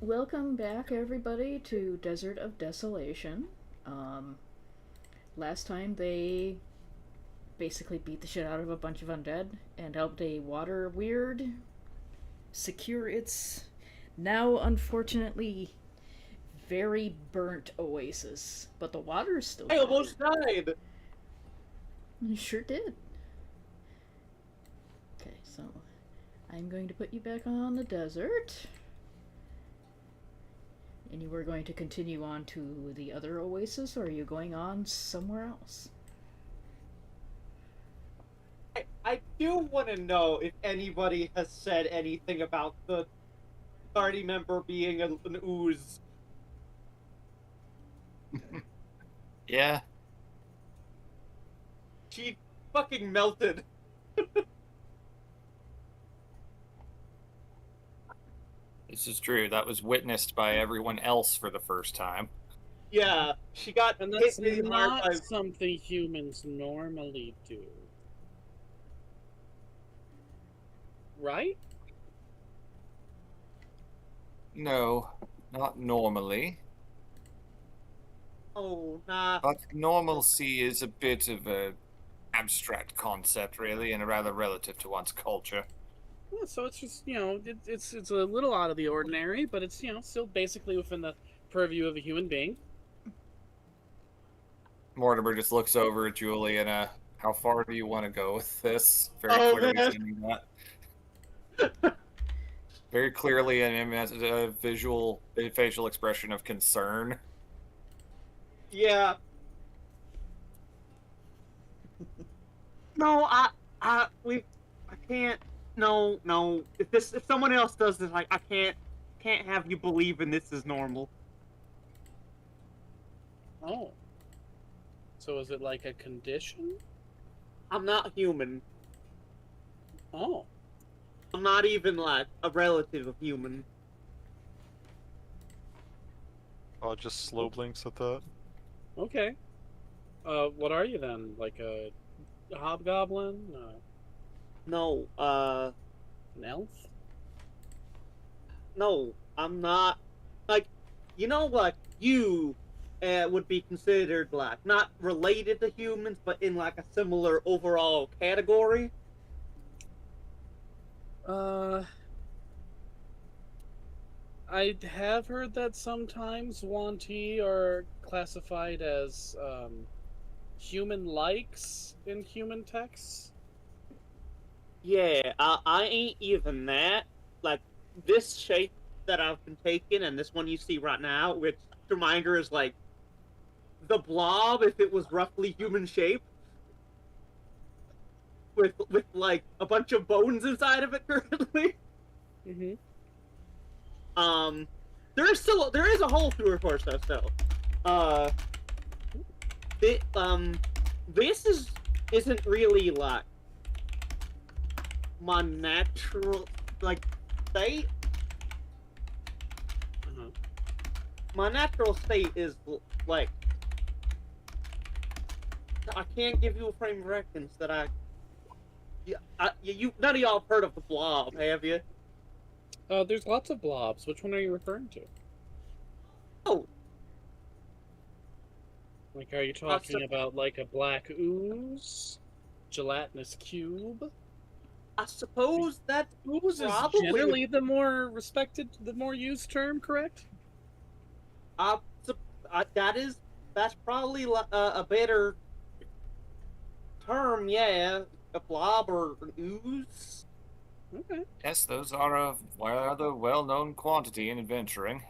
Welcome back, everybody, to Desert of Desolation. Um, Last time they basically beat the shit out of a bunch of undead and helped a water weird secure its now unfortunately very burnt oasis. But the water is still I good. almost died. You sure did. Okay, so I'm going to put you back on the desert. And you were going to continue on to the other oasis, or are you going on somewhere else? I do want to know if anybody has said anything about the party member being an ooze. Yeah, She fucking melted. this is true. That was witnessed by everyone else for the first time. Yeah, she got And hit that's really hard not by. something humans normally do. Right? No, not normally. Oh, nah. But normalcy is a bit of a abstract concept, really, and rather relative to one's culture. Yeah, so it's just, it's a little out of the ordinary, but it's, still basically within the purview of a human being. Mortimer just looks over at Julie and, how far do you want to go with this? Very Oh, clearly man. saying that. Very clearly a visual, a facial expression of concern. Yeah. No, I can't. No, no. If someone else does this, I can't have you believe in this is normal. Oh. So is it like a condition? I'm not human. Oh. I'm not even like a relative of human. Just slow blinks at that. Okay. What are you then? Like a hobgoblin? No, An elf? no, I'm not. Like, like you would be considered like not related to humans, but in like a similar overall category. Uh, I have heard that sometimes Wanti are classified as human likes in human texts. Yeah, I ain't even that. Like this shape that I've been taking, and this one you see right now, which reminder is like the blob if it was roughly human shape, with like a bunch of bones inside of it currently. Mm-hmm. There is a hole through her torso still. Uh, it, this isn't really like my natural like state. Uh-huh. My natural state is like I can't give you a frame of reference that you none of y'all have heard of the blob, have you? There's lots of blobs. Which one are you referring to? Oh, Like, are you talking about like a black ooze, gelatinous cube? I suppose that's Ooze is probably generally the more respected, the more used term, correct? uh, that's probably a better term, yeah. A blob or an ooze. Okay. Yes, those are a rather well-known quantity in adventuring.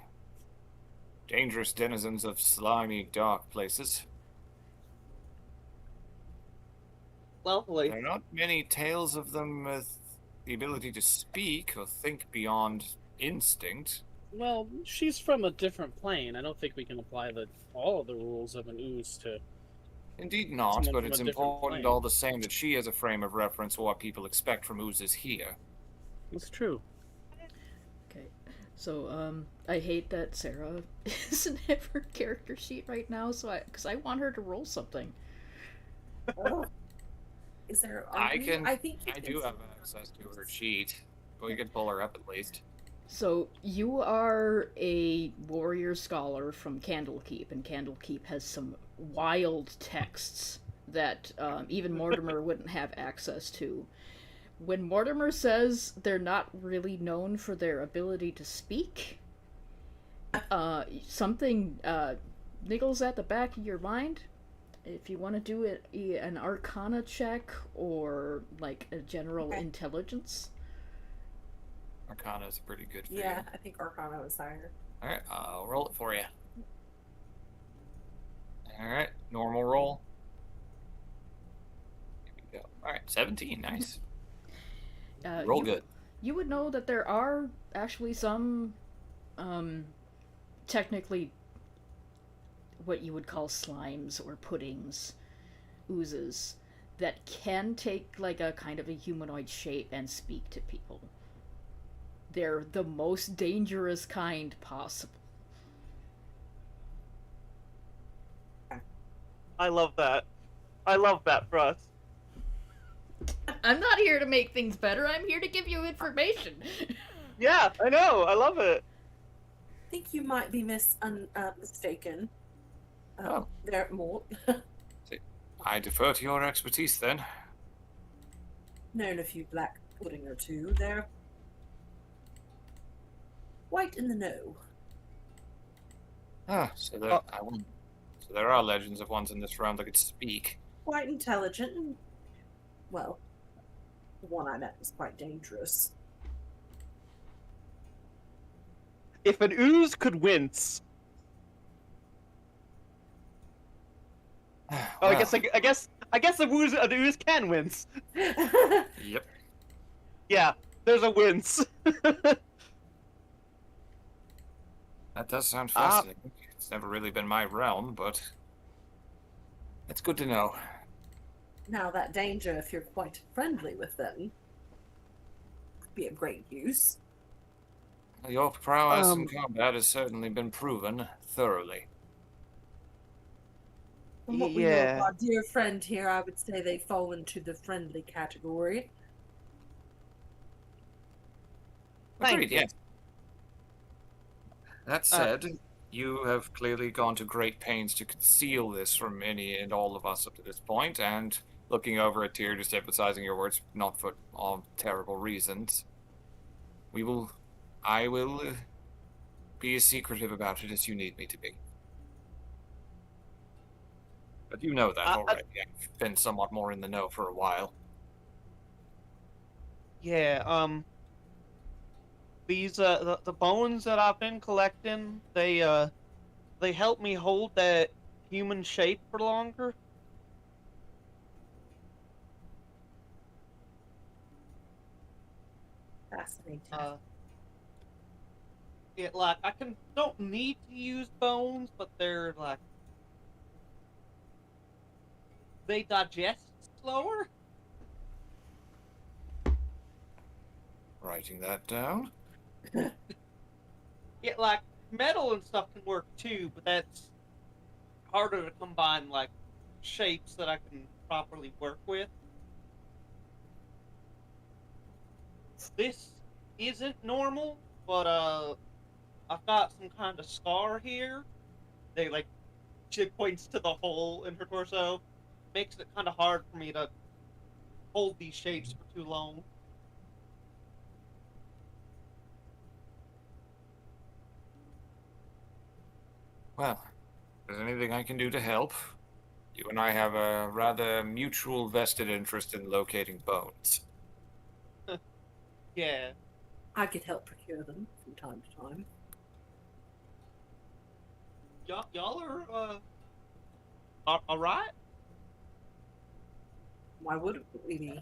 Dangerous denizens of slimy, dark places. Lovely. There are not many tales of them with the ability to speak or think beyond instinct. Well, she's from a different plane. I don't think we can apply all of the rules of an ooze to. Indeed not, Someone but from it's a different important plane. all the same that she has a frame of reference for what people expect from oozes here. That's true. Okay, so I hate that Sarah doesn't have her character sheet right now, because I want her to roll something. Oh. Is there? I I think you I can. do have access to her sheet. We could pull her up at least. So you are a warrior scholar from Candlekeep, and Candlekeep has some wild texts that even Mortimer wouldn't have access to. When Mortimer says they're not really known for their ability to speak, something niggles at the back of your mind. If you want to do an Arcana check or like a general Okay. intelligence. Arcana is pretty good for Yeah, you. I think Arcana was higher. Alright, I'll roll it for you. Alright, normal roll. Here we go. Alright, 17, nice. Roll You, good. you would know that there are actually some, technically, what you would call slimes or puddings, oozes, that can take like a kind of a humanoid shape and speak to people. They're the most dangerous kind possible. I love that. I love that for us. I'm not here to make things better, I'm here to give you information. Yeah, I know. I love it. I think you might be mistaken. Oh. There, Mort. I defer to your expertise then. Known a few black pudding or two. They're white in the know. Ah, so there are legends of ones in this realm that could speak. Quite intelligent and, well, the one I met was quite dangerous. If an ooze could wince, oh, Well, I guess an ooze can wince. Yep. Yeah, there's a wince. That does sound fascinating. It's never really been my realm, but it's good to know. Now that danger, if you're quite friendly with them, could be of great use. Your prowess in combat has certainly been proven thoroughly. From what we know Yeah. of our dear friend here, I would say they fall into the friendly category. Thank Agreed, you. yes. That said, you have clearly gone to great pains to conceal this from any and all of us up to this point, and looking over at Tyr, just emphasizing your words, not for all terrible reasons. I will be as secretive about it as you need me to be. But you know that already. I've been somewhat more in the know for a while. Yeah, these the bones that I've been collecting, they help me hold that human shape for longer. Fascinating. Yeah, like don't need to use bones, but they're like they digest slower. Writing that down. Yeah, like metal and stuff can work too, but that's harder to combine like shapes that I can properly work with. This isn't normal, but I've got some kind of scar here. She points to the hole in her torso. Makes it kind of hard for me to hold these shapes for too long. Well, if there's anything I can do to help, you and I have a rather mutual vested interest in locating bones. Yeah. I could help procure them from time to time. Y'all are alright? Why wouldn't we be?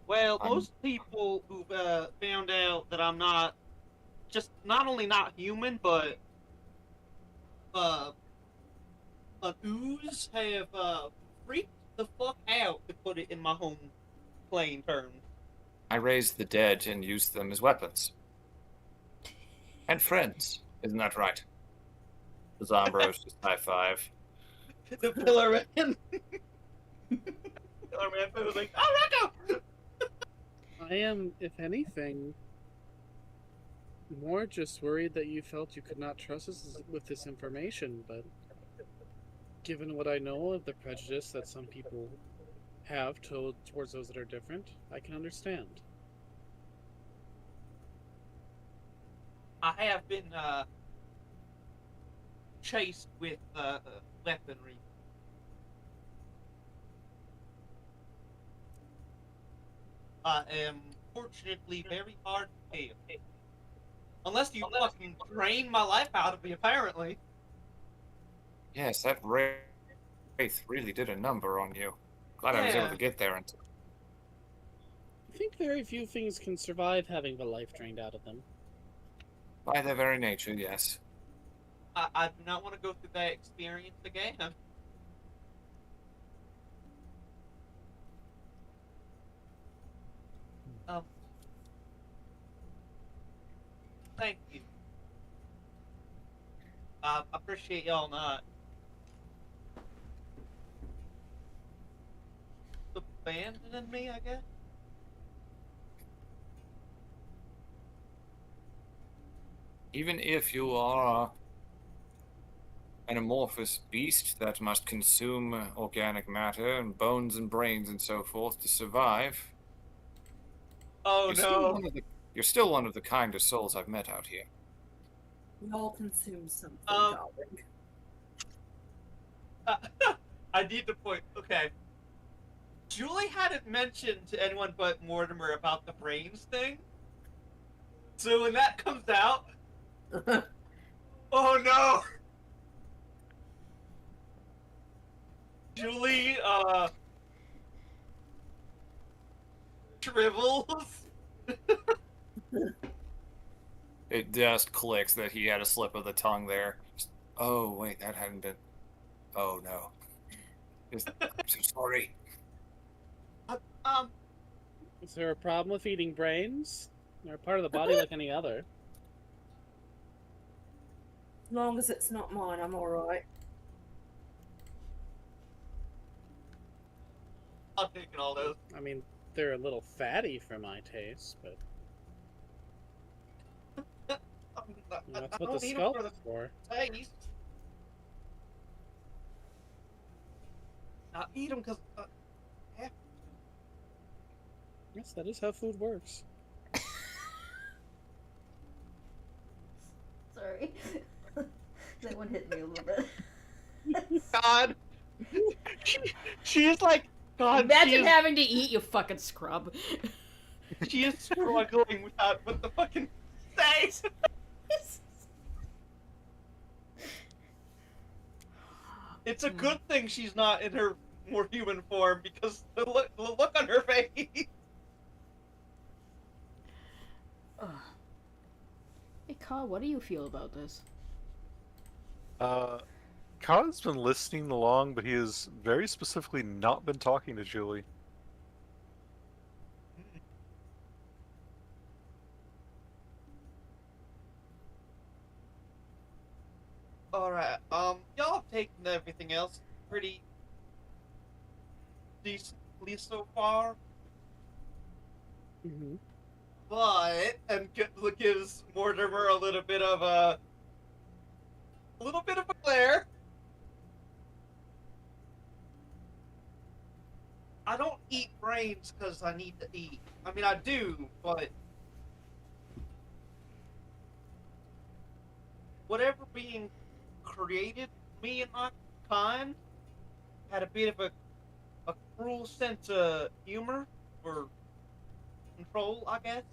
Well, I'm- most people who've found out that I'm not only not human, but an ooze have freaked the fuck out, to put it in my home plain terms. I raised the dead and used them as weapons. And friends, isn't that right? The Zombros just high five. The Pillar Man. Pillar Man was like, "Oh, Rocco!" I am, if anything, more just worried that you felt you could not trust us with this information, but given what I know of the prejudice that some people have towards those that are different, I can understand. I have been chased with weaponry. I am fortunately very hard to kill. Unless you fucking drain my life out of me, apparently. Yes, that wraith really did a number on you. Glad I was able Yeah. to get there. And I think very few things can survive having the life drained out of them. by their very nature, yes. I do not want to go through that experience again. Um, thank you. I appreciate y'all not abandoning me, I guess. Even if you are an amorphous beast that must consume organic matter and bones and brains and so forth to survive, Oh you're still no. one of the you're still one of the kinder souls I've met out here. We all consume something, Um, darling. I need to point. Okay. Julie hadn't mentioned to anyone but Mortimer about the brains thing. So when that comes out, oh no! Julie, shrivels. It just clicks that he had a slip of the tongue there. Oh wait, that hadn't been. Oh no. I'm so sorry. Um, Is there a problem with eating brains? They're part of the body like any other. As long as it's not mine, I'm alright. I'm taking all those. I mean, they're a little fatty for my taste, but that's what the don't eat 'em skull for is for. the taste. I eat them because. Yes, that is how food works. Sorry. That one hit me a little bit. God. She is like. God, Imagine having to eat, you fucking scrub. she is struggling with the fucking face. It's a good thing she's not in her more human form because the look on her face. Hey, Ka, what do you feel about this? Khan's been listening along, but he has very specifically not been talking to Julie. Alright, y'all have taken everything else pretty decently so far, Mm-hmm. but, and gives Mortimer a little bit of a glare. I don't eat brains because I need to eat. I mean, I do, but whatever being created me and my kind had a bit of a cruel sense of humor or control, I guess.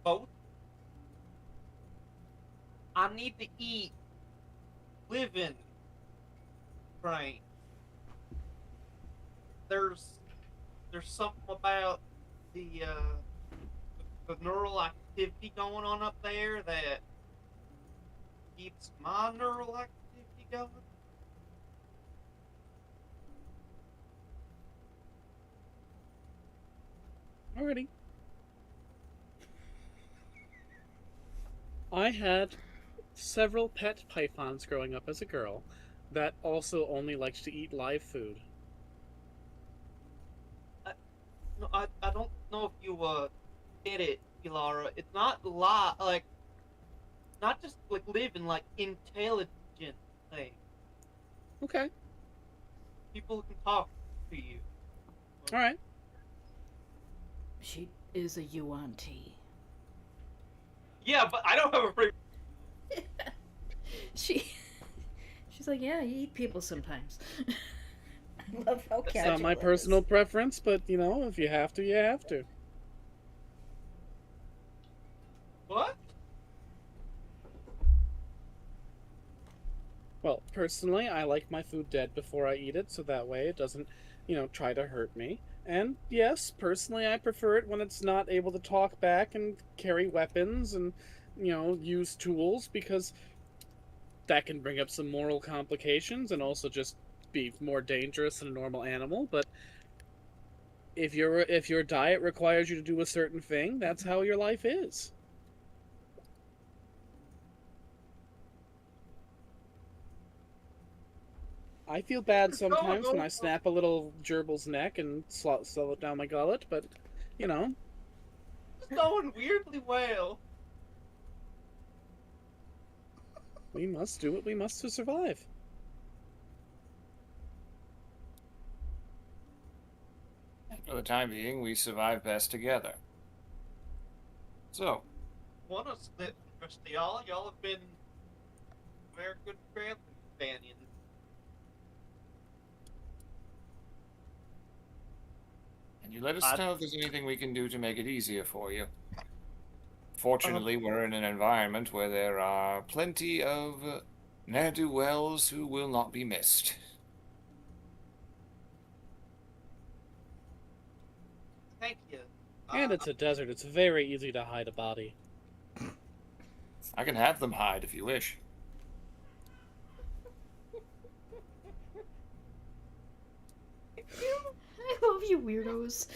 Both. I need to eat living brain. There's something about the neural activity going on up there that keeps my neural activity going. Alrighty. I had several pet pythons growing up as a girl that also only liked to eat live food. No, I don't know if you get it, Ilara. It's not live. Like not just like living, like intelligent things. Okay. People who can talk to you. All right. She is a yuan tea. Yeah, but I don't have a free. She's like, yeah, you eat people sometimes. I love how It's casual not my it is. personal preference, but you know, if you have to, you have to. What? Well, personally, I like my food dead before I eat it, so that way it doesn't, try to hurt me. And yes, personally, I prefer it when it's not able to talk back and carry weapons and, use tools, because that can bring up some moral complications and also just be more dangerous than a normal animal. But if your diet requires you to do a certain thing, that's how your life is. I feel bad sometimes when I snap a little gerbil's neck and slow it down my gullet, but, It's going weirdly well. we must do what we must to survive. For the time being, we survive best together. So, Want to split from rest of y'all? Y'all have been very good traveling companions. and you let us know if there's anything we can do to make it easier for you. Fortunately, we're in an environment where there are plenty of ne'er-do-wells who will not be missed. Thank you. And it's a desert. It's very easy to hide a body. I can have them hide if you wish. I love you weirdos.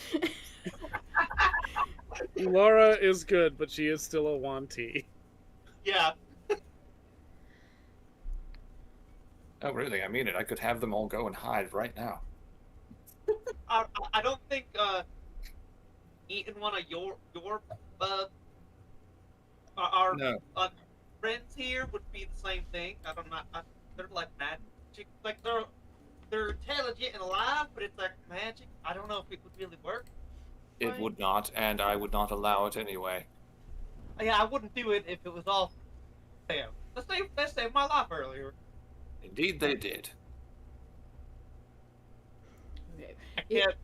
Laura is good, but she is still a wantee. Yeah. Oh, really? I mean it. I could have them all go and hide right now. I don't think eating one of your our No. friends here would be the same thing. I don't know. They're like magic, like they're intelligent and alive, but it's like magic. I don't know if it would really work. It would not, and I would not allow it anyway. Yeah, I wouldn't do it if it was all them. They saved my life earlier. Indeed, they did. Okay. I can't.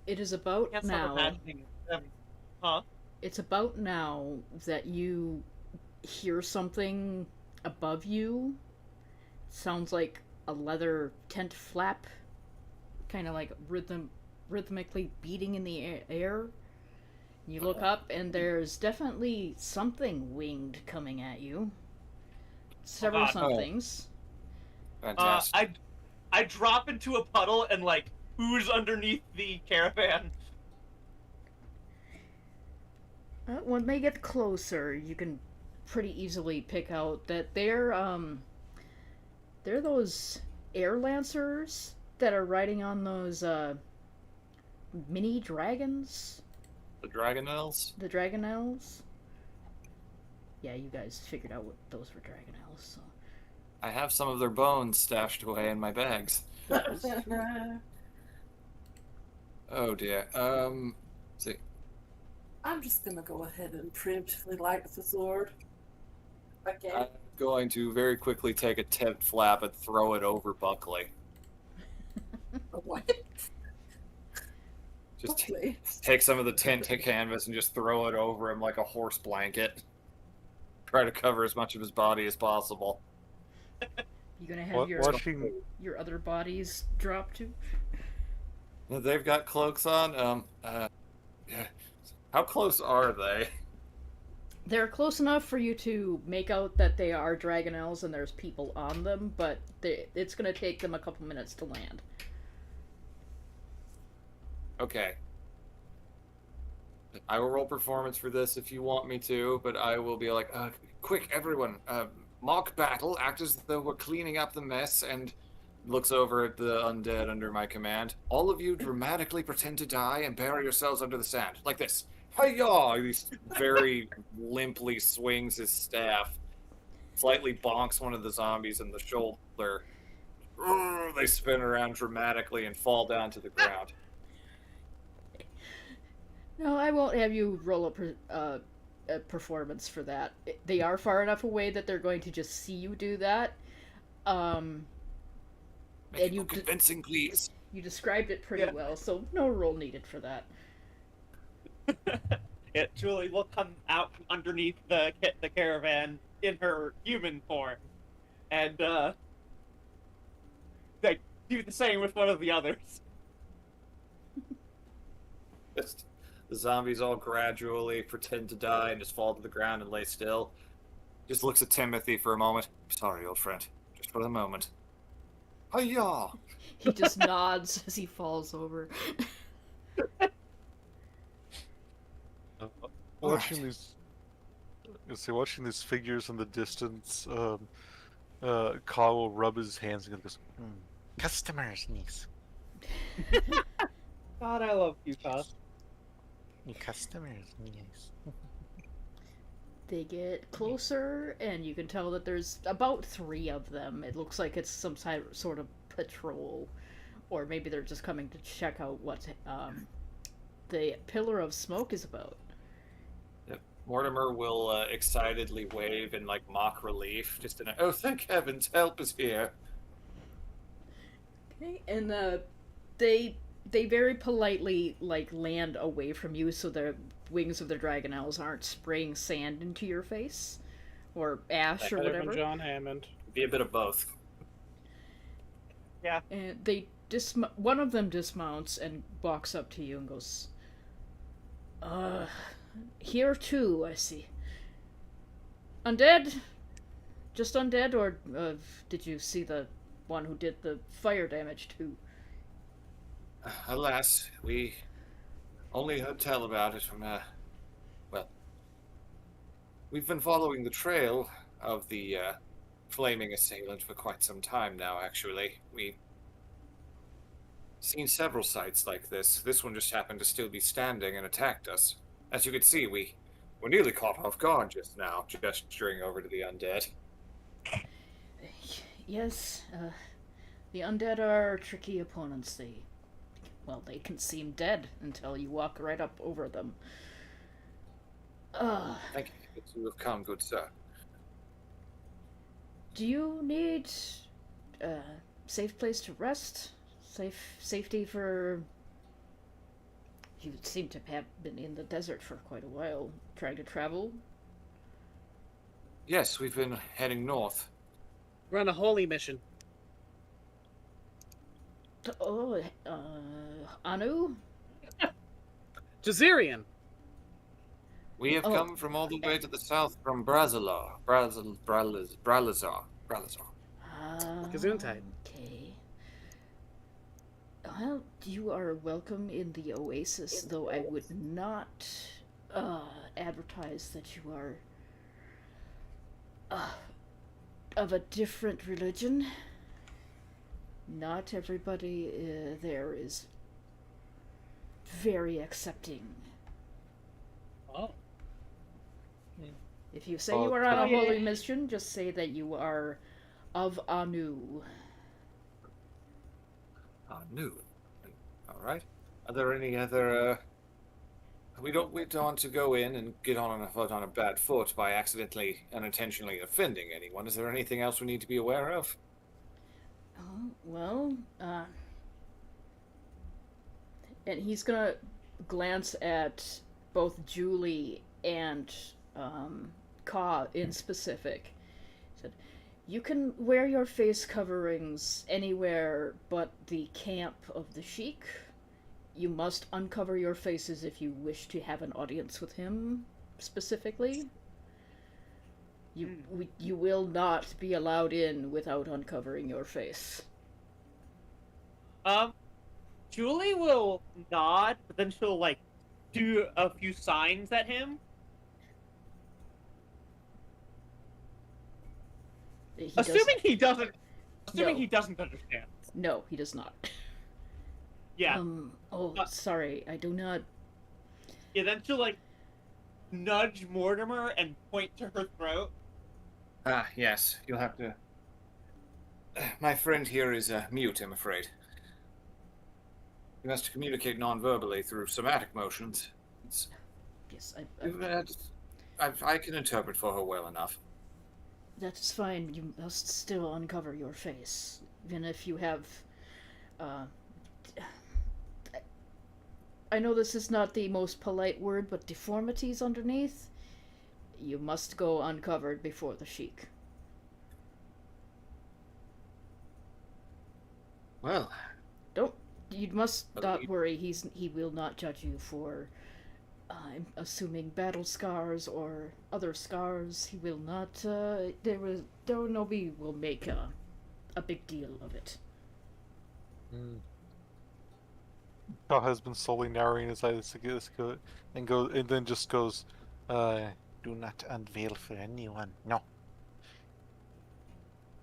It is about Can't stop now. imagining them. Huh? It's about now that you hear something above you. Sounds like a leather tent flap, kind of like rhythmically beating in the air. You look up, and there's definitely something winged coming at you. Several God. somethings. Fantastic. I drop into a puddle and like ooze underneath the caravan. When they get closer, you can pretty easily pick out that they're those air lancers that are riding on those mini dragons. The Dragonels? The dragonels. Yeah, you guys figured out what those were dragonels. So. I have some of their bones stashed away in my bags. Oh dear. See. I'm just gonna go ahead and preemptively light the sword. Okay. I'm going to very quickly take a tent flap and throw it over Buckley. What? Just Buckley? take some of the tent canvas and just throw it over him like a horse blanket. Try to cover as much of his body as possible. You gonna have Watching your other bodies drop too? They've got cloaks on. How close are they? They're close enough for you to make out that they are dragonels and there's people on them, but it's gonna take them a couple minutes to land. Okay. I will roll performance for this if you want me to, but I will be like, quick, everyone, mock battle, act as though we're cleaning up the mess, and looks over at the undead under my command. All of you dramatically pretend to die and bury yourselves under the sand, like this. Hi-yah! He very limply swings his staff, slightly bonks one of the zombies in the shoulder. They spin around dramatically and fall down to the ground. No, I won't have you roll a performance for that. They are far enough away that they're going to just see you do that. Make And it more convincing, please. You described it pretty well, so no roll needed for that. Yeah, Julie will come out from underneath the caravan in her human form, and they do the same with one of the others. Just the zombies all gradually pretend to die and just fall to the ground and lay still. Just looks at Timothy for a moment. Sorry, old friend. Just for the moment. Hiya! He just nods as he falls over. Watching these, watching these figures in the distance, Carl will rub his hands and goes, "Customers, niece. God, I love you, Kaz. Customers, niece." They get closer, and you can tell that there's about 3 of them. It looks like it's some sort of patrol, or maybe they're just coming to check out what the pillar of smoke is about. Mortimer will excitedly wave in like mock relief, just in a, oh, thank heavens, help is here. Okay, and they very politely like land away from you, so the wings of the dragonelles aren't spraying sand into your face or ash or Better than whatever. John Hammond. Be a bit of both. Yeah. And they one of them dismounts and walks up to you and goes, here too, I see. Undead? Just undead, or did you see the one who did the fire damage too? Alas, we only heard tell about it from, well, we've been following the trail of the flaming assailant for quite some time now, actually. We've seen several sites like this. This one just happened to still be standing and attacked us. As you could see, we were nearly caught off guard just now, gesturing over to the undead. Yes, the undead are tricky opponents. They can seem dead until you walk right up over them. Thank you. Good to have come, good sir. Do you need a safe place to rest? Safety for... You seem to have been in the desert for quite a while, trying to travel. Yes, we've been heading north. We're on a holy mission. Oh, Anu? Jazarian! We have come from all the way to the south from Bralazar. Gesundheit. Okay. Well, you are welcome in the oasis, though I would not advertise that you are of a different religion. Not everybody there is very accepting. Oh. If you say you are on a holy mission, just say that you are of Anu. Anu. All right. Are there any other? We don't want to go in and get on a bad foot by accidentally, unintentionally offending anyone. Is there anything else we need to be aware of? Oh, well, and he's gonna glance at both Julie and Ka in specific. He said, "You can wear your face coverings anywhere but the camp of the Sheik. You must uncover your faces if you wish to have an audience with him, specifically. You will not be allowed in without uncovering your face." Julie will nod, but then she'll like do a few signs at him. Assuming he doesn't understand. No, he does not. Yeah. Sorry, I do not. Yeah, then she'll like nudge Mortimer and point to her throat. Ah, yes, you'll have to... My friend here is mute, I'm afraid. He has to communicate non-verbally through somatic motions. It's, Yes, I can interpret for her well enough. that is fine. You must still uncover your face, even if you have. Uh, I know this is not the most polite word, but deformities underneath. You must go uncovered before the Sheik. Well, Don't. You must not worry. He will not judge you for. I'm assuming battle scars or other scars. He will not. Nobody will make a big deal of it. Shaw has been slowly narrowing his eyes and then just goes, do not unveil for anyone. No.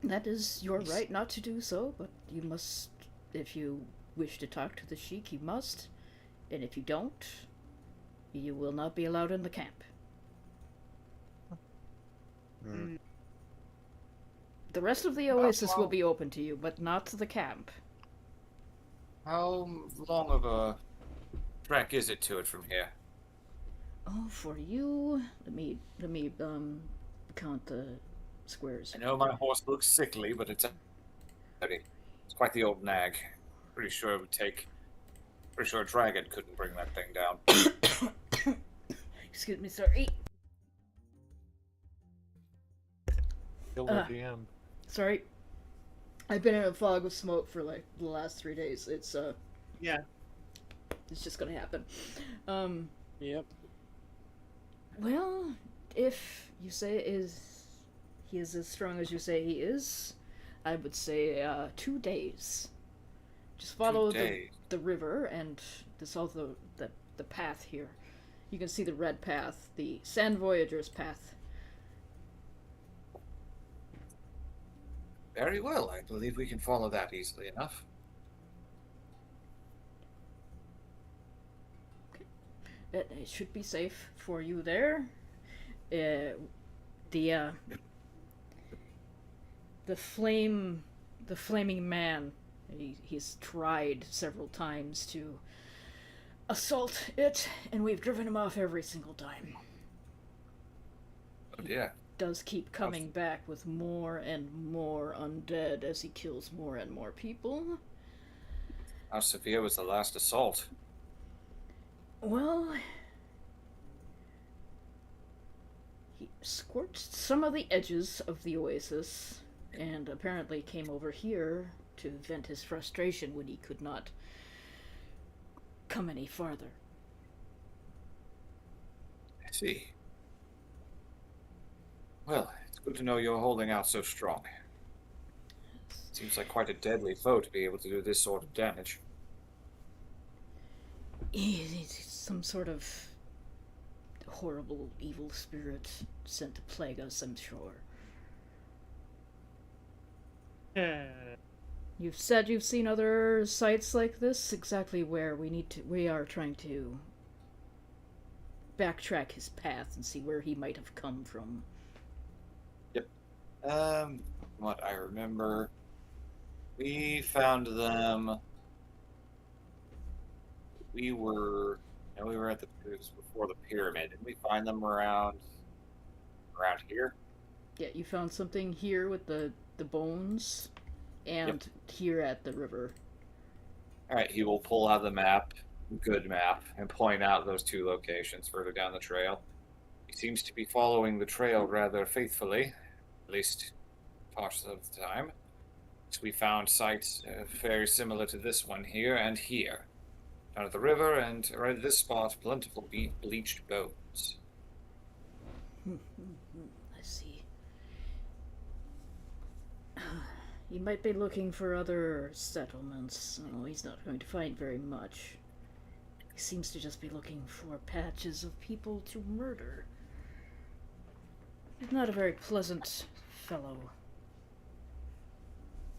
That is your right not to do so, but you must, if you wish to talk to the Sheik, you must, and if you don't, you will not be allowed in the camp. The rest of the oasis will be open to you, but not the camp. How long of a trek is it to it from here? Oh, for you, let me count the squares. I know my horse looks sickly, but it's quite the old nag. Pretty sure it would take. Pretty sure a dragon couldn't bring that thing down. Excuse me, sorry. DM. Sorry. I've been in a fog of smoke for like the last 3 days. It's Yeah. It's just gonna happen. Yep. Well, if you say he is as strong as you say he is, I would say 2 days. Just follow the river and this also the path here. You can see the red path, the Sand Voyager's path. Very well, I believe we can follow that easily enough. It should be safe for you there. The flaming man. He's tried several times to assault it, and we've driven him off every single time. Oh dear. Does keep coming back with more and more undead as he kills more and more people. How severe was the last assault? Well, he scorched some of the edges of the oasis, and apparently came over here to vent his frustration when he could not come any farther. I see. Well, it's good to know you're holding out so strong. Seems like quite a deadly foe to be able to do this sort of damage. He's some sort of horrible evil spirit sent to plague us, I'm sure. You've said you've seen other sites like this. Exactly where we are trying to backtrack his path and see where he might have come from. Yep. What I remember, we found them. We were at it was before the pyramid. Did we find them around here? Yeah, you found something here with the bones, and here at the river. Alright, he will pull out the map, good map, and point out those 2 locations further down the trail. He seems to be following the trail rather faithfully, at least parts of the time. So we found sites very similar to this one here and here. Down at the river and right at this spot, plentiful bleached bones. I see. He might be looking for other settlements. Oh, he's not going to find very much. He seems to just be looking for patches of people to murder. He's not a very pleasant fellow.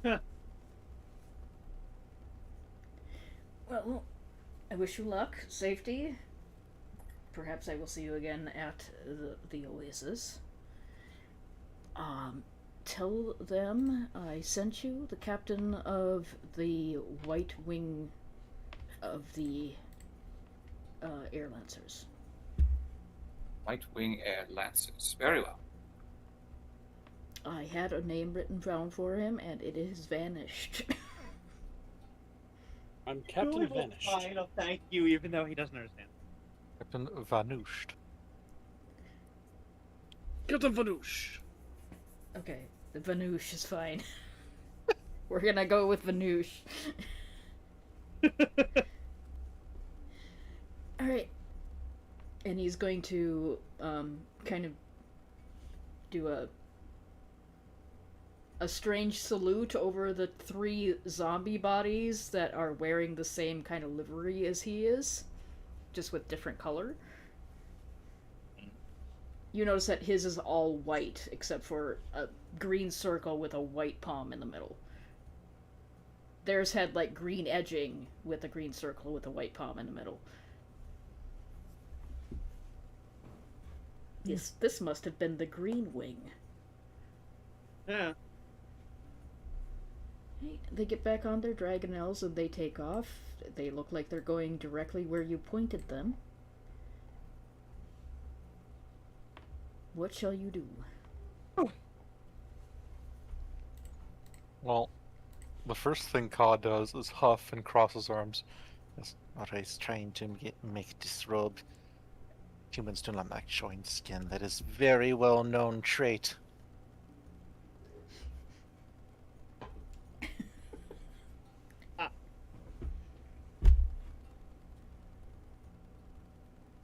Huh. Well, I wish you luck, safety. Perhaps I will see you again at the oasis. Tell them I sent you, the captain of the White Wing of the Air Lancers. White Wing Air Lancers. Very well. I had a name written down for him, and it has vanished. I'm Captain Julie will Vanished. fine, I'll thank you, even though he doesn't understand. Captain Vanushed. Captain Vanoosh. Okay, the Vanoosh is fine. We're gonna go with Vanoosh. Alright. And he's going to kind of do a strange salute over the 3 zombie bodies that are wearing the same kind of livery as he is, just with different color. You notice that his is all white, except for a green circle with a white palm in the middle. Theirs had, like, green edging with a green circle with a white palm in the middle. This must have been the Green Wing. Yeah. They get back on their dragonelles and they take off. They look like they're going directly where you pointed them. What shall you do? Well, the first thing Ka does is huff and cross his arms. Yes, always trying to make this robe. Humans do not like showing skin. That is very well known trait.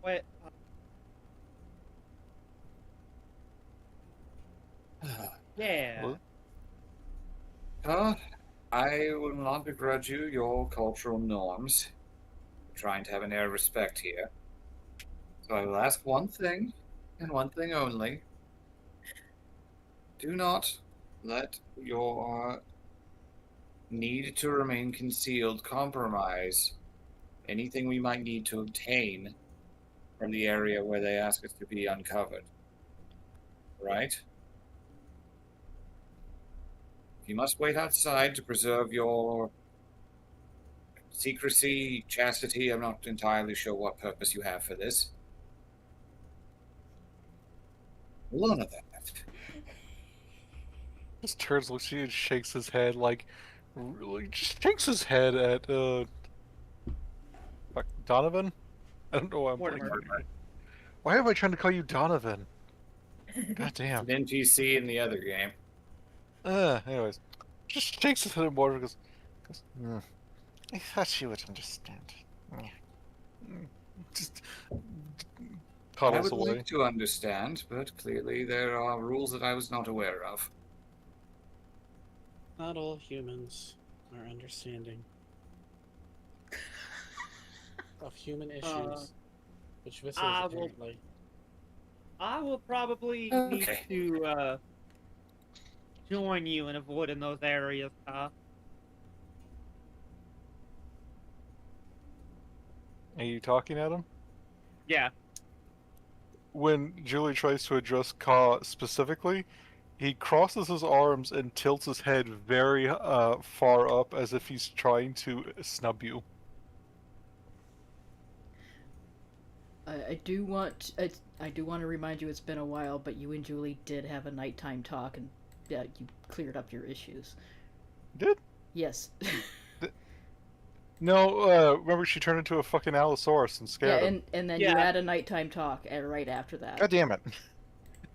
Wait. Yeah. Well, I will not begrudge you your cultural norms. We're trying to have an air of respect here. So I will ask one thing, and one thing only. Do not let your need to remain concealed compromise anything we might need to obtain from the area where they ask us to be uncovered. Right? If you must wait outside to preserve your secrecy, chastity, I'm not entirely sure what purpose you have for this. None of that. Just turns, looks at you, and shakes his head like, really, just shakes his head at fuck, Donovan. I don't know why I'm Mortimer. blanking. Why am I trying to call you Donovan? God damn. An NPC in the other game. Anyways, just shakes his head at Mortimer and goes, I thought you would understand. Just I cuddles would away. like to understand, but clearly there are rules that I was not aware of. Not all humans are understanding of human issues, which Vissa is apparently. I will probably Okay. need to join you in avoiding those areas. Are you talking at him? Yeah. When Julie tries to address Ka specifically, he crosses his arms and tilts his head very far up as if he's trying to snub you. I do want to remind you it's been a while, but you and Julie did have a nighttime talk, and yeah, you cleared up your issues. Did? Yes. No, remember she turned into a fucking Allosaurus and scared Yeah, him. and then you Yeah. had a nighttime talk right after that. God damn it. It's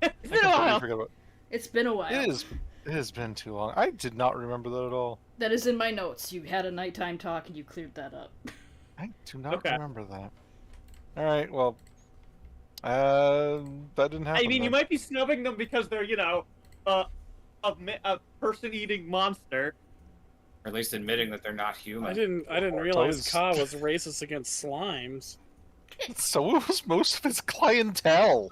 I been a completely while. forgot about It's been a while. it. It has been too long. I did not remember that at all. That is in my notes. You had a nighttime talk and you cleared that up. I do not Okay. remember that. Alright, well, that didn't happen. I mean, you then. might be snubbing them because they're, a person-eating monster. Or at least admitting that they're not human. I didn't Oh, realize it's- Ka was racist against slimes. So was most of his clientele.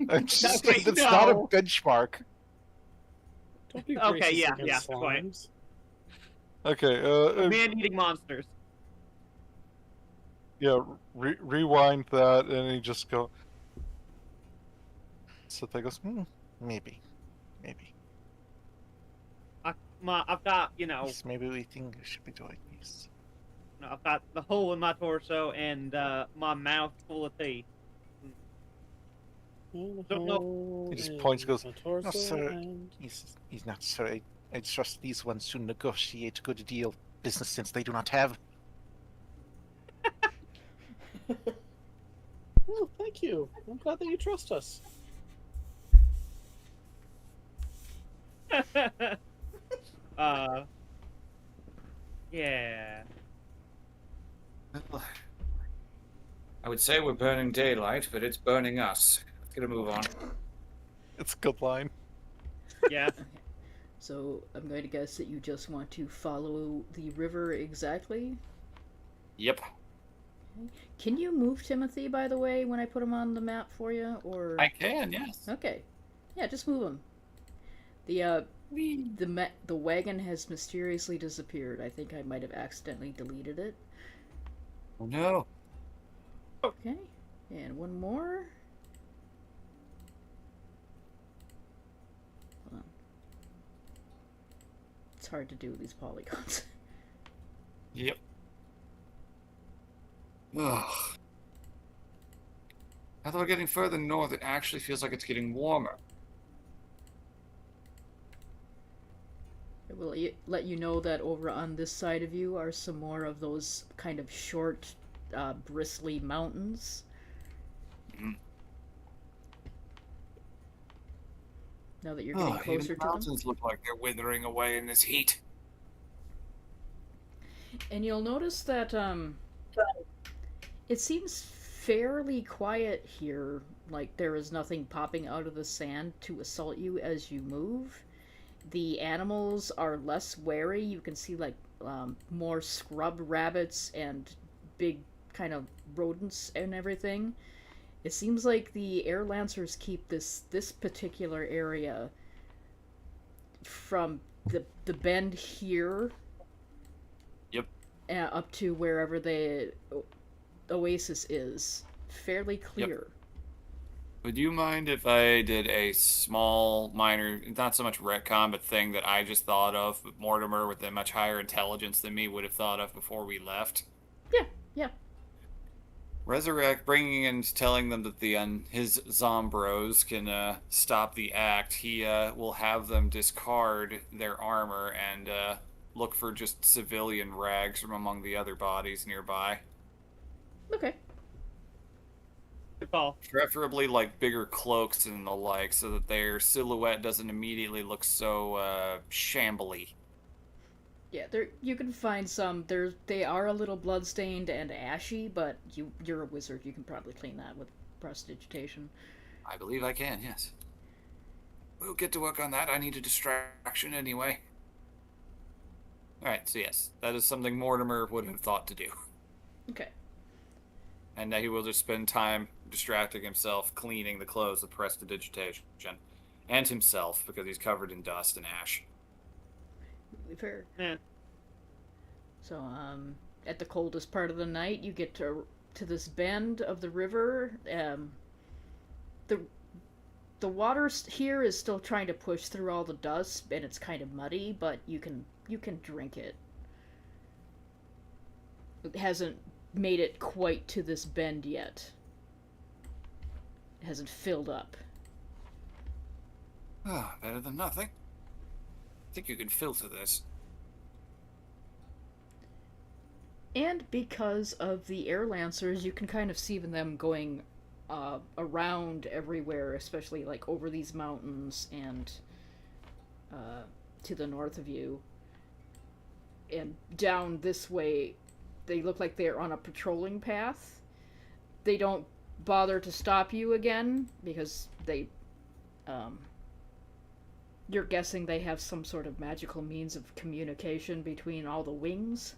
I'm just Okay, that's not a no. benchmark. Don't be Okay, racist yeah, against yeah, quite. slimes. Okay, Man-eating monsters. yeah, rewind that, and he just go. Sithai goes, maybe. I've got, Yes, maybe we think we should be doing this. I've got the hole in my torso and my mouth full of teeth. Don't know. He just points, goes, My "No, torso sir. and... He's not, sir. I trust these ones to negotiate a good deal. Business sense they do not have." Oh, thank you. I'm glad that you trust us. Yeah. Well, I would say we're burning daylight, but it's burning us. Let's get a move on. It's a good line. Yeah. So I'm going to guess that you just want to follow the river exactly. Yep. Can you move Timothy, by the way, when I put him on the map for you, or? I can, yes. Okay. Yeah, just move him. The wagon has mysteriously disappeared. I think I might have accidentally deleted it. Oh no. Okay. And one more. Hold on. It's hard to do with these polygons. Yep. Ugh. Now that we're getting further north, it actually feels like it's getting warmer. I will let you know that over on this side of you are some more of those kind of short, bristly mountains. Mhm. Now that you're getting closer even to them. mountains look like they're withering away in this heat. And you'll notice that it seems fairly quiet here, like there is nothing popping out of the sand to assault you as you move. The animals are less wary. You can see like more scrub rabbits and big kind of rodents and everything. It seems like the air lancers keep this particular area from the bend here. Yep. Up to wherever the oasis is fairly clear. Yep. Would you mind if I did a small, minor, not so much retcon, but thing that I just thought of, but Mortimer with a much higher intelligence than me would have thought of before we left? Yeah. Resurrect, bringing and telling them that his Zombros can stop the act. He will have them discard their armor and look for just civilian rags from among the other bodies nearby. Okay. Good call. Preferably like bigger cloaks and the like, so that their silhouette doesn't immediately look so shambly. Yeah, you can find some. They are a little bloodstained and ashy, but you're a wizard. You can probably clean that with prestidigitation. I believe I can, yes. We'll get to work on that. I need a distraction anyway. Alright, so yes, that is something Mortimer would have thought to do. Okay. And he will just spend time distracting himself, cleaning the clothes with prestidigitation. And himself, because he's covered in dust and ash. Fair. Yeah. So, at the coldest part of the night, you get to this bend of the river. The water here is still trying to push through all the dust, and it's kind of muddy, but you can drink it. It hasn't made it quite to this bend yet. It hasn't filled up. Ah, better than nothing. I think you can filter this. And because of the air lancers, you can kind of see them going around everywhere, especially like over these mountains and to the north of you. And down this way, they look like they're on a patrolling path. They don't bother to stop you again because they you're guessing they have some sort of magical means of communication between all the wings.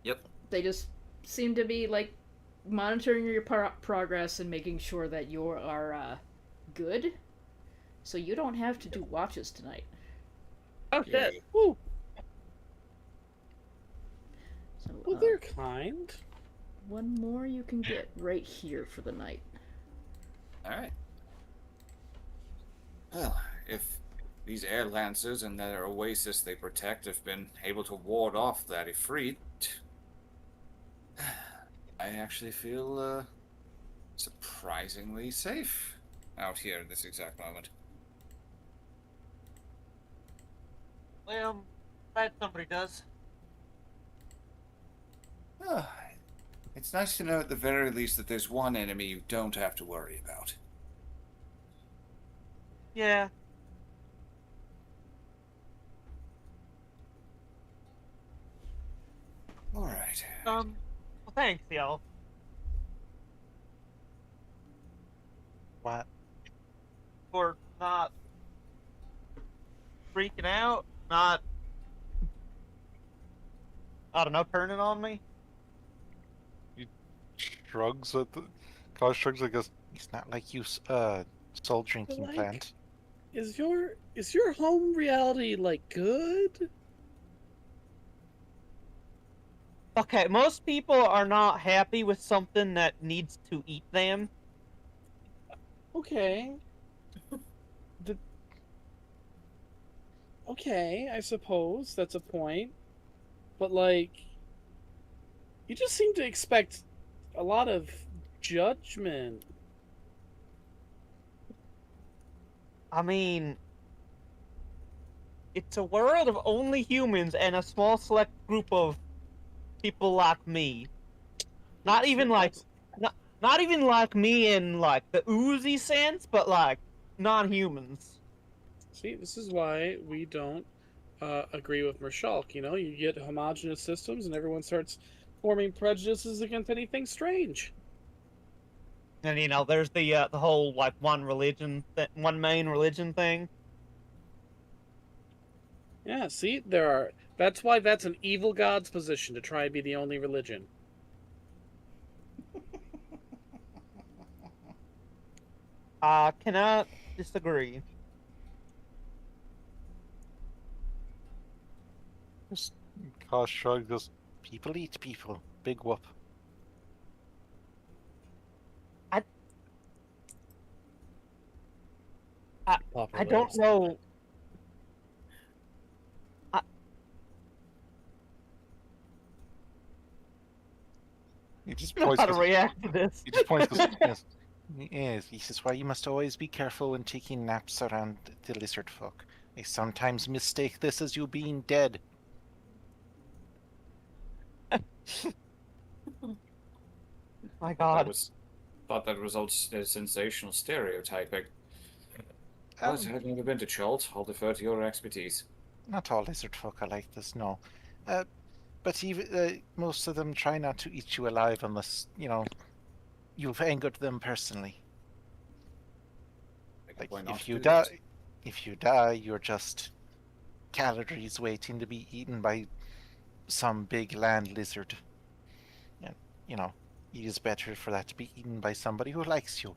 Yep. They just seem to be like monitoring your progress and making sure that you are good, so you don't have to do watches tonight. Oh shit! Yay. Woo! So Well, they're kind. one more you can get right here for the night. Alright. if these air lancers and their oasis they protect have been able to ward off that Ifrit, I actually feel surprisingly safe out here at this exact moment. Well, glad somebody does. Ah, it's nice to know at the very least that there's one enemy you don't have to worry about. Yeah. All right. Well, thanks, y'all. What? For not freaking out, not, I don't know, turning on me. Shrugs at the. Cause shrugs, I guess. It's not like you, soul drinking like- plant. Is your home reality like good? Okay, most people are not happy with something that needs to eat them. Okay. Okay, I suppose that's a point. But like, you just seem to expect a lot of judgment. I mean, it's a world of only humans and a small select group of people like me. Not even like, not even like me in like the oozy sense, but like non-humans. See, this is why we don't agree with Mershulk. You know, you get homogenous systems, and everyone starts forming prejudices against anything strange. And you know, there's the whole like one one main religion thing. Yeah, see, there are. That's why that's an evil god's position to try and be the only religion. I cannot disagree. Just cause shrug. Just people eat people. Big whoop. I don't know. He just I don't know points. how to react to this. He just points. Yes. Yes. He says, "Why you must always be careful when taking naps around the lizard folk. They sometimes mistake this as you being dead." My That God. thought that was all sensational stereotyping. Um, But I've never been to Chult. I'll defer to your expertise. Not all lizard folk are like this, no. But even most of them try not to eat you alive unless you've angered them personally. Like Why not if you do that? die, you're just calories waiting to be eaten by some big land lizard. And it is better for that to be eaten by somebody who likes you.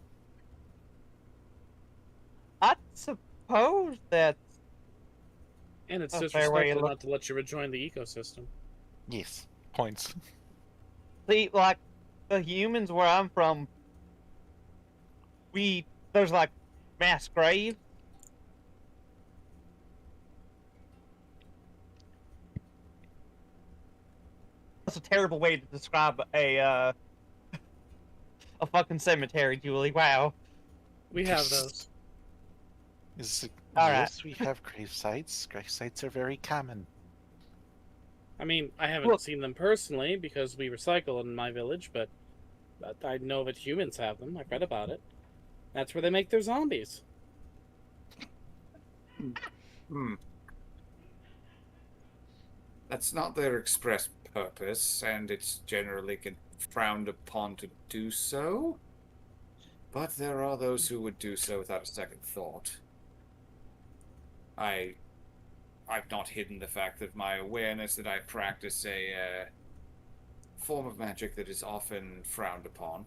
I suppose that's And it's a fair way to disrespectful look. not to let you rejoin the ecosystem. Yes, points. See, like the humans where I'm from, there's like mass grave. That's a terrible way to describe a fucking cemetery, Julie. Wow. We have those. All right. Yes, we have grave sites. Grave sites are very common. I mean, I haven't Look. seen them personally because we recycle in my village, but I know that humans have them. I've read about it. That's where they make their zombies. That's not their express purpose, and it's generally frowned upon to do so. But there are those who would do so without a second thought. I've not hidden the fact of my awareness that I practice a form of magic that is often frowned upon.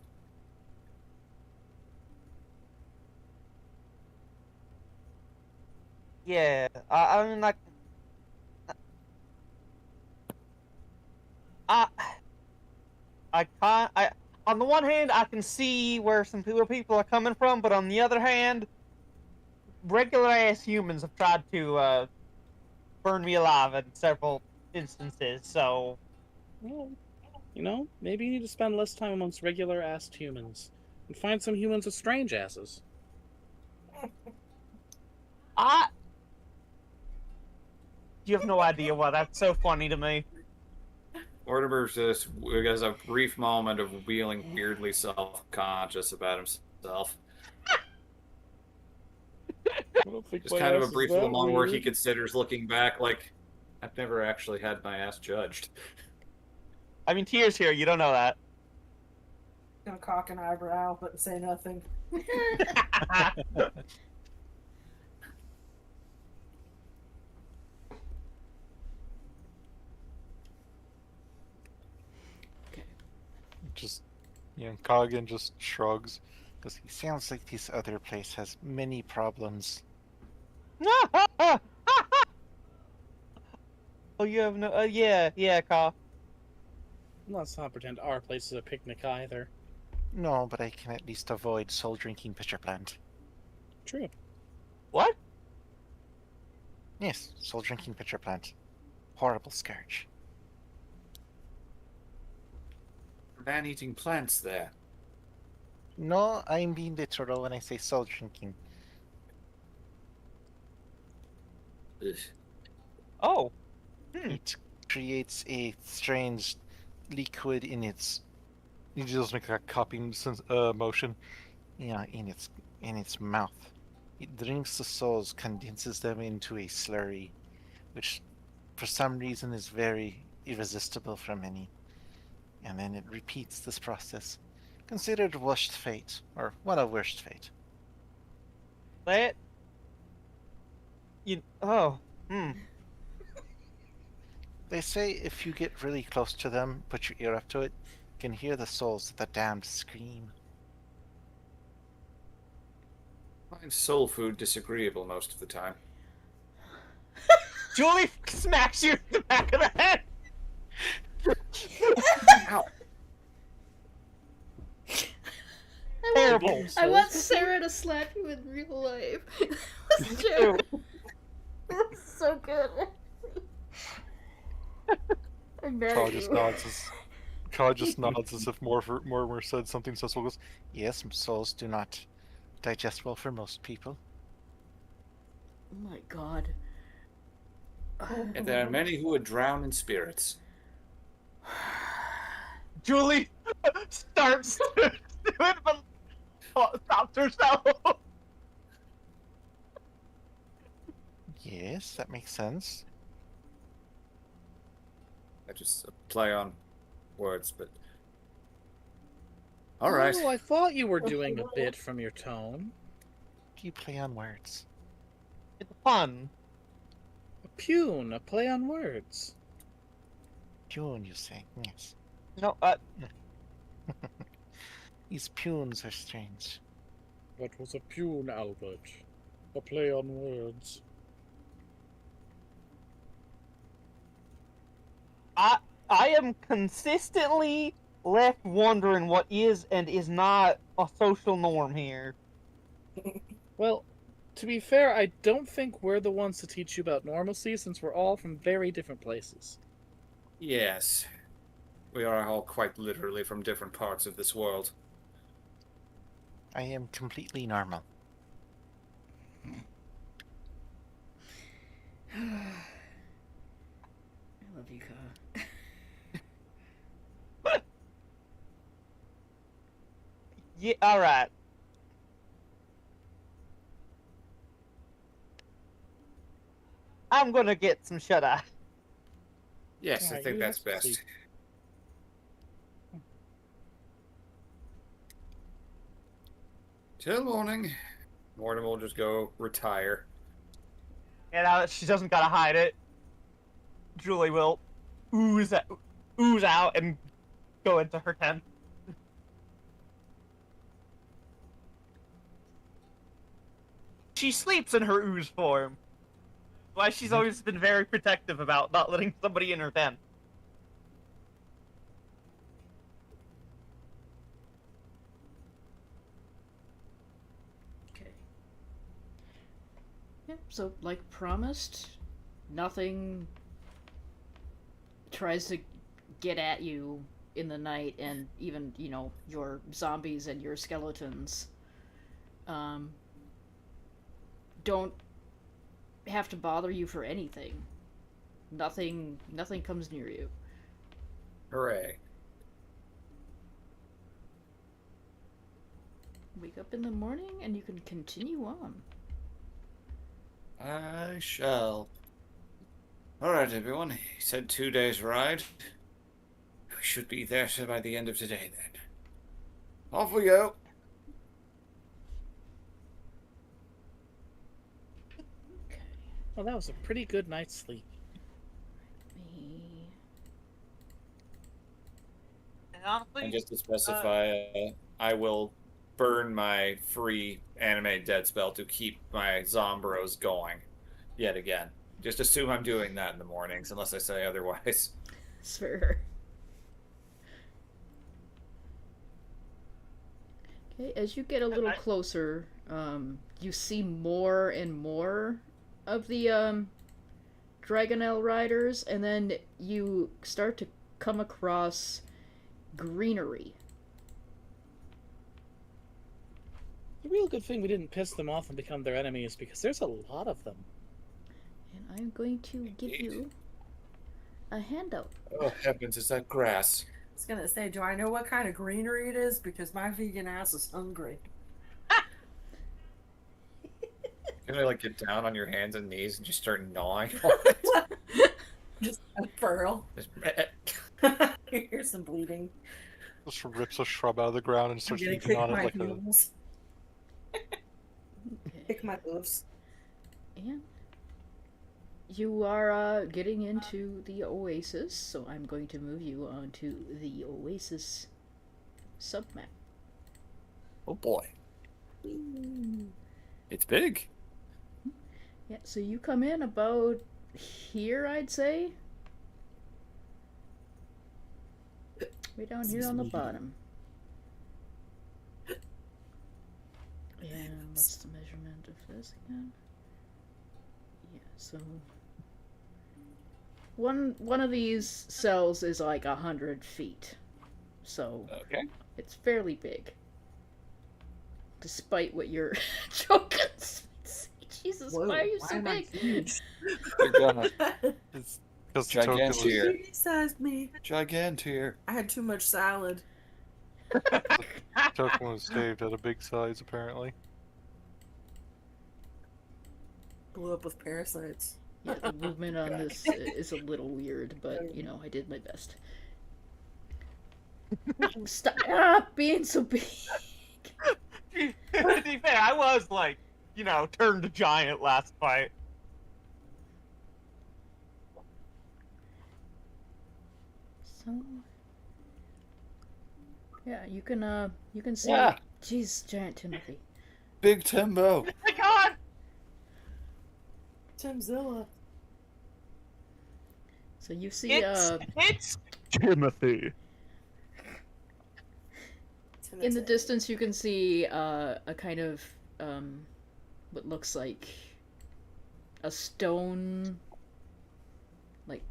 Yeah, I mean, like, I on the one hand, I can see where some people are coming from, but on the other hand, regular ass humans have tried to burn me alive in several instances. So Well, maybe you need to spend less time amongst regular assed humans and find some humans with strange asses. I, you have no idea why that's so funny to me. Mortimer just has a brief moment of feeling weirdly self-conscious about himself. I don't think Just my kind of a ass is brief little that moment where he weird. considers looking back, like, I've never actually had my ass judged. I mean, Tears here. You don't know that. Gonna cock an eyebrow, but say nothing. Just, Coggin just shrugs because he sounds like this other place has many problems. Oh, you have no. Yeah, Ka. Let's not pretend our place is a picnic either. No, but I can at least avoid soul drinking pitcher plant. True. What? Yes, soul drinking pitcher plant. Horrible scourge. Man-eating plants there. No, I'm being literal when I say soul drinking. Ugh. Oh. It creates a strange liquid in its. You just make a cupping motion. Yeah, in its mouth. It drinks the souls, condenses them into a slurry, which for some reason is very irresistible for many. And then it repeats this process. Considered worst fate, or one of worst fate. That. You. Oh. Hmm. They say if you get really close to them, put your ear up to it, you can hear the souls of the damned scream. I find soul food disagreeable most of the time. Julie smacks you in the back of the head. Ow. Terrible. I want Sarah to slap you in real life. That's true. That's so good. I'm mad Carl at just you. nods as if Mortimer said something sensible. Goes, yes, souls do not digest well for most people. Oh my god. And there are many who would drown in spirits. Julie starts to do it, but stops herself. Yes, that makes sense. I just play on words, but... Alright. Oh, I thought you were doing a bit from your tone. You play on words. It's fun. A pune, a play on words. Pune, you say? Yes. No, These punes are strange. That was a pune, Albert. A play on words. I am consistently left wondering what is and is not a social norm here. Well, to be fair, I don't think we're the ones to teach you about normalcy since we're all from very different places. Yes. We are all quite literally from different parts of this world. I am completely normal. I love you, Ka. Yeah, alright. I'm gonna get some shut-eye. Yes, I Alright, think you that's have to best. sleep. Till morning. Mortimer will just go retire. And now that she doesn't gotta hide it, Julie will ooze out and go into her tent. She sleeps in her ooze form. Why she's always been very protective about not letting somebody in her tent. Okay. Yeah, so like promised, nothing tries to get at you in the night, and even, you know, your zombies and your skeletons don't have to bother you for anything. Nothing comes near you. Hooray. Wake up in the morning and you can continue on. I shall. Alright, everyone. He said 2 days ride. We should be there by the end of today, then. Off we go. Okay. Well, that was a pretty good night's sleep. Me. And honestly, And just to specify, I will burn my free anime dead spell to keep my Zombros going yet again. Just assume I'm doing that in the mornings, unless I say otherwise. It's fair. Okay, as you get a little closer, you see more and more of the Dragonelle riders, and then you start to come across greenery. The real good thing we didn't piss them off and become their enemies, because there's a lot of them. And I'm going to give you a handout. Oh, heavens, is that grass? I was gonna say, do I know what kind of greenery it is? Because my vegan ass is hungry. Can I, like, get down on your hands and knees and just start gnawing on it? Just a pearl. Just- Here's some bleeding. Just rips a shrub out of the ground and I'm starts gonna eating kick on it my like a. heels. Okay. Kick my hooves. And you are getting into the oasis, so I'm going to move you onto the oasis submap. Oh boy. It's big. Yeah, so you come in about here, I'd say. Way down here on the bottom. And what's the measurement of this again? Yeah, so one of these cells is like 100 feet, so Okay. it's fairly big. Despite what your tokens say. Jesus, Whoa, why are you so am I big? huge? Big gunner. It's because the token was, Gigantier. He sized me. Gigantier. I had too much salad. token was saved at a big size, apparently. Blew up with parasites. Yeah, the movement on this is a little weird, but you know, I did my best. Stop being so big. to be fair, I was like, you know, turned giant last fight. So yeah, you can see. Yeah. Jeez, giant Timothy. Big Timbo. Oh my god! Timzilla. So you see It's Timothy. in the distance you can see a kind of what looks like a stone, like,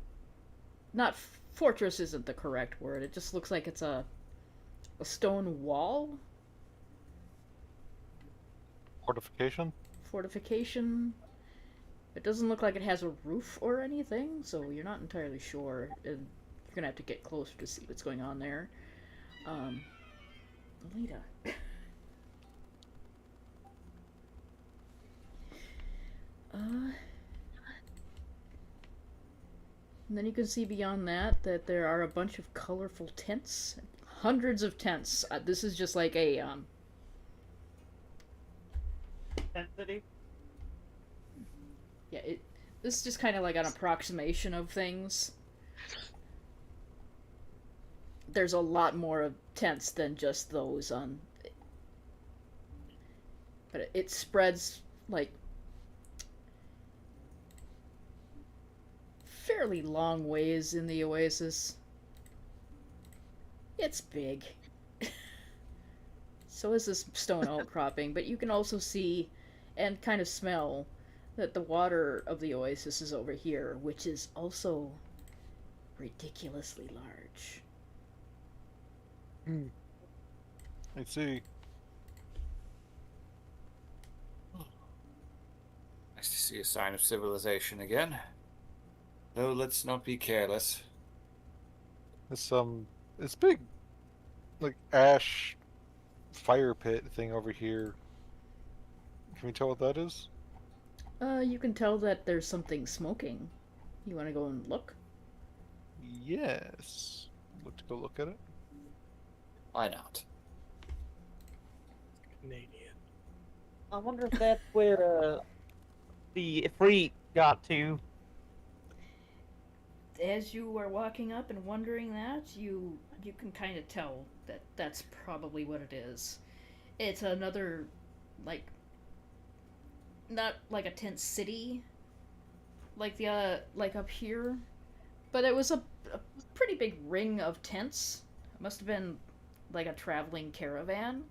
not fortress isn't the correct word. It just looks like it's a stone wall. Fortification. It doesn't look like it has a roof or anything, so you're not entirely sure. And you're gonna have to get closer to see what's going on there. Lita. And then you can see beyond that there are a bunch of colorful tents. Hundreds of tents. This is just like a Density. yeah, this is just kind of like an approximation of things. There's a lot more of tents than just those on, but it spreads like fairly long ways in the oasis. It's big. So is this stone outcropping, but you can also see and kind of smell that the water of the oasis is over here, which is also ridiculously large. I see. Nice to see a sign of civilization again. Though let's not be careless. This big, like, ash fire pit thing over here. Can we tell what that is? You can tell that there's something smoking. You want to go and look? Yes. Let's go look at it. Why not? Canadian. I wonder if that's where the Ifrit got to. As you were walking up and wondering that, you can kind of tell that that's probably what it is. It's another, like, not like a tent city, like the like up here, but it was a pretty big ring of tents. It must have been like a traveling caravan.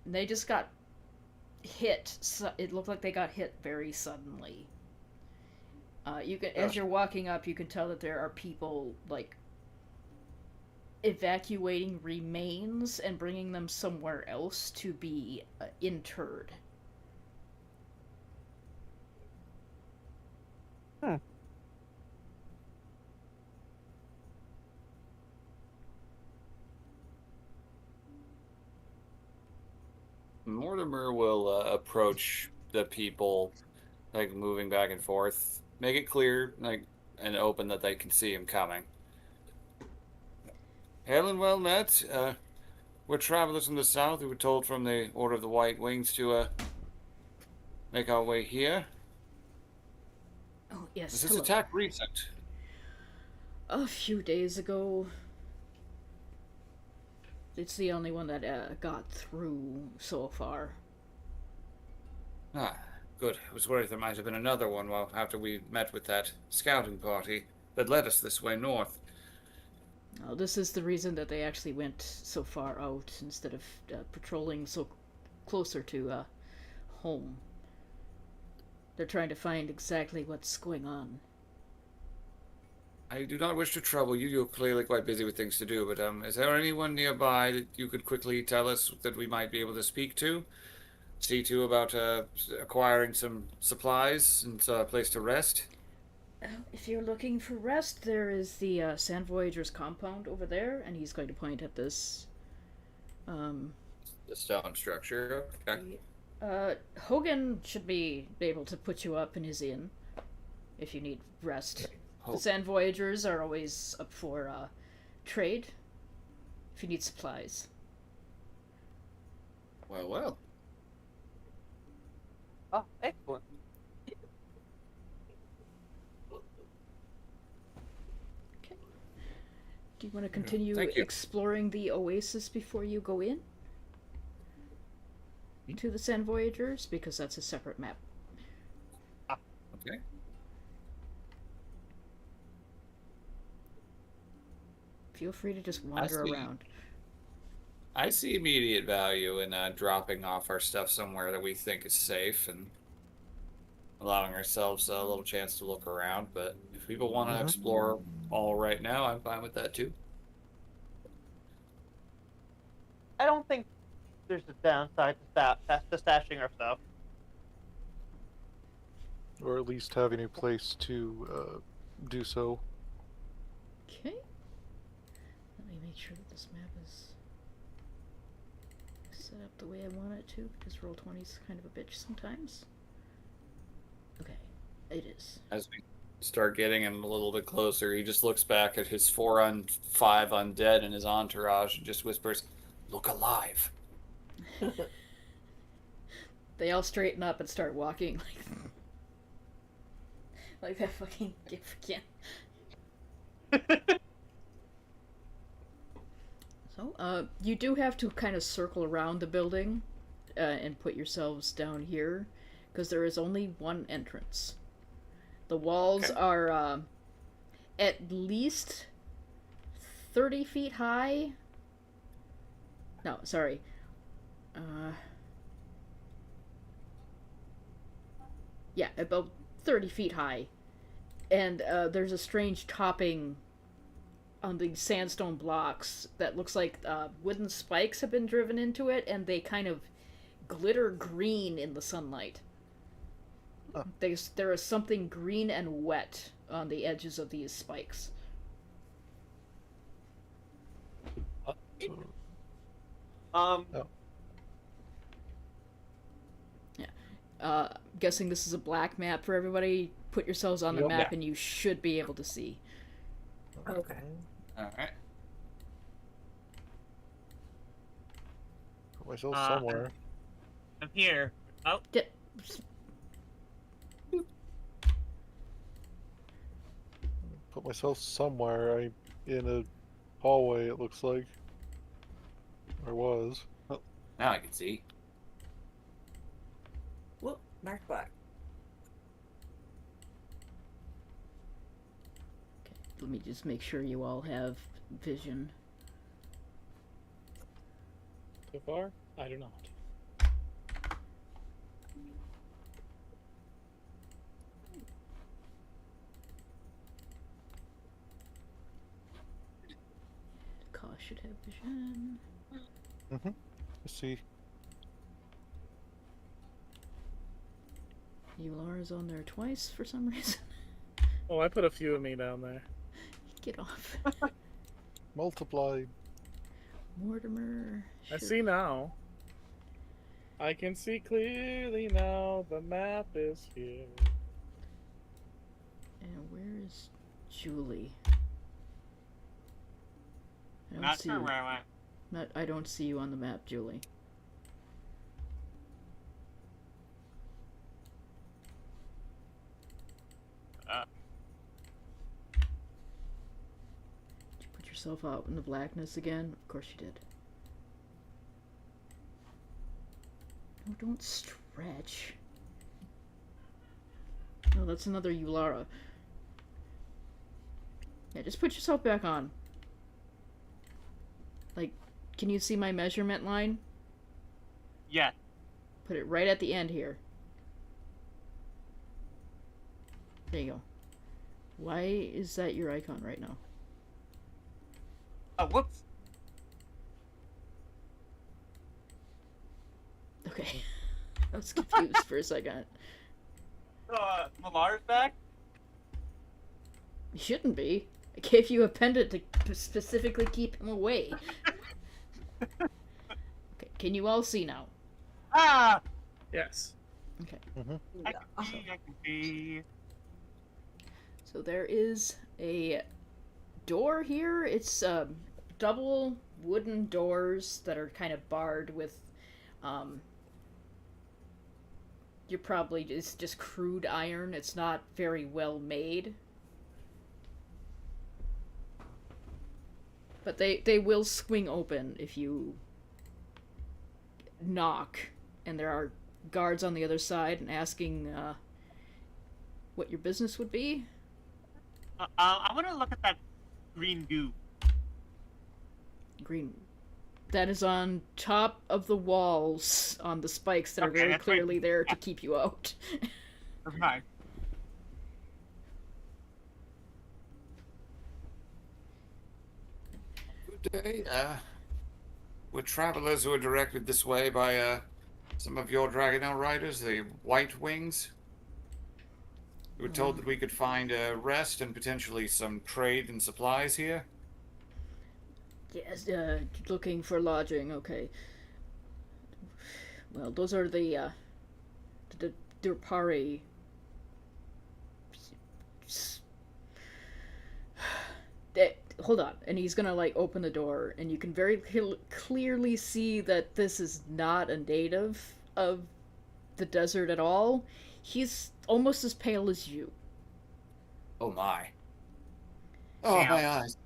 And they just got hit. It looked like they got hit very suddenly. You can, as you're walking up, you can tell that there are people like evacuating remains and bringing them somewhere else to be interred. Mortimer will approach the people, like moving back and forth. Make it clear, like, and open that they can see him coming. Hail and well met. We're travelers from the south who were told from the Order of the White Wings to make our way here. Oh yes, Was this hello. attack recent? A few days ago. It's the only one that got through so far. Ah, good. I was worried there might have been another one after we met with that scouting party that led us this way north. This is the reason that they actually went so far out instead of patrolling so closer to home. They're trying to find exactly what's going on. I do not wish to trouble you. You're clearly quite busy with things to do, but is there anyone nearby that you could quickly tell us that we might be able to speak to? See to about acquiring some supplies and a place to rest? If you're looking for rest, there is the Sand Voyager's compound over there, and he's going to point at this. The stone structure. Okay. Hogan should be able to put you up in his inn if you need rest. The Sand Voyagers are always up for trade if you need supplies. Well, well. Oh, excellent. Okay. Do you want to continue Thank you. exploring the oasis before you go in? To the Sand Voyagers? Because that's a separate map. Okay. Feel free to just wander around. I see immediate value in dropping off our stuff somewhere that we think is safe and allowing ourselves a little chance to look around. But if people want to explore all right now, I'm fine with that too. I don't think there's a downside to stashing our stuff. Or at least having a place to do so. Okay. Let me make sure that this map is set up the way I want it to, because Roll20 is kind of a bitch sometimes. Okay, it is. As we start getting him a little bit closer, he just looks back at his 4 on 5 undead and his entourage and just whispers, "Look alive." They all straighten up and start walking like that fucking gif again. So, you do have to kind of circle around the building and put yourselves down here, because there is only one entrance. The walls are at least 30 feet high. No, sorry. Yeah, about 30 feet high. And there's a strange topping on the sandstone blocks that looks like wooden spikes have been driven into it, and they kind of glitter green in the sunlight. Huh. There is something green and wet on the edges of these spikes. Um, Oh. Guessing this is a black map for everybody. Put yourselves on the Yep. map, Yeah. and you should be able to see. Okay. All right. Put myself Uh, somewhere. I'm here. Oh, Yeah, Put myself somewhere. I'm in a hallway, it looks like. Or was. Now I can see. Whoop, mark black. let me just make sure you all have vision. So far, I do not. Ka should have vision. Let's see. Yulara's on there twice for some reason. Oh, I put a few of me down there. Get off. Multiply. Mortimer. I should- see now. I can see clearly now. The map is here. And where is Julie? I don't not see sure you. where I went. I don't see you on the map, Julie. Did you put yourself out in the blackness again? Of course you did. No, don't stretch. No, that's another Yulara. Yeah, just put yourself back on. Like, can you see my measurement line? Yeah. Put it right at the end here. There you go. Why is that your icon right now? Oh, whoops. Okay. I was confused for a second. Malar's back? You shouldn't be. I gave you a pendant to specifically keep him away. Okay, can you all see now? Ah! Yes. Okay. I can see, I can see. So there is a door here. It's double wooden doors that are kind of barred with you're probably just crude iron. It's not very well made. But they will swing open if you knock, and there are guards on the other side and asking what your business would be. I want to look at that green goo. Green. That is on top of the walls on the spikes that are Okay, very that's right. clearly there to keep you out. Nice. Good day. We're travelers who are directed this way by some of your Dragonel riders, the White Wings. We were told that we could find rest and potentially some trade and supplies here. Yes, looking for lodging, okay. Well, those are the Durpari. Hold on, and he's gonna like open the door, and you can very clearly see that this is not a native of the desert at all. He's almost as pale as you. Oh my. Oh, Yeah. my eyes.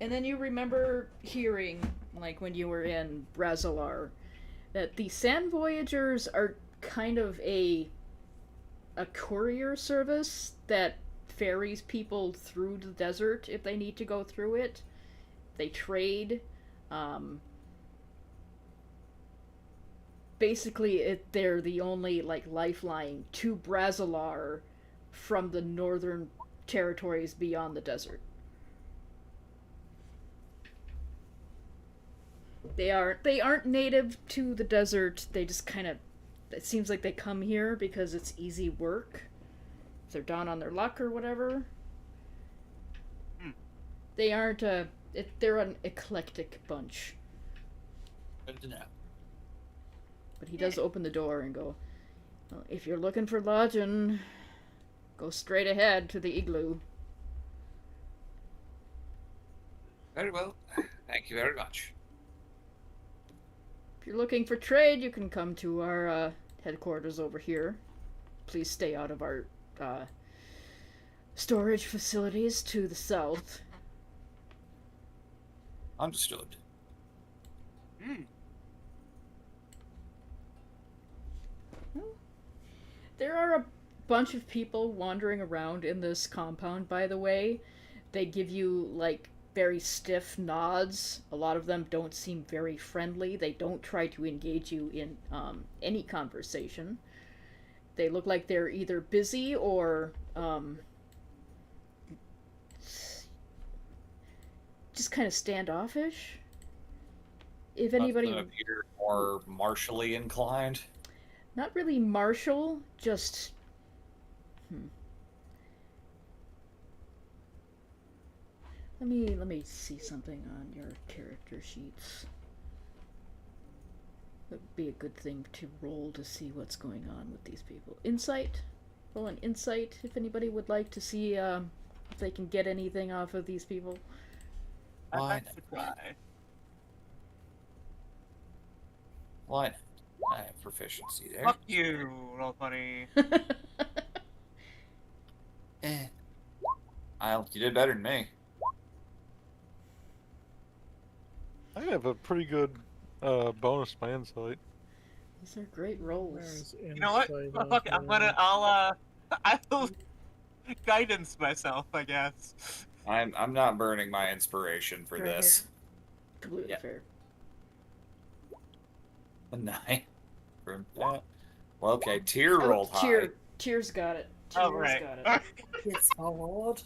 And then you remember hearing, like when you were in Brazilar, that the Sand Voyagers are kind of a courier service that ferries people through the desert if they need to go through it. They trade. basically they're the only like lifeline to Brazilar from the northern territories beyond the desert. They aren't native to the desert. They just kind of, it seems like they come here because it's easy work. If they're down on their luck or whatever. They aren't they're an eclectic bunch. Good to know. But he does open the door and go, well, if you're looking for lodging, go straight ahead to the igloo. Very well. Thank you very much. If you're looking for trade, you can come to our headquarters over here. Please stay out of our storage facilities to the south. Understood. There are a bunch of people wandering around in this compound, by the way. They give you, like, very stiff nods. A lot of them don't seem very friendly. They don't try to engage you in any conversation. They look like they're either busy or just kind of standoffish. If anybody... Must appear more martially inclined. Not really martial, just... Let me see something on your character sheets. That would be a good thing to roll to see what's going on with these people. Insight? Roll an insight if anybody would like to see if they can get anything off of these people. I'd like to try. Why not? I have proficiency there. Fuck you, roll buddy. You did better than me. I have a pretty good bonus to my insight. These are great rolls. Where's You know what? insight Well, on fuck it, here? I'll guidance myself, I guess. I'm not burning my inspiration for this. Completely Yeah. fair. A 9 for that. Well, okay, Tyr rolled high. Tyr's got it. Oh, Tyr's right. got it. It's hard.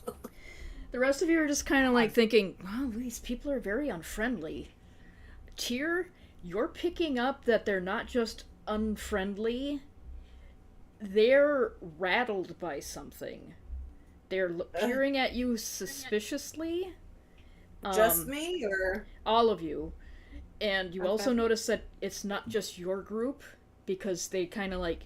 The rest of you are just kind of like thinking, wow, these people are very unfriendly. Tyr, you're picking up that they're not just unfriendly, they're rattled by something. They're peering at you suspiciously. Just me, or All of you. And you also Okay. notice that it's not just your group, because they kind of like...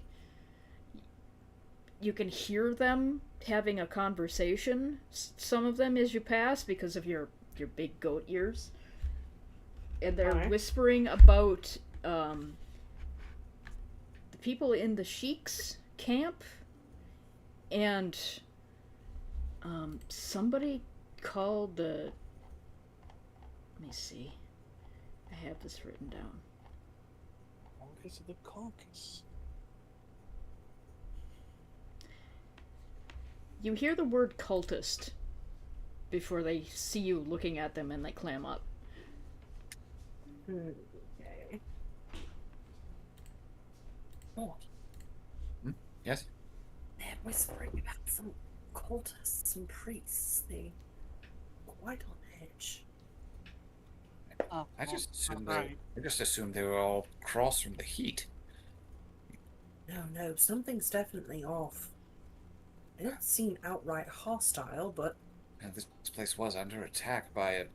You can hear them having a conversation, some of them, as you pass, because of your big goat ears. And they're Alright. whispering about the people in the Sheik's camp, and somebody called the... Let me see. I have this written down. Caucus of the Caucus. You hear the word cultist before they see you looking at them and they clam up. okay. Yes? They're whispering about some cultists, some priests. They're quite on edge. I just assumed right. I just assumed they were all cross from the heat. No, something's definitely off. They don't seem outright hostile, but And this place was under attack by a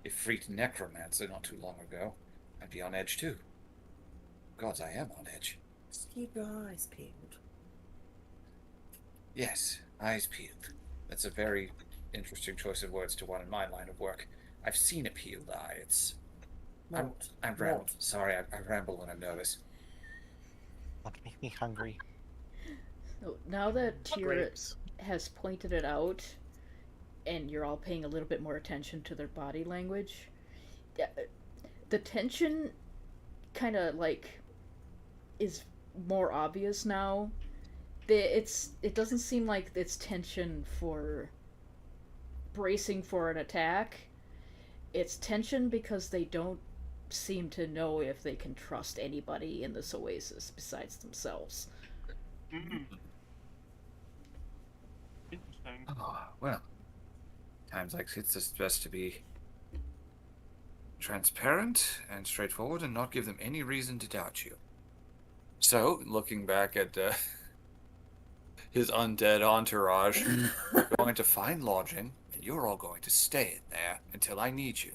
Ifrit necromancer not too long ago. I'd be on edge too. Gods, I am on edge. just keep your eyes peeled. Yes, eyes peeled. That's a very interesting choice of words to one in my line of work. I've seen a peeled eye. I'm ramble. What? Sorry, I ramble when I'm nervous. Don't make me hungry. So now that Tyr Grapes. has pointed it out, and you're all paying a little bit more attention to their body language, the tension kind of like is more obvious now. It doesn't seem like it's tension for bracing for an attack. It's tension because they don't seem to know if they can trust anybody in this oasis besides themselves. Mm. Interesting. Oh, well, times like this, it's best to be transparent and straightforward and not give them any reason to doubt you. So, looking back at his undead entourage, we're going to find lodging, and you're all going to stay in there until I need you.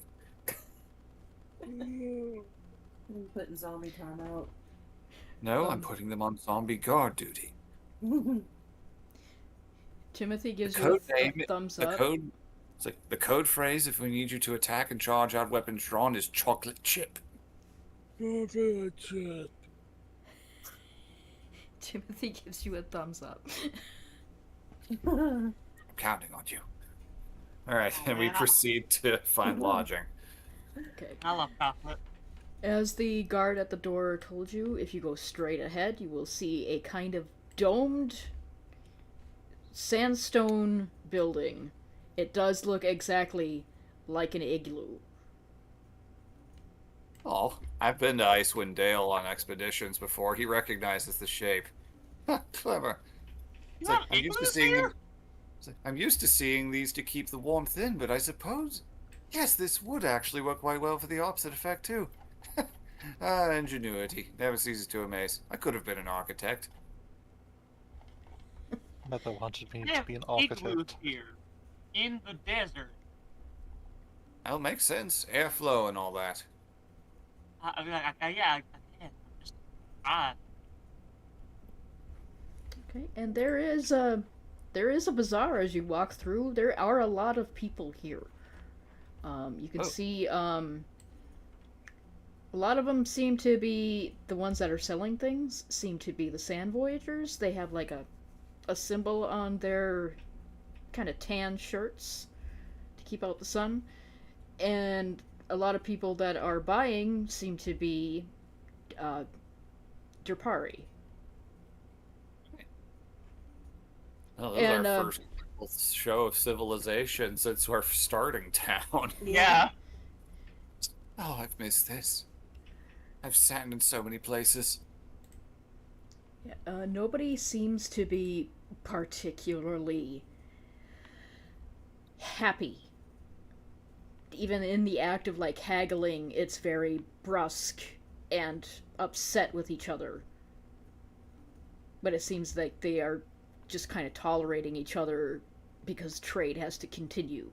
I'm putting zombie time out. No, I'm putting them on zombie guard duty. Timothy gives The you code a name, thumbs the up. code, it's like the code phrase if we need you to attack and charge out weapons drawn is chocolate chip. Timothy gives you a thumbs up. I'm counting on you. All right, and we man, proceed to find lodging. Okay. I love chocolate. As the guard at the door told you, if you go straight ahead, you will see a kind of domed sandstone building. It does look exactly like an igloo. Oh, I've been to Icewind Dale on expeditions before. He recognizes the shape. Clever. You It's like, have I'm used to igloos seeing here? them. It's like, I'm used to seeing these to keep the warmth in, but I suppose, yes, this would actually work quite well for the opposite effect too. Ingenuity never ceases to amaze. I could have been an architect. Mother wanted me I to have be an igloos architect. here. In the desert. That'll make sense. Airflow and all that. Yeah, I can. Just, Okay, and there is a bazaar as you walk through. There are a lot of people here. You can see a lot of them seem to be the ones that are selling things. Seem to be the Sand Voyagers. They have like a symbol on their kind of tan shirts to keep out the sun, and a lot of people that are buying seem to be Drapari. Oh, this And, is our first show of civilization since our starting town. yeah. Oh, I've missed this. I've sat in so many places. Nobody seems to be particularly happy. Even in the act of like haggling, it's very brusque and upset with each other. But it seems like they are just kind of tolerating each other because trade has to continue.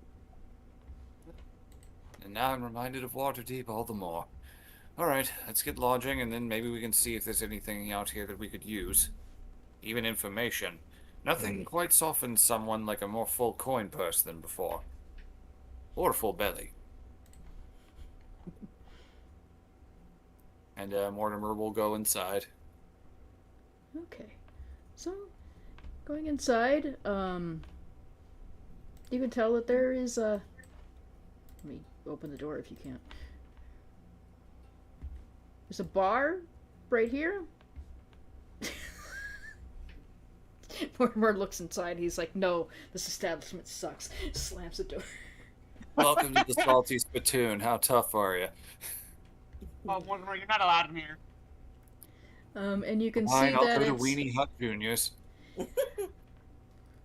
And now I'm reminded of Waterdeep all the more. Alright, let's get lodging and then maybe we can see if there's anything out here that we could use. Even information. Nothing quite softens someone like a more full coin purse than before. Or a full belly. And Mortimer will go inside. Okay. So, going inside, you can tell that there is a... Let me open the door if you can't. There's a bar right here. Mortimer looks inside. He's like, no, this establishment sucks. Slams the door. Welcome to the Salty Spittoon. How tough are you? Oh, Mortimer, you're not allowed in here. And you can Fine, see I'll that go to it's... Weenie Hut Juniors.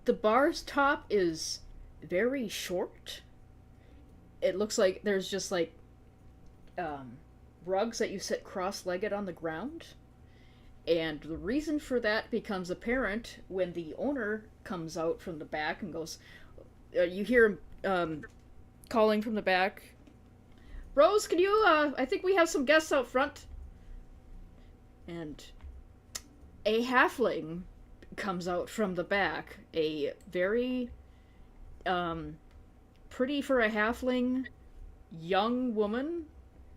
The bar's top is very short. It looks like there's just like rugs that you sit cross-legged on the ground. And the reason for that becomes apparent when the owner comes out from the back and goes, you hear him calling from the back, Rose, can you, I think we have some guests out front. And a halfling comes out from the back, a very, pretty for a halfling, young woman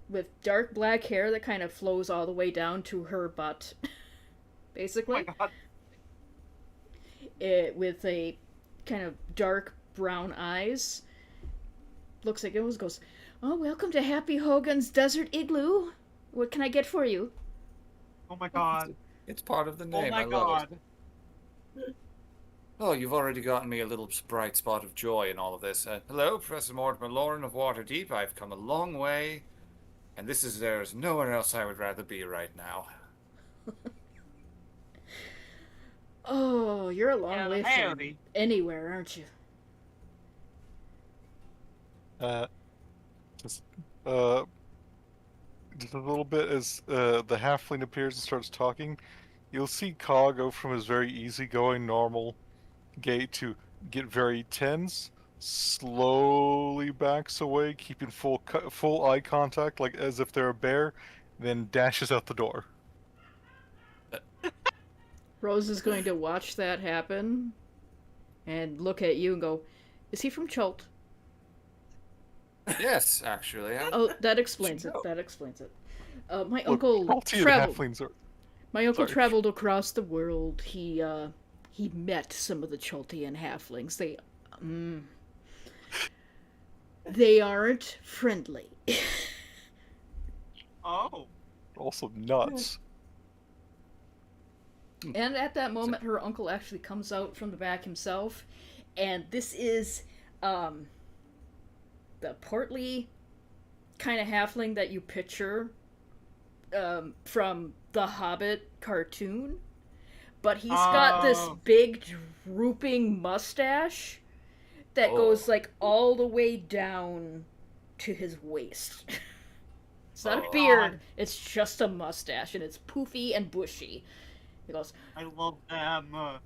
with dark black hair that kind of flows all the way down to her butt, basically. Oh my god. With a kind of dark brown eyes. Looks like it goes, oh, welcome to Happy Hogan's Desert Igloo. What can I get for you? Oh my god. It's part of the Oh name. my I love god. it. Oh, you've already gotten me a little bright spot of joy in all of this. Hello, Professor Mortimer Lauren of Waterdeep. I've come a long way, And there's nowhere else I would rather be right now. Oh, you're a long Yeah, way from howdy. anywhere, aren't you? Uh, just just a little bit as the halfling appears and starts talking. You'll see Ka go from his very easygoing, normal gait to get very tense, slowly backs away, keeping full eye contact, like as if they're a bear, then dashes out the door. Rose is going to watch that happen and look at you and go, "Is he from Chult?" Yes, actually. Oh, that explains Should it. know. That explains it. My Look, uncle Salty and traveled. halflings are. My uncle Sorry. traveled across the world. He met some of the Choltian halflings. They aren't friendly. Oh. Also nuts. And at that moment, her uncle actually comes out from the back himself, and this is the portly kind of halfling that you picture from the Hobbit cartoon. But he's got this Oh. big drooping mustache that goes Oh. like all the way down to his waist. It's not a Oh. beard, it's just a mustache, and it's poofy and bushy. He goes, I love them.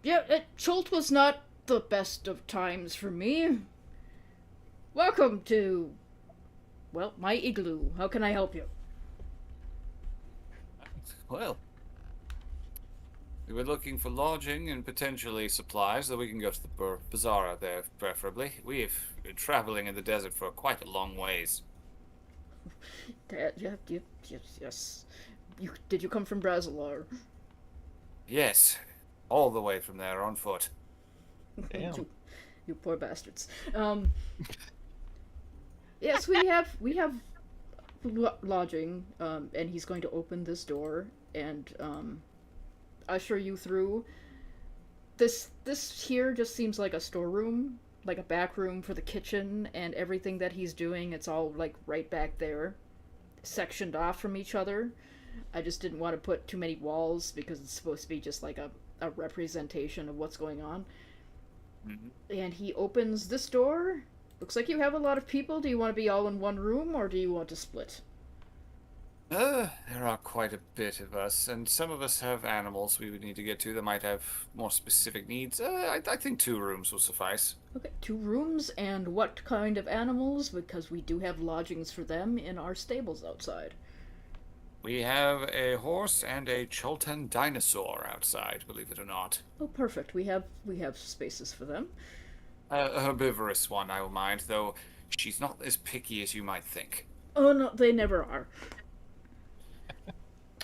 "Yeah, Chult was not the best of times for me. Welcome to, well, my igloo. How can I help you?" Well, we were looking for lodging and potentially supplies, so we can go to the bazaar out there, preferably. We've been traveling in the desert for quite a long ways. Yes. Did you come from Brazilar? Yes, all the way from there on foot. Damn. You poor bastards. Yes, we have lodging, and he's going to open this door and usher you through. This here just seems like a storeroom, like a back room for the kitchen and everything that he's doing. It's all like right back there, sectioned off from each other. I just didn't want to put too many walls because it's supposed to be just like a representation of what's going on. Mm-hmm. And he opens this door. Looks like you have a lot of people. Do you want to be all in one room or do you want to split? There are quite a bit of us, and some of us have animals we would need to get to that might have more specific needs. I think 2 rooms will suffice. Okay, 2 rooms, and what kind of animals? Because we do have lodgings for them in our stables outside. We have a horse and a Choltan dinosaur outside, believe it or not. Oh, perfect. We have spaces for them. A herbivorous one, I will mind, though she's not as picky as you might think. Oh no, they never are.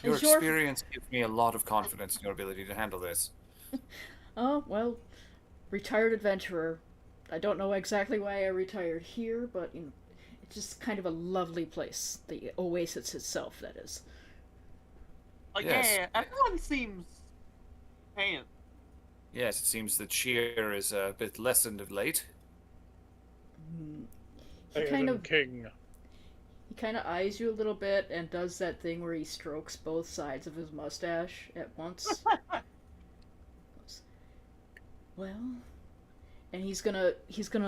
Your Is your- experience gives me a lot of confidence in your ability to handle this. Oh, well, retired adventurer. I don't know exactly why I retired here, but you know, it's just kind of a lovely place. The oasis itself, that is. Yes. Yeah, everyone seems paying. Yes, it seems that cheer is a bit lessened of late. He kind of King. He kind of eyes you a little bit and does that thing where he strokes both sides of his mustache at once. Goes, well, and he's gonna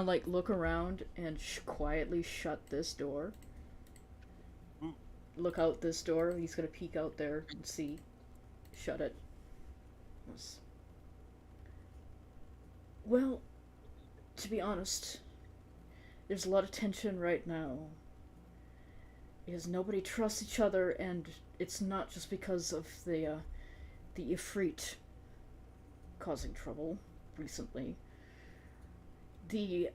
like look around and quietly shut this door. Look out this door. He's gonna peek out there and see. Shut it. Goes, well, to be honest, there's a lot of tension right now. Because nobody trusts each other, and it's not just because of the Ifrit causing trouble recently. The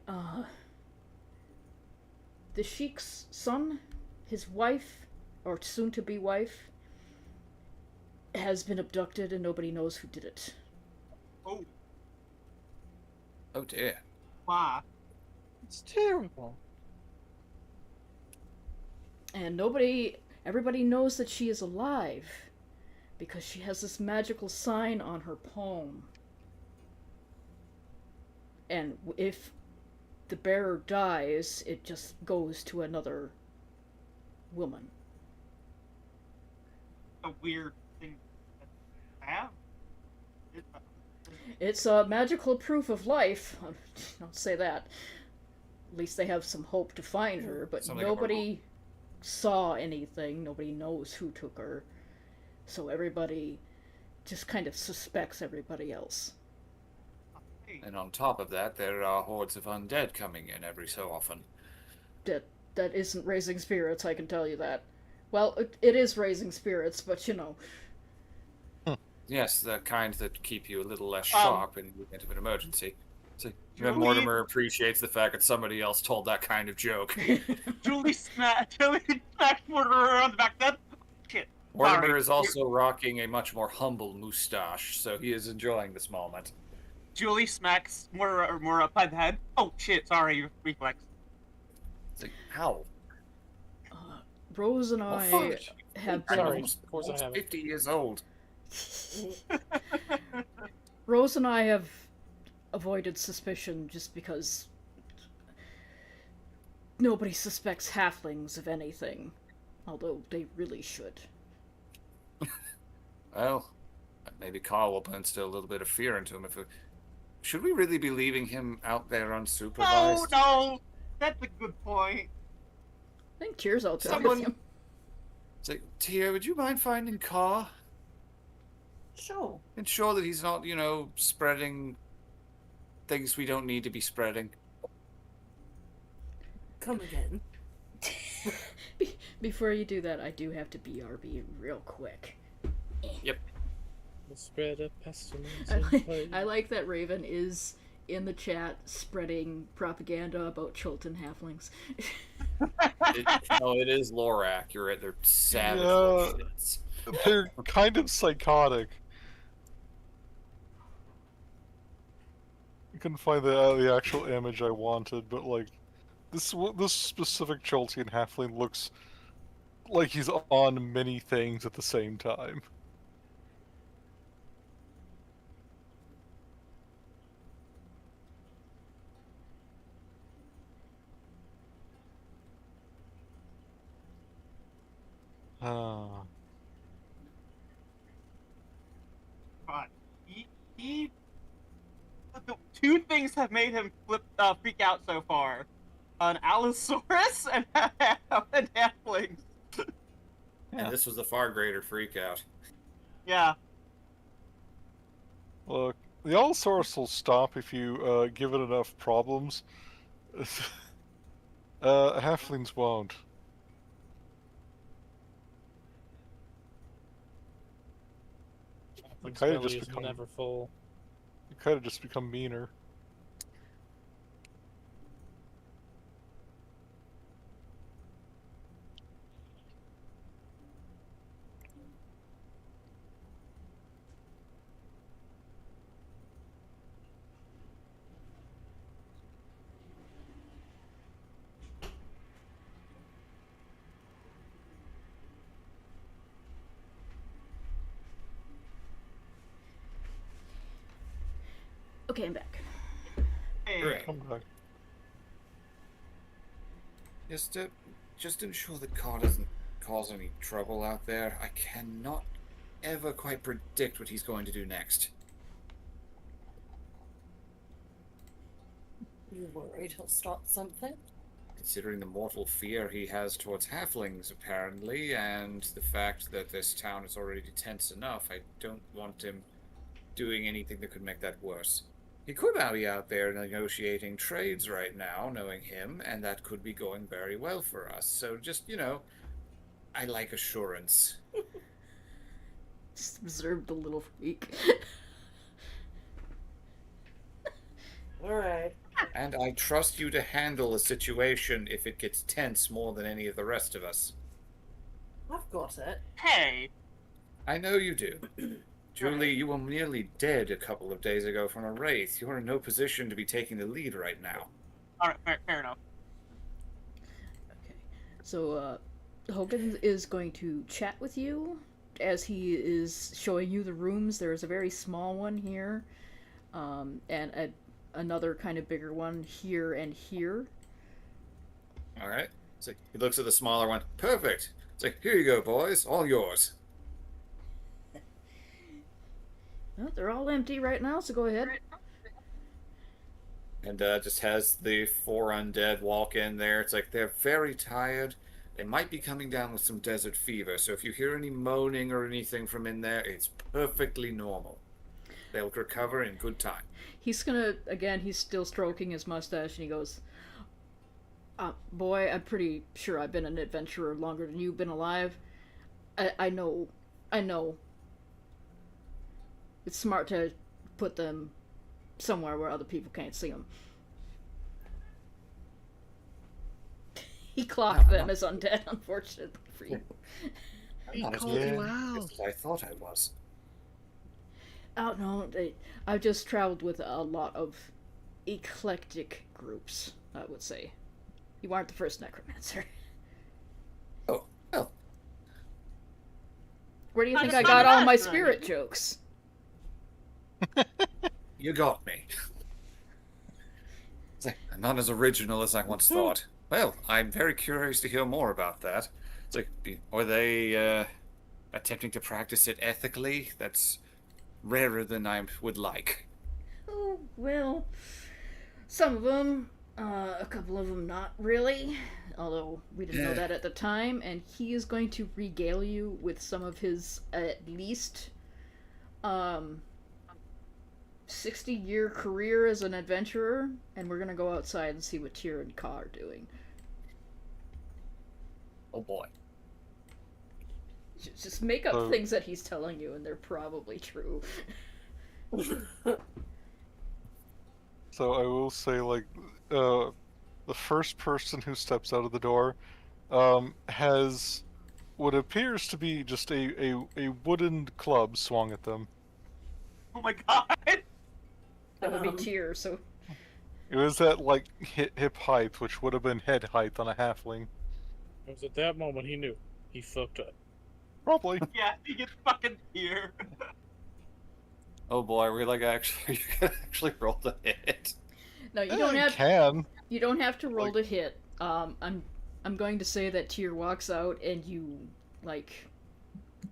Sheik's son, his wife, or soon-to-be wife, has been abducted, and nobody knows who did it. Oh, Oh dear. wow. It's terrible. And everybody knows that she is alive, because she has this magical sign on her palm. And if the bearer dies, it just goes to another woman. A weird thing to have. It's a magical proof of life. Don't say that. At least they have some hope to find her, but Something nobody saw anything. Nobody knows who took her. So everybody just kind of suspects everybody else. And on top of that, there are hordes of undead coming in every so often. That isn't raising spirits, I can tell you that. Well, it is raising spirits, but you know. Yes, the kind that keep you a little less Um, sharp in the event of an emergency. So, Julie- Mortimer appreciates the fact that somebody else told that kind of joke. Julie smacked Mortimer on the back. That shit. Mortimer Sorry. is also rocking a much more humble moustache, so he is enjoying this moment. Julie smacks Mortimer up by the head. Oh shit! Sorry, reflex. It's like, how? Rose and Oh, I fuck. have I'm been. Sorry. almost, Of course I almost haven't. 50 years old. Rose and I have avoided suspicion just because nobody suspects halflings of anything, although they really should. Well, maybe Carl will instill a little bit of fear into him. Should we really be leaving him out there No, unsupervised? no, that's a good point. I think Tyr's out there Someone- with him. It's like, Tia, would you mind finding Carl? Sure. Ensure that he's not, spreading things we don't need to be spreading. Come again. Before you do that, I do have to BRB real quick. The spread of pestilence I and like, plague. I like that Raven is in the chat spreading propaganda about Chilton halflings. It is lore accurate. They're savage Yeah. little shits. They're kind of psychotic. I couldn't find the actual image I wanted, but like this specific Choltian halfling looks like he's on many things at the same time. Ah. God, he the two things have made him freak out so far: an Allosaurus and halflings. And this was the far greater freakout. Yeah. Look, the Allosaurus will stop if you give it enough problems. Halflings won't. Halfling's kinda belly just is become- never full. You kind of just become meaner. Okay, I'm back. Hey. Right. Come back. Just ensure that Carl doesn't cause any trouble out there. I cannot ever quite predict what he's going to do next. You worried he'll start something? Considering the mortal fear he has towards halflings, apparently, and the fact that this town is already tense enough, I don't want him doing anything that could make that worse. He could now be out there negotiating trades right now, knowing him, and that could be going very well for us. So just, I like assurance. Just observe the little freak. Alright. And I trust you to handle a situation if it gets tense more than any of the rest of us. I've got it. Hey. I know you do. Julie, you were nearly dead a couple of days ago from a wraith. You're in no position to be taking the lead right now. All right. Fair enough. Okay, so Hogan is going to chat with you as he is showing you the rooms. There is a very small one here, and another kind of bigger one here and here. All right. It's like he looks at the smaller one. Perfect. It's like, here you go, boys, all yours. Well, they're all empty right now, so go ahead. And just has the 4 undead walk in there. It's like they're very tired. They might be coming down with some desert fever, so if you hear any moaning or anything from in there, it's perfectly normal. They'll recover in good time. He's gonna, again, he's still stroking his mustache, and he goes, boy, I'm pretty sure I've been an adventurer longer than you've been alive. I know. It's smart to put them somewhere where other people can't see them. He clocked them as undead, unfortunately for you. I'm not as called good you as I thought I was. Oh no, I've just traveled with a lot of eclectic groups, I would say. You aren't the first necromancer. Oh, well. Where do you think Nice I got all my much, spirit honey. jokes? You got me. It's like, I'm not as original as I once thought. Well, I'm very curious to hear more about that. It's like, are they attempting to practice it ethically? That's rarer than I would like. Oh, well, some of them, a couple of them not really, although we didn't know that at the time, and he is going to regale you with some of his at least 60-year career as an adventurer, and we're gonna go outside and see what Tyr and Ka are doing. Oh boy. Just make up Oh. things that he's telling you, and they're probably true. So I will say, like, the first person who steps out of the door has what appears to be just a wooden club swung at them. Oh my god! That would be Um, Tyr, so It was at, like, hip height, which would have been head height on a halfling. It was at that moment he knew. He fucked up. Probably. Yeah, he gets fucking here. Oh boy, we like actually you can actually roll the hit. no, you don't have Can. You don't have to roll Like- to hit. I'm going to say that Tyr walks out and you like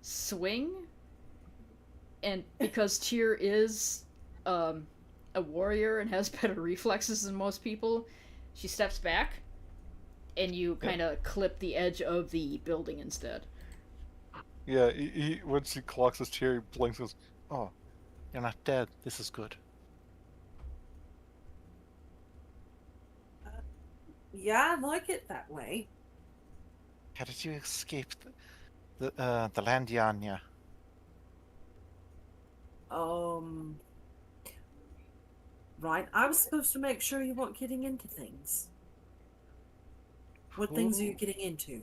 swing, and because Tyr is a warrior and has better reflexes than most people, she steps back, and you kind of clip the edge of the building instead. Yeah, he once he clocks his chair, he blinks and goes, "Oh, you're not dead. This is good." Yeah, I like it that way. How did you escape the Landiania? Right, I was supposed to make sure you weren't getting into things. What things are you getting into? He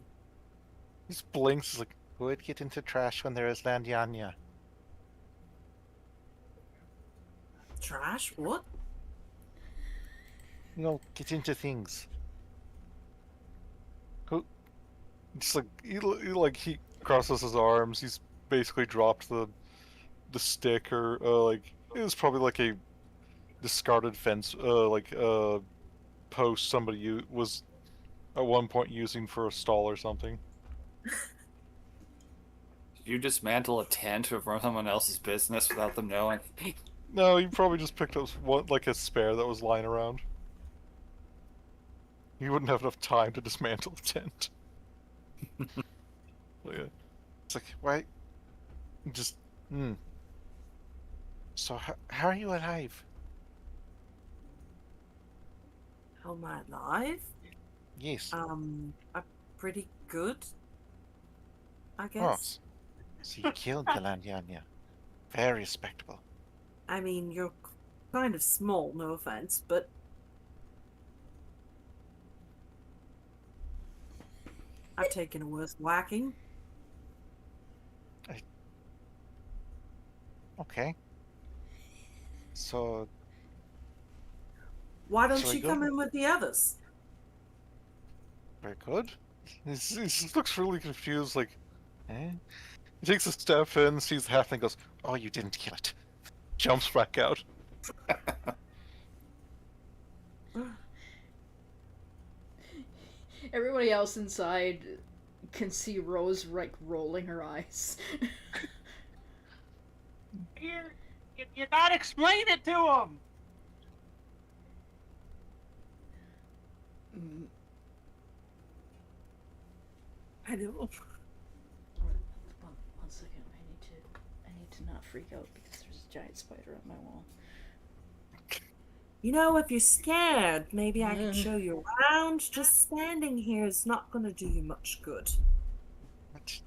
just blinks. He's like, "Who would get into trash when there is Landiania?" Trash? What? You know, get into things. Who? Just like he crosses his arms. He's basically dropped the stick, or like it was probably like a discarded fence, post somebody was at one point using for a stall or something. You dismantle a tent over someone else's business without them knowing. No, you probably just picked up one, like a spare that was lying around. You wouldn't have enough time to dismantle the tent. Yeah. It's like, why? Just, So, how are you alive? How am I alive? Yes. I'm pretty good, I Oh, guess. so you killed the Landiania. Very respectable. I mean, you're kind of small, no offense, but I've taken a worse whacking. Okay. So, Why don't So I you go- come in with the others? very good. He just looks really confused, like, eh? He takes a step in, sees the halfling, goes, "Oh, you didn't kill it." Jumps back out. Everybody else inside can see Rose like rolling her eyes. You gotta explain it to him. Mm, I know. one second. I need to not freak out because there's a giant spider on my wall. You know, if you're scared, maybe I could show you around. Just standing here is not going to do you much good. What?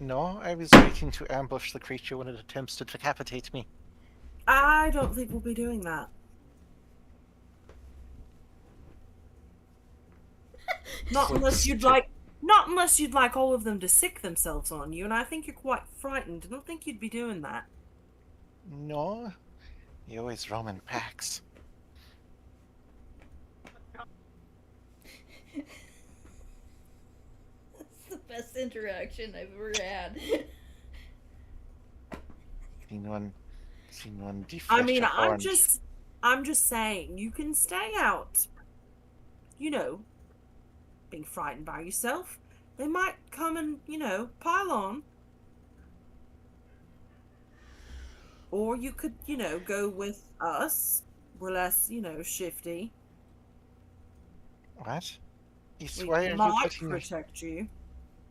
No, I was waiting to ambush the creature when it attempts to decapitate me. I don't think we'll be doing that. Not unless you'd like all of them to sick themselves on you, and I think you're quite frightened. I don't think you'd be doing that. No, you always roam in packs. That's the best interaction I've ever had. Seen one defresh I mean, a horn. I'm just saying, you can stay out. You know, being frightened by yourself. They might come and, pile on. Or you could, go with us. We're less, shifty. What? We Why are you might putting protect you.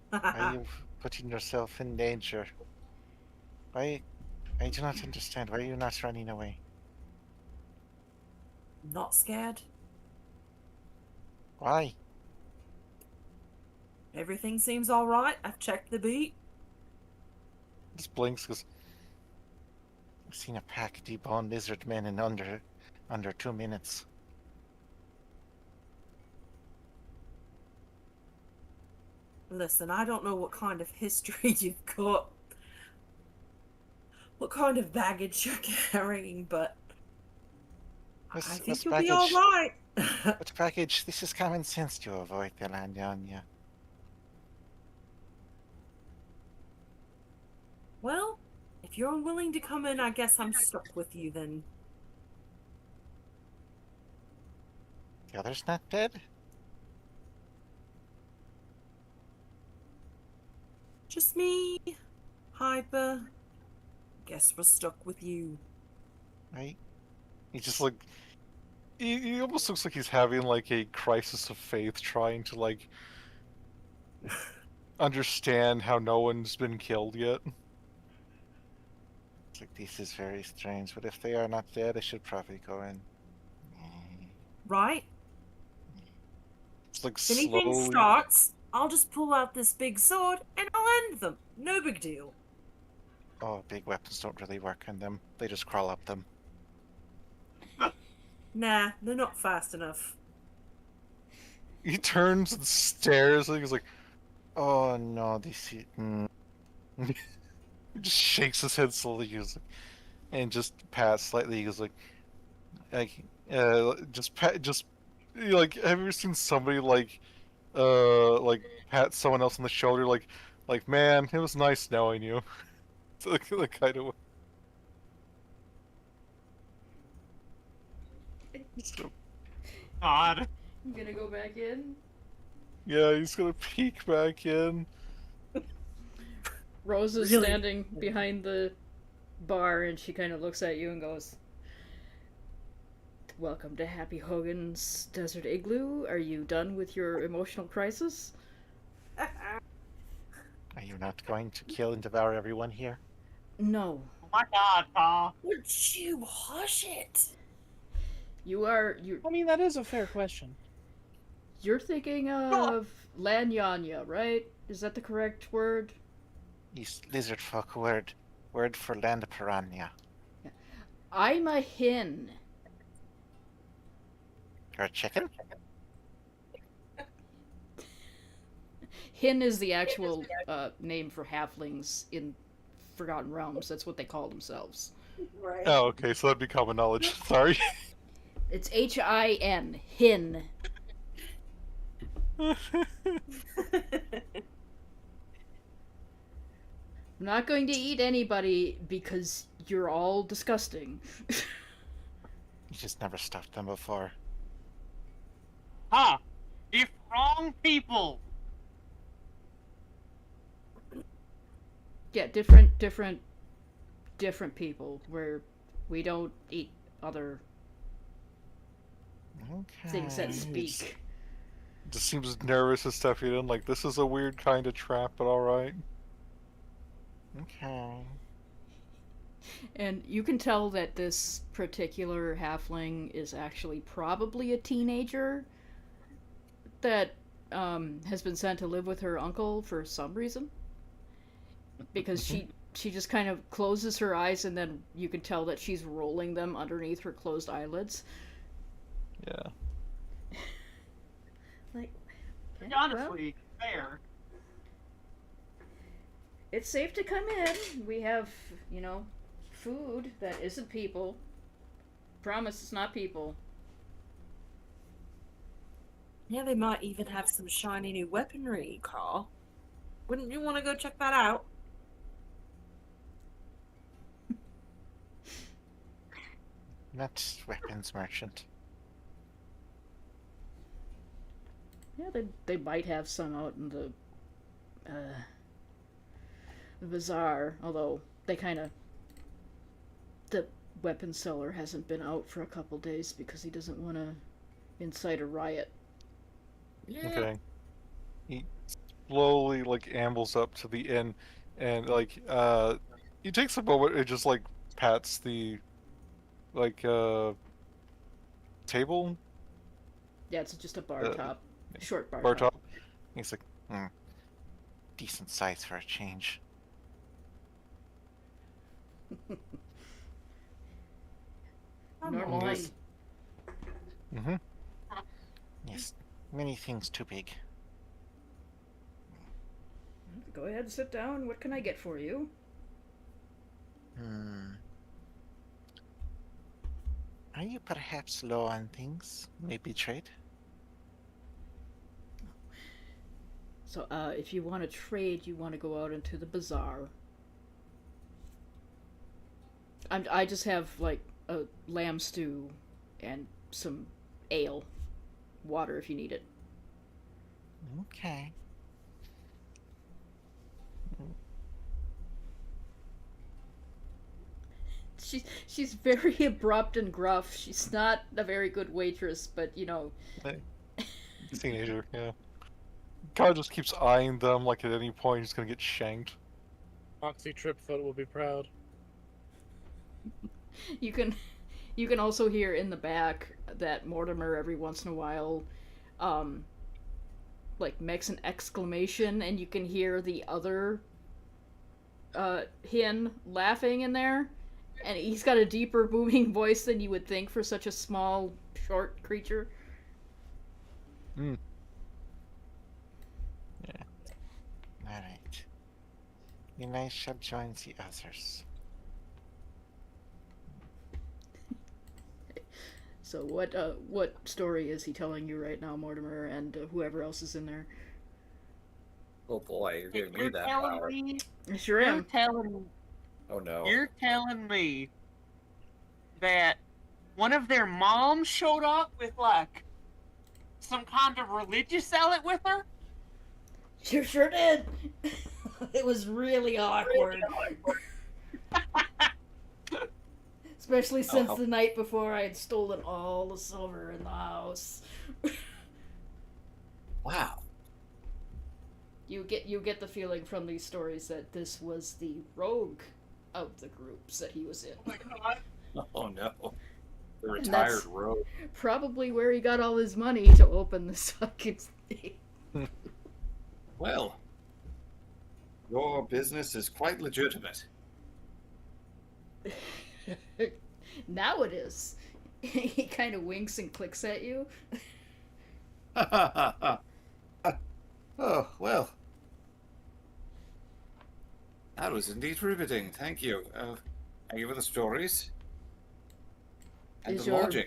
why are you putting yourself in danger? Why? I do not understand. Why are you not running away? Not scared. Why? Everything seems all right. I've checked the beat. Just blinks because I've seen a pack debone lizard men in under 2 minutes. Listen, I don't know what kind of history you've got, what kind of baggage you're carrying, but I think you'll be all right. What package? This is common sense to avoid the land on you. Well, if you're unwilling to come in, I guess I'm stuck with you then. The other's not dead? Just me, Hyper. Guess we're stuck with you. Right? He just like he almost looks like he's having like a crisis of faith, trying to like understand how no one's been killed yet. It's like, this is very strange, but if they are not dead, I should probably go in. Right? It's like If anything slowly. starts, I'll just pull out this big sword and I'll end them. No big deal. Oh, big weapons don't really work on them. They just crawl up them. Nah, they're not fast enough. He turns and stares, and he's like, "Oh no, this is." He just shakes his head slowly, he's like, and just pats slightly. He goes just like, have you ever seen somebody like pat someone else on the shoulder, like, man, it was nice knowing you. It's like the kind of. So, God. I'm gonna go back in. yeah, he's gonna peek back in. Rose is Really? standing behind the bar and she kind of looks at you and goes, "Welcome to Happy Hogan's Desert Igloo. Are you done with your emotional crisis?" Are you not going to kill and devour everyone here? No. Oh my God, Pa. Would you hush it? You're I mean, that is a fair question. thinking of Lanyanya, right? Is that the correct word? East lizard folk word for land piranha. I'm a hin. You're a chicken? Hin is the actual name for halflings in Forgotten Realms. That's what they call themselves. Right. Oh, okay, so that'd be common knowledge. Sorry. It's Hin. Hin. I'm not going to eat anybody because you're all disgusting. You just never stuffed them before. Pa, If wrong people. Yeah, different people where we don't eat other Okay. things that speak. Just seems nervous and stuff. You know, like this is a weird kind of trap, but all right. Okay. And you can tell that this particular halfling is actually probably a teenager that has been sent to live with her uncle for some reason. Because she just kind of closes her eyes and then you can tell that she's rolling them underneath her closed eyelids. Yeah. Like, okay, Honestly, fair. it's safe to come in. We have, food that isn't people. Promise it's not people. Yeah, they might even have some shiny new weaponry, Carl. Wouldn't you want to go check that out? Not weapons merchant. Yeah, they might have some out in the bazaar, although the weapon seller hasn't been out for a couple days because he doesn't want to incite a riot. Yeah. Okay. He slowly ambles up to the inn, and he takes a moment and just pats the table. Yeah, it's just a bar top, short bar, Bar top. top. He's like, decent size for a change. Normal height. Mm-hmm. Yes, many things too big. Go ahead and sit down. What can I get for you? Are you perhaps low on things? Maybe trade? So, if you want to trade, you want to go out into the bazaar. I just have a lamb stew and some ale, water if you need it. Okay. She's very abrupt and gruff. She's not a very good waitress, but Teenager, yeah. God just keeps eyeing them like at any point he's gonna get shanked. Foxy Tripfoot will be proud. You can also hear in the back that Mortimer every once in a while makes an exclamation, and you can hear the other hen laughing in there, and he's got a deeper booming voice than you would think for such a small short creature. Yeah. Alright. Then I shall join the others. So what story is he telling you right now, Mortimer, and whoever else is in there? Oh boy, you're giving me You're that telling power. me. I sure You're am. telling. Oh no. You're telling me that one of their moms showed up with some kind of religious zealot with her? You sure did. It was really awkward. Especially since the night before I had stolen all the silver in the house. Wow. You get the feeling from these stories that this was the rogue of the groups that he was in. Oh my god. Oh no. The And retired that's rogue. probably where he got all his money to open this fucking thing. Well, your business is quite legitimate. Now it is. He kind of winks and clicks at you. Oh, well. That was indeed riveting. Thank you. Thank you for the stories. And Is the your- lodging.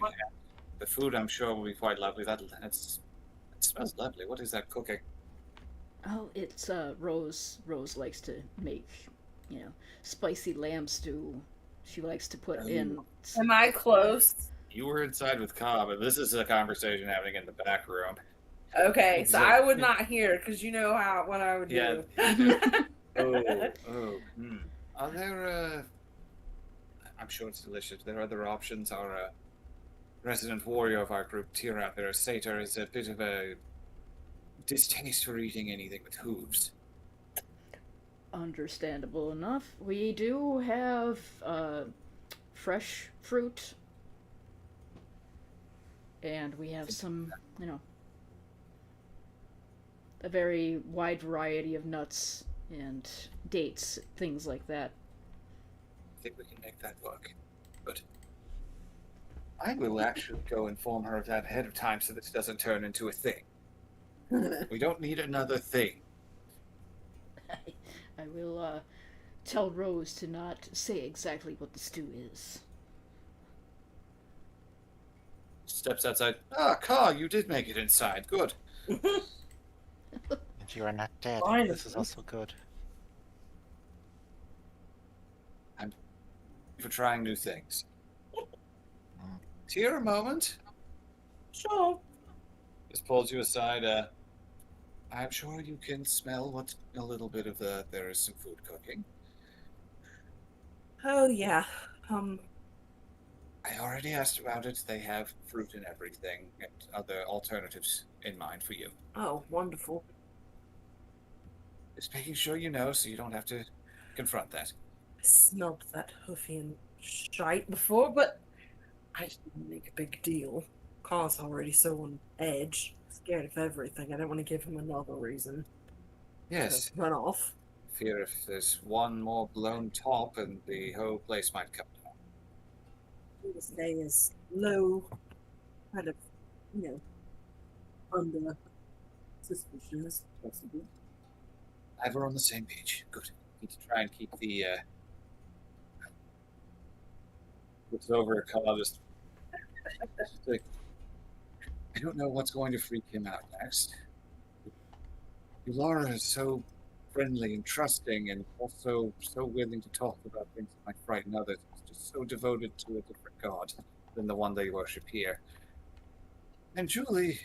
The food, I'm sure, will be quite lovely. It smells lovely. What is that cooking? Oh, it's Rose. Rose likes to make, spicy lamb stew. She likes to put in. Am I close? You were inside with Cobb, and this is a conversation happening in the back room. Okay, so I would Exactly. not hear because you know what I would Yeah. do. Are there, I'm sure it's delicious. There are other options. Our resident warrior of our group, Tira, their satyr, is a bit of a distaste for eating anything with hooves. Understandable enough. We do have fresh fruit, and we have some, a very wide variety of nuts and dates, things like that. I think we can make that work. But I will actually go inform her of that ahead of time so this doesn't turn into a thing. We don't need another thing. I will tell Rose to not say exactly what the stew is. Steps outside. Ah, Carl, you did make it inside. Good. And you are not dead. Finally. This is also good. For trying new things. Mm. Here a moment. Sure. Just pulls you aside. I'm sure you can smell what's a little bit of there is some food cooking. Oh yeah. I already asked about it. They have fruit and everything, and other alternatives in mind for you. Oh, wonderful. Just making sure you know, so you don't have to confront that. I smelled that hoofian shite before, but I didn't make a big deal. Carl's already so on edge, scared of everything. I don't want to give him another reason Yes, to run off. fear if there's one more blown top, and the whole place might come down. He stay as low, kind of, under suspicion as possible. We're on the same page. Good. Need to try and keep the looks over at Carl, just like, I don't know what's going to freak him out next. Laura is so friendly and trusting, and also so willing to talk about things that might frighten others. She's just so devoted to a different god than the one they worship here. And Julie's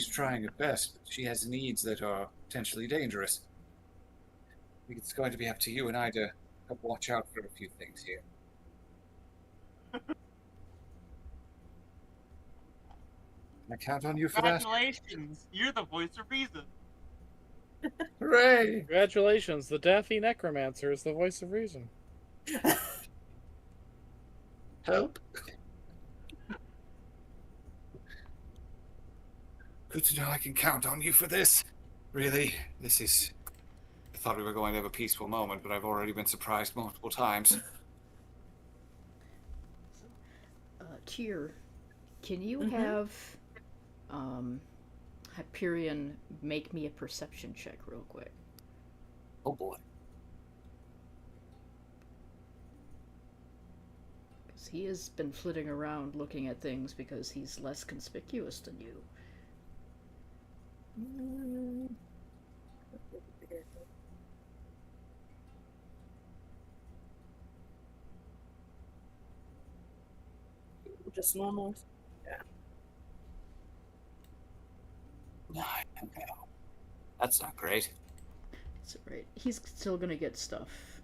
trying her best, but she has needs that are potentially dangerous. I think it's going to be up to you and I to help watch out for a few things here. Can I count on you for that? Congratulations! You're the voice of reason. Hooray! Congratulations, the Daffy Necromancer is the voice of reason. Help! Good to know I can count on you for this. Really, this is... I thought we were going to have a peaceful moment, but I've already been surprised multiple times. Tyr, can you have Hyperion make me a perception check real quick? Oh boy. Because he has been flitting around looking at things because he's less conspicuous than you. Just normal. No. That's not great. It's alright. He's still gonna get stuff.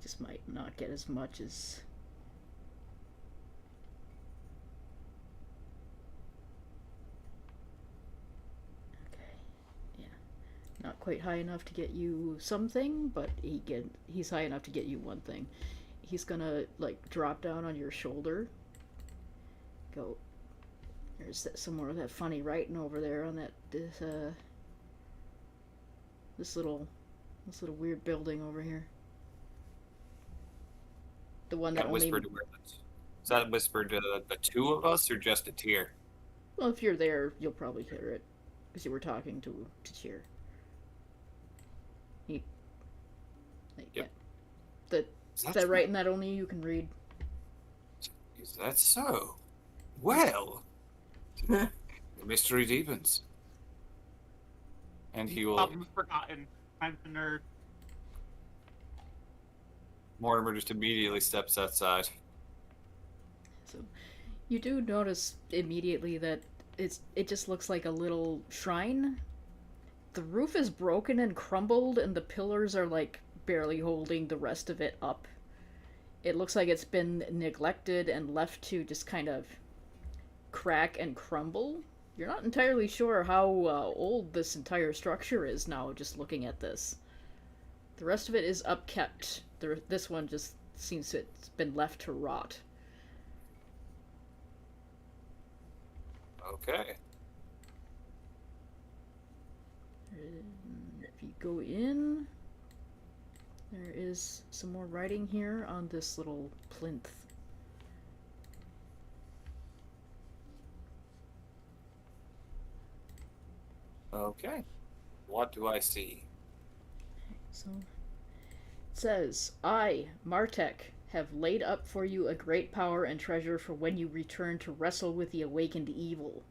Just might not get as much as... Okay. Yeah. Not quite high enough to get you something, but he's high enough to get you one thing. He's gonna, like, drop down on your shoulder. Go... There's some more of that funny writing over there on that this little weird building over here. The one that only... whispered to where is that whispered to the two of us or just a Tyr? Well, if you're there, you'll probably hear it because you were talking to Tyr. He... Like, Yep. Yeah. That writing that only you can read. Is that so? Well, the mystery deepens. And he will... Problems forgotten. I'm the nerd. Mortimer just immediately steps outside. So, you do notice immediately that it just looks like a little shrine. The roof is broken and crumbled, and the pillars are like barely holding the rest of it up. It looks like it's been neglected and left to just kind of crack and crumble. You're not entirely sure how old this entire structure is now, just looking at this. The rest of it is upkept. This one just seems to it's been left to rot. Okay. If you go in, there is some more writing here on this little plinth. Okay. What do I see? So it says, I, Martek, have laid up for you a great power and treasure for when you return to wrestle with the awakened evil.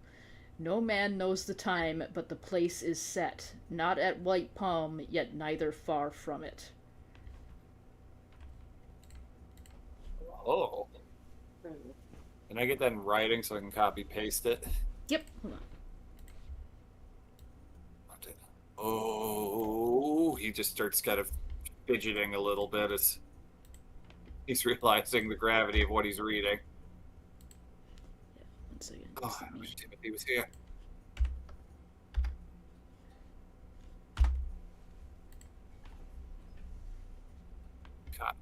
No man knows the time, but the place is set, not at White Palm, yet neither far from it. Oh. Can I get that in writing so I can copy paste it? Yep, hold on. Oh, he just starts kind of fidgeting a little bit as he's realizing the gravity of what he's reading. One second. Oh, I wish Timothy was here. God.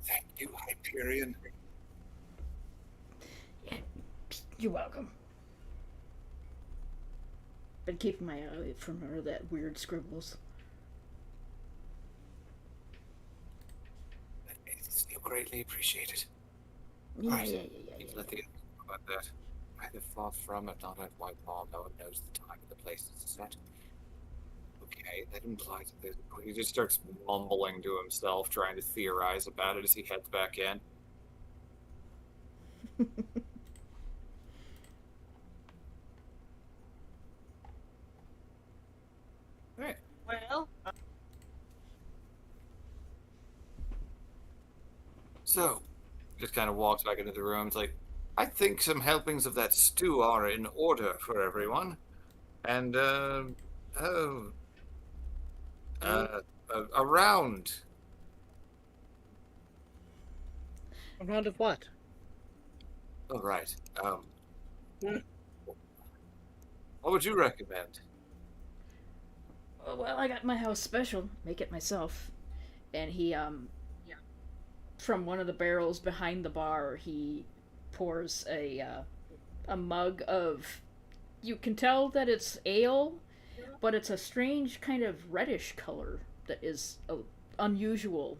Thank you, Hyperion. You're welcome. Been keeping my eye out from her that weird scribbles. It's still greatly appreciated. Yeah, Right. yeah. Please let the others know about that. Either far from, if not at White Palm, no one knows the time and the place it's set. Okay, that implies that he just starts mumbling to himself, trying to theorize about it as he heads back in. Right. Well, So, just kind of walks back into the room. It's like, I think some helpings of that stew are in order for everyone. And, a round. A round of what? All right. Hmm. What would you recommend? Oh, well, I got my house special. Make it myself. And he, from one of the barrels behind the bar, he pours a mug of. You can tell that it's ale, but it's a strange kind of reddish color that is unusual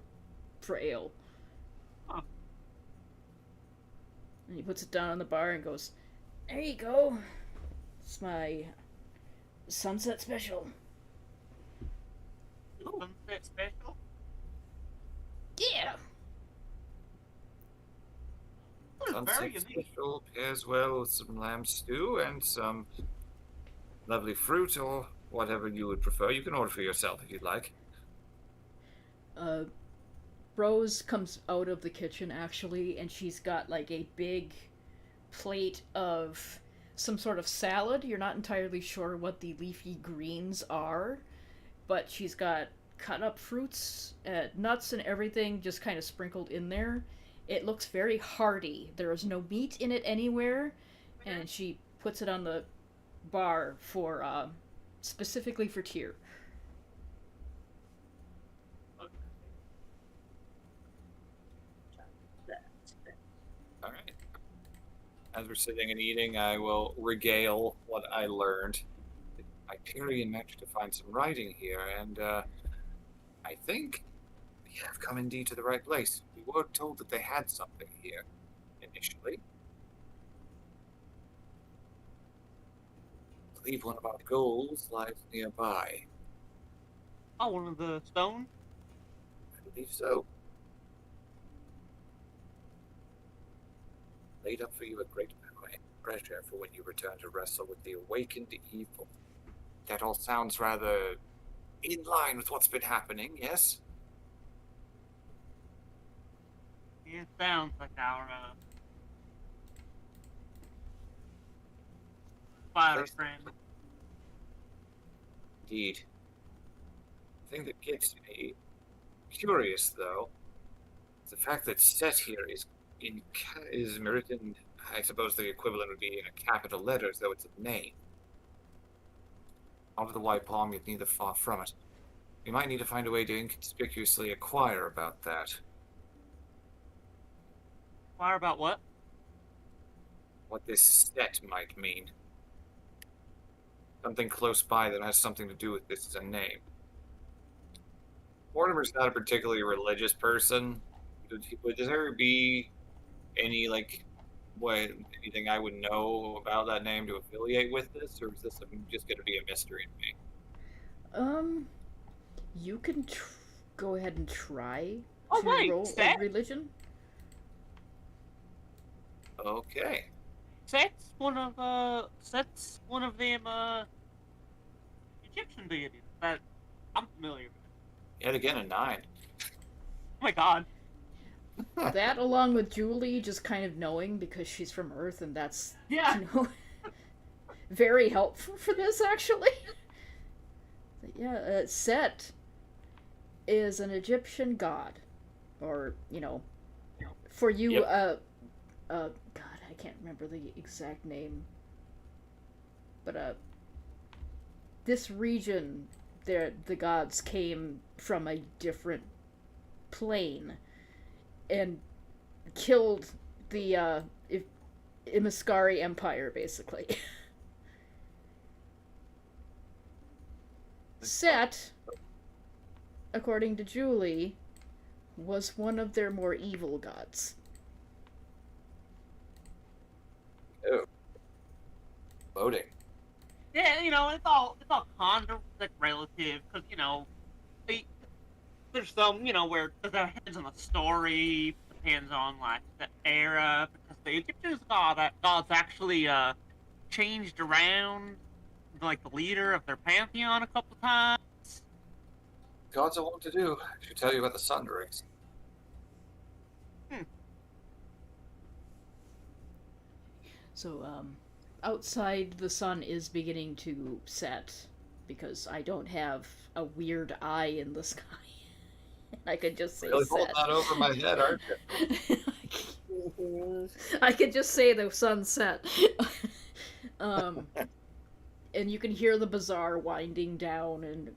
for ale. Huh. And he puts it down on the bar and goes, "There you go. It's my sunset special." sunset special. Yeah. Sunset Very unique. special pairs well with some lamb stew and some lovely fruit or whatever you would prefer. You can order for yourself if you'd like. Rose comes out of the kitchen actually, and she's got like a big plate of some sort of salad. You're not entirely sure what the leafy greens are, but she's got cut up fruits, nuts, and everything just kind of sprinkled in there. It looks very hearty. There is no meat in it anywhere, and she puts it on the bar for specifically for Tyr. All right. As we're sitting and eating, I will regale what I learned. Hyperion managed to find some writing here, and I think we have come indeed to the right place. We were told that they had something here initially. I believe one of our goals lies nearby. Oh, one of the stone. I believe so. Laid up for you a great treasure for when you return to wrestle with the awakened evil. That all sounds rather in line with what's been happening, yes? It sounds like our spider Place- friend. Indeed. The thing that gets me curious, though, is the fact that Set here is written. I suppose the equivalent would be in a capital letters, though it's a name. Out of the white palm, you'd neither far from it. We might need to find a way to inconspicuously inquire about that. Inquire about what? What this Set might mean. Something close by that has something to do with this as a name. Mortimer's not a particularly religious person. Would there be any, like, anything I would know about that name to affiliate with this, or is this just going to be a mystery to me? You can go ahead and try Oh, to right, roll a Set. religion. Okay. Set's one of them Egyptian deities that I'm familiar with. Yet again, a 9. Oh my god. That, along with Julie, just kind of knowing because she's from Earth, and that's Yeah. very helpful for this, actually. But yeah, Set is an Egyptian god, or for you, Yep. God, I can't remember the exact name, but this region, the gods came from a different plane and killed the Imiskari Empire, basically. Set, according to Julie, was one of their more evil gods. Oh. Voting. Yeah, it's all kind of like relative, because there's some where it depends on the story, depends on like the era, because the Egyptians gods actually changed around like the leader of their pantheon a couple times. Gods are what to do. I should tell you about the Sunderings. So, outside the sun is beginning to set because I don't have a weird eye in the sky. I could just say Really set. holding that over my head, aren't you? I could just say the sun set. And you can hear the bazaar winding down, and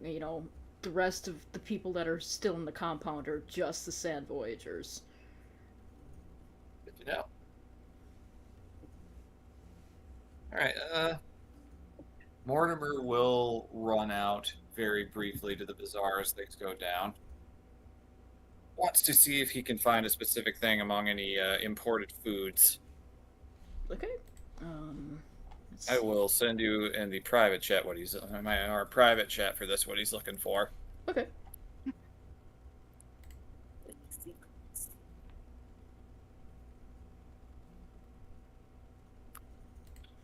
the rest of the people that are still in the compound are just the Sand Voyagers. Good to know. Alright, Mortimer will run out very briefly to the bazaar as things go down. Wants to see if he can find a specific thing among any imported foods. Okay. I will send you in the private chat our private chat for this what he's looking for. Okay.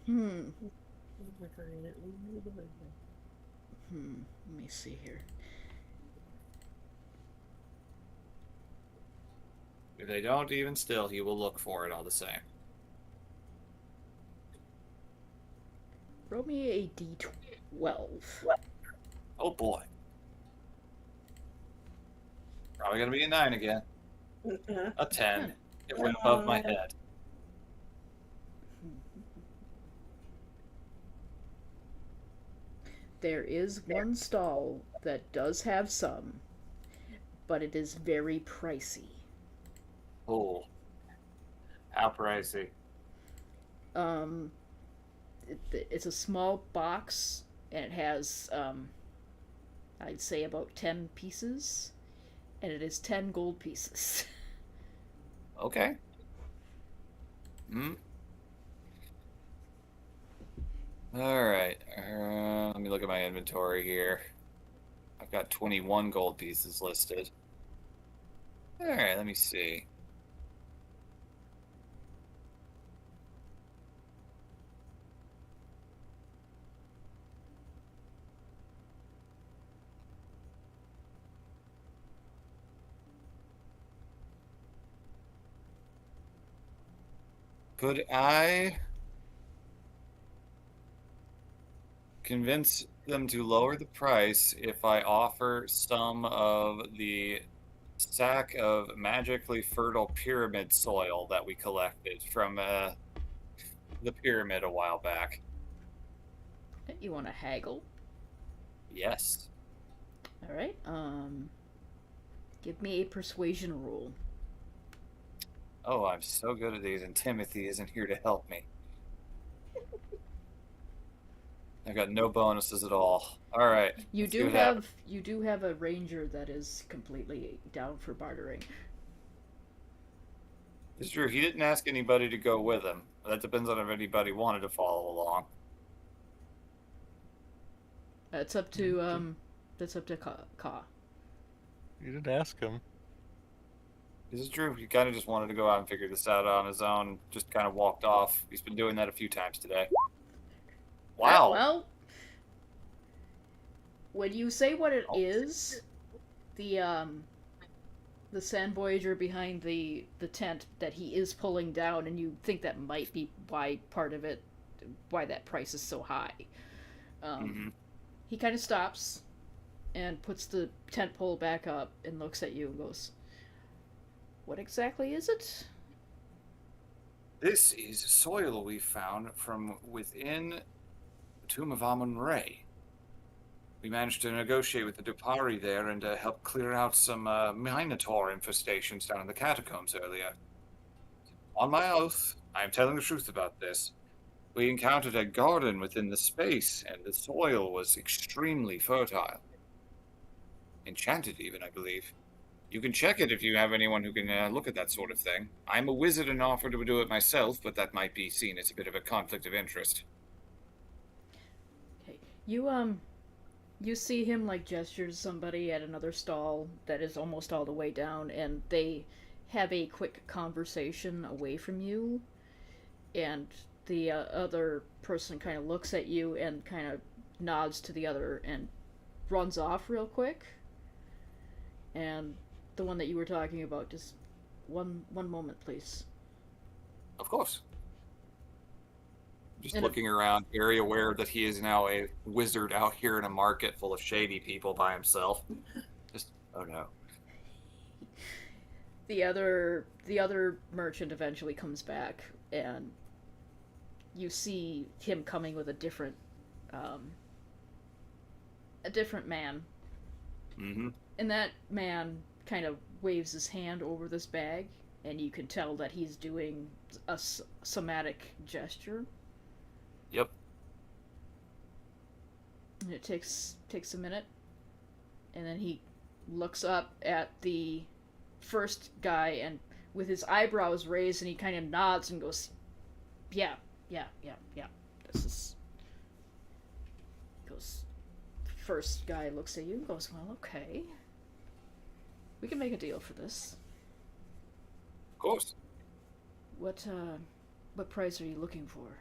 Let me see here. If they don't even still, he will look for it all the same. Roll me a d12. Oh boy. Probably gonna be a 9 again. A 10. It went above my head. There is one stall that does have some, but it is very pricey. Oh. How pricey? It's a small box, and it has, I'd say about 10 pieces, and it is 10 gold pieces. Okay. Alright. Let me look at my inventory here. I've got 21 gold pieces listed. Alright, let me see. Could I convince them to lower the price if I offer some of the sack of magically fertile pyramid soil that we collected from the pyramid a while back? You want to haggle? Yes. All right. Give me a persuasion roll. Oh, I'm so good at these, and Timothy isn't here to help me. I've got no bonuses at all. All right. You let's see do what happens. have a ranger that is completely down for bartering. It's true. He didn't ask anybody to go with him. That depends on if anybody wanted to follow along. That's up to Ka. You didn't ask him. This is true. He kind of just wanted to go out and figure this out on his own. Just kind of walked off. He's been doing that a few times today. Wow. Well, when you say what it is, the Sand Voyager behind the tent that he is pulling down, and you think that might be why that price is so high. He kind of stops and puts the tent pole back up and looks at you and goes, "What exactly is it?" This is soil we found from within the tomb of Amun-Re. We managed to negotiate with the Dupari there and help clear out some Minotaur infestations down in the catacombs earlier. On my oath, I am telling the truth about this. We encountered a garden within the space, and the soil was extremely fertile. Enchanted, even, I believe. You can check it if you have anyone who can look at that sort of thing. I'm a wizard and offer to do it myself, but that might be seen as a bit of a conflict of interest. Okay, you see him like gesture to somebody at another stall that is almost all the way down, and they have a quick conversation away from you, and the other person kind of looks at you and kind of nods to the other and runs off real quick. And the one that you were talking about, just one moment, please. Of course. Just And looking around, very aware that he is now a wizard out here in a market full of shady people by himself. Just, oh no. The other merchant eventually comes back, and you see him coming with a different man. Mm-hmm. And that man kind of waves his hand over this bag, and you can tell that he's doing a somatic gesture. Yep. And it takes a minute, and then he looks up at the first guy and with his eyebrows raised, and he kind of nods and goes, yeah. This is... Goes... First guy looks at you and goes, well, okay. We can make a deal for this. Of course. What price are you looking for?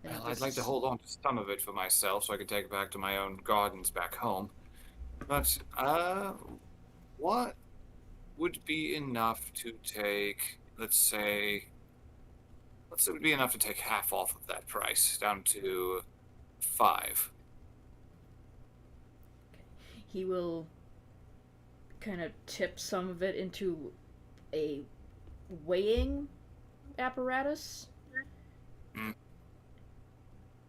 Well, I'd like to hold on to some of it for myself so I can take it back to my own gardens back home. But, what would be enough to take, let's say it would be enough to take half off of that price, down to 5. He will kind of tip some of it into a weighing apparatus. Mm.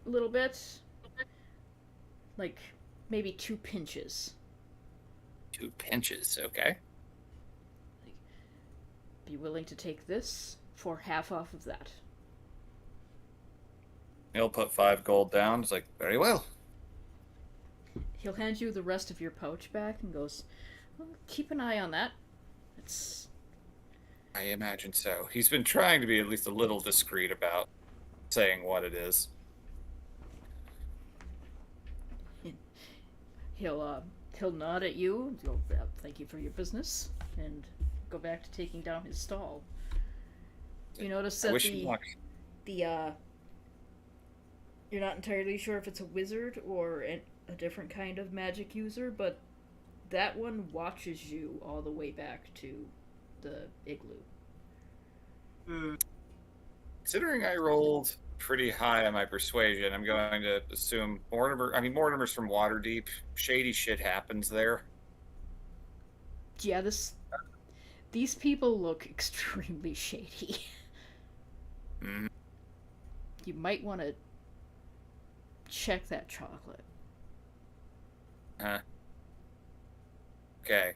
A little bit. Like, maybe 2 pinches. 2 pinches, okay. Be willing to take this for half off of that. He'll put 5 gold down. It's like, very well. He'll hand you the rest of your pouch back and goes, well, keep an eye on that. It's... I imagine so. He's been trying to be at least a little discreet about saying what it is. He'll nod at you and go, well, thank you for your business, and go back to taking down his stall. You notice that you're not entirely sure if it's a wizard or a different kind of magic user, but that one watches you all the way back to the igloo. Considering I rolled pretty high on my persuasion, I'm going to assume Mortimer's from Waterdeep. Shady shit happens there. Yeah, these people look extremely shady. Mm. You might want to check that chocolate. Huh. Okay.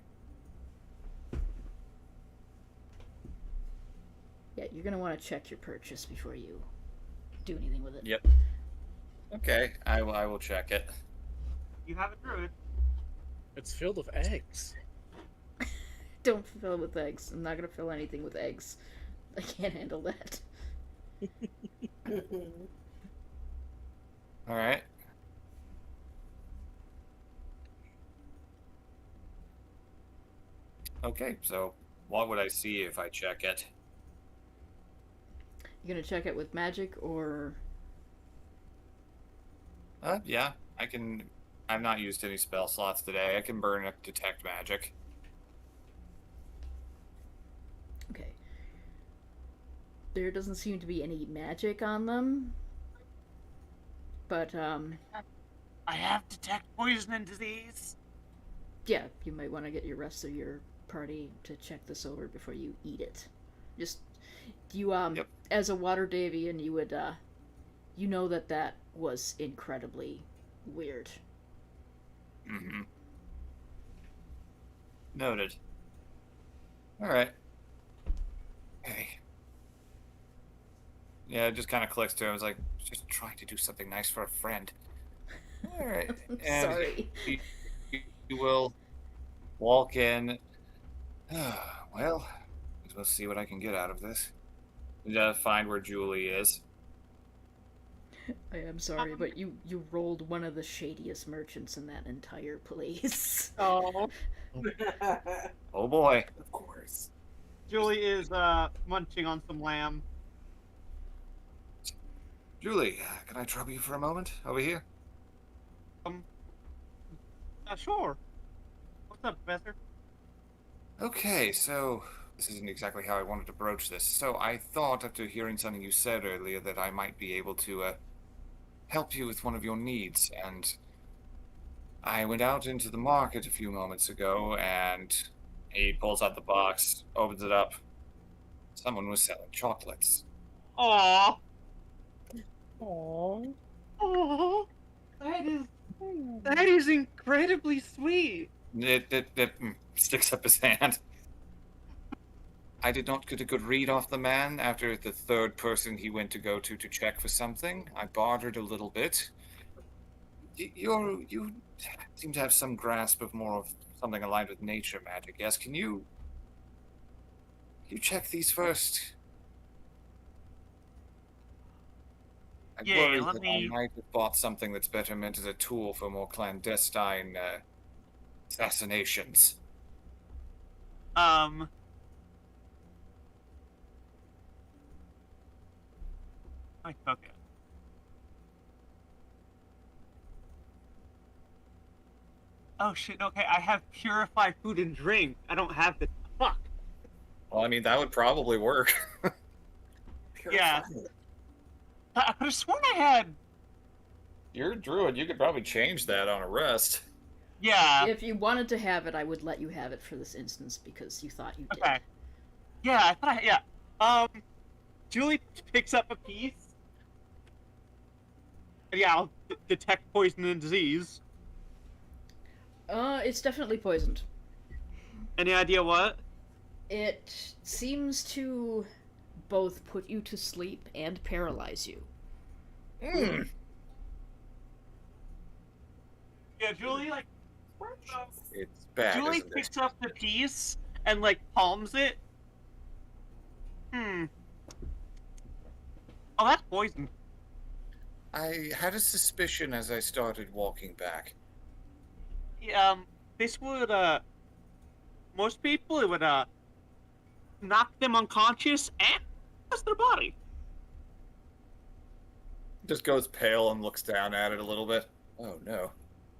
Yeah, you're gonna want to check your purchase before you do anything with it. Yep. Okay, I will check it. You have a druid. It's filled with eggs. Don't fill it with eggs. I'm not gonna fill anything with eggs. I can't handle that. All right. Okay, so what would I see if I check it? You gonna check it with magic or? Yeah, I can. I've not used any spell slots today. I can burn up detect magic. Okay. There doesn't seem to be any magic on them. But, I have detect poison and disease. yeah, you might want to get your rest of your party to check this over before you eat it. Just, you, Yep. as a Water Davian, you would, you know that was incredibly weird. Mm-hmm. Noted. All right. Hey. Yeah, it just kind of clicks to him. I was like, just trying to do something nice for a friend. All right. And Sorry. you will walk in. Well, we'll see what I can get out of this. Find where Julie is. I am sorry, but you rolled one of the shadiest merchants in that entire place. Oh, Oh boy. Of course. Julie is munching on some lamb. Julie, can I trouble you for a moment? Over here? Sure. What's up, Professor? Okay, so this isn't exactly how I wanted to broach this. So I thought, after hearing something you said earlier, that I might be able to help you with one of your needs. And I went out into the market a few moments ago, and he pulls out the box, opens it up. Someone was selling chocolates. Aww. Aww. Aww. That is incredibly sweet. It sticks up his hand. I did not get a good read off the man after the third person he went to go to check for something. I bartered a little bit. You seem to have some grasp of more of something aligned with nature magic. Yes, can you check these first? I Yeah, worry let that me- I might have bought something that's better meant as a tool for more clandestine assassinations. Okay. Oh shit, okay, I have purified food and drink. I don't have the fuck. Well, I mean, that would probably work. Yeah. I could have sworn I had. You're a druid. You could probably change that on a rest. Yeah. If you wanted to have it, I would let you have it for this instance because you thought you did. Okay. Yeah, I thought yeah. Julie picks up a piece. Yeah, I'll detect poison and disease. It's definitely poisoned. Any idea what? It seems to both put you to sleep and paralyze you. Mm. Yeah, Julie It's bad, Julie isn't it? picks up the piece and palms it. Oh, that's poison. I had a suspicion as I started walking back. Yeah, this would most people it would knock them unconscious and test their body. Just goes pale and looks down at it a little bit. Oh no.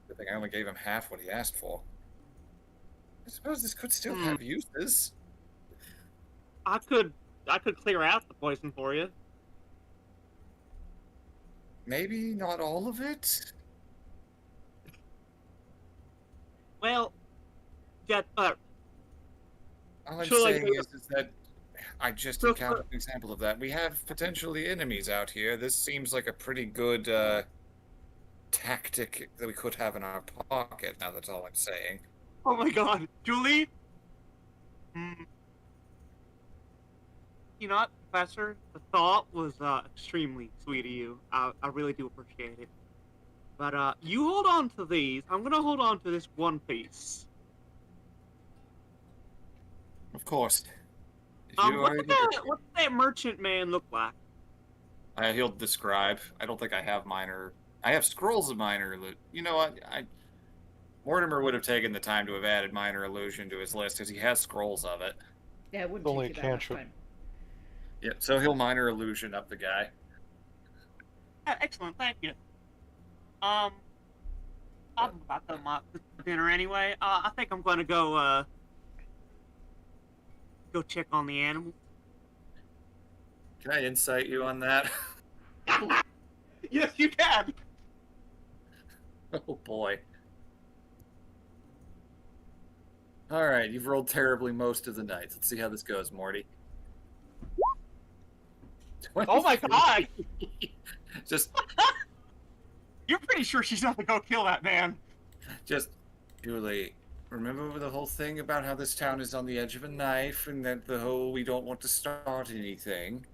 Good thing I only gave him half what he asked for. I suppose this could still have uses. I could I could clear out the poison for you. Maybe not all of it? Well, yeah, All I'm so like, saying is that I just so encountered an example of that. We have potentially enemies out here. This seems like a pretty good tactic that we could have in our pocket. Now that's all I'm saying. oh my God, Julie. Mm, you know what, Professor? The thought was extremely sweet of you. I really do appreciate it. But you hold on to these. I'm gonna hold on to this one piece. Of course. If you are able to... What's that merchant man look like? He'll describe. I don't think I have minor. I have scrolls of minor. You know what? Mortimer would have taken the time to have added minor illusion to his list because he has scrolls of it. Yeah, it wouldn't Only take a you that much cantrip. time. Yeah, so he'll minor illusion up the guy. Excellent, thank you. I'm about to dinner anyway. I think I'm gonna go check on the animals. Can I insight you on that? Yes, you can. Oh boy. All right, you've rolled terribly most of the nights. Let's see how this goes, Morty. Oh my God! just, You're pretty sure she's not gonna go kill that man. Julie, remember the whole thing about how this town is on the edge of a knife and that the whole we don't want to start anything?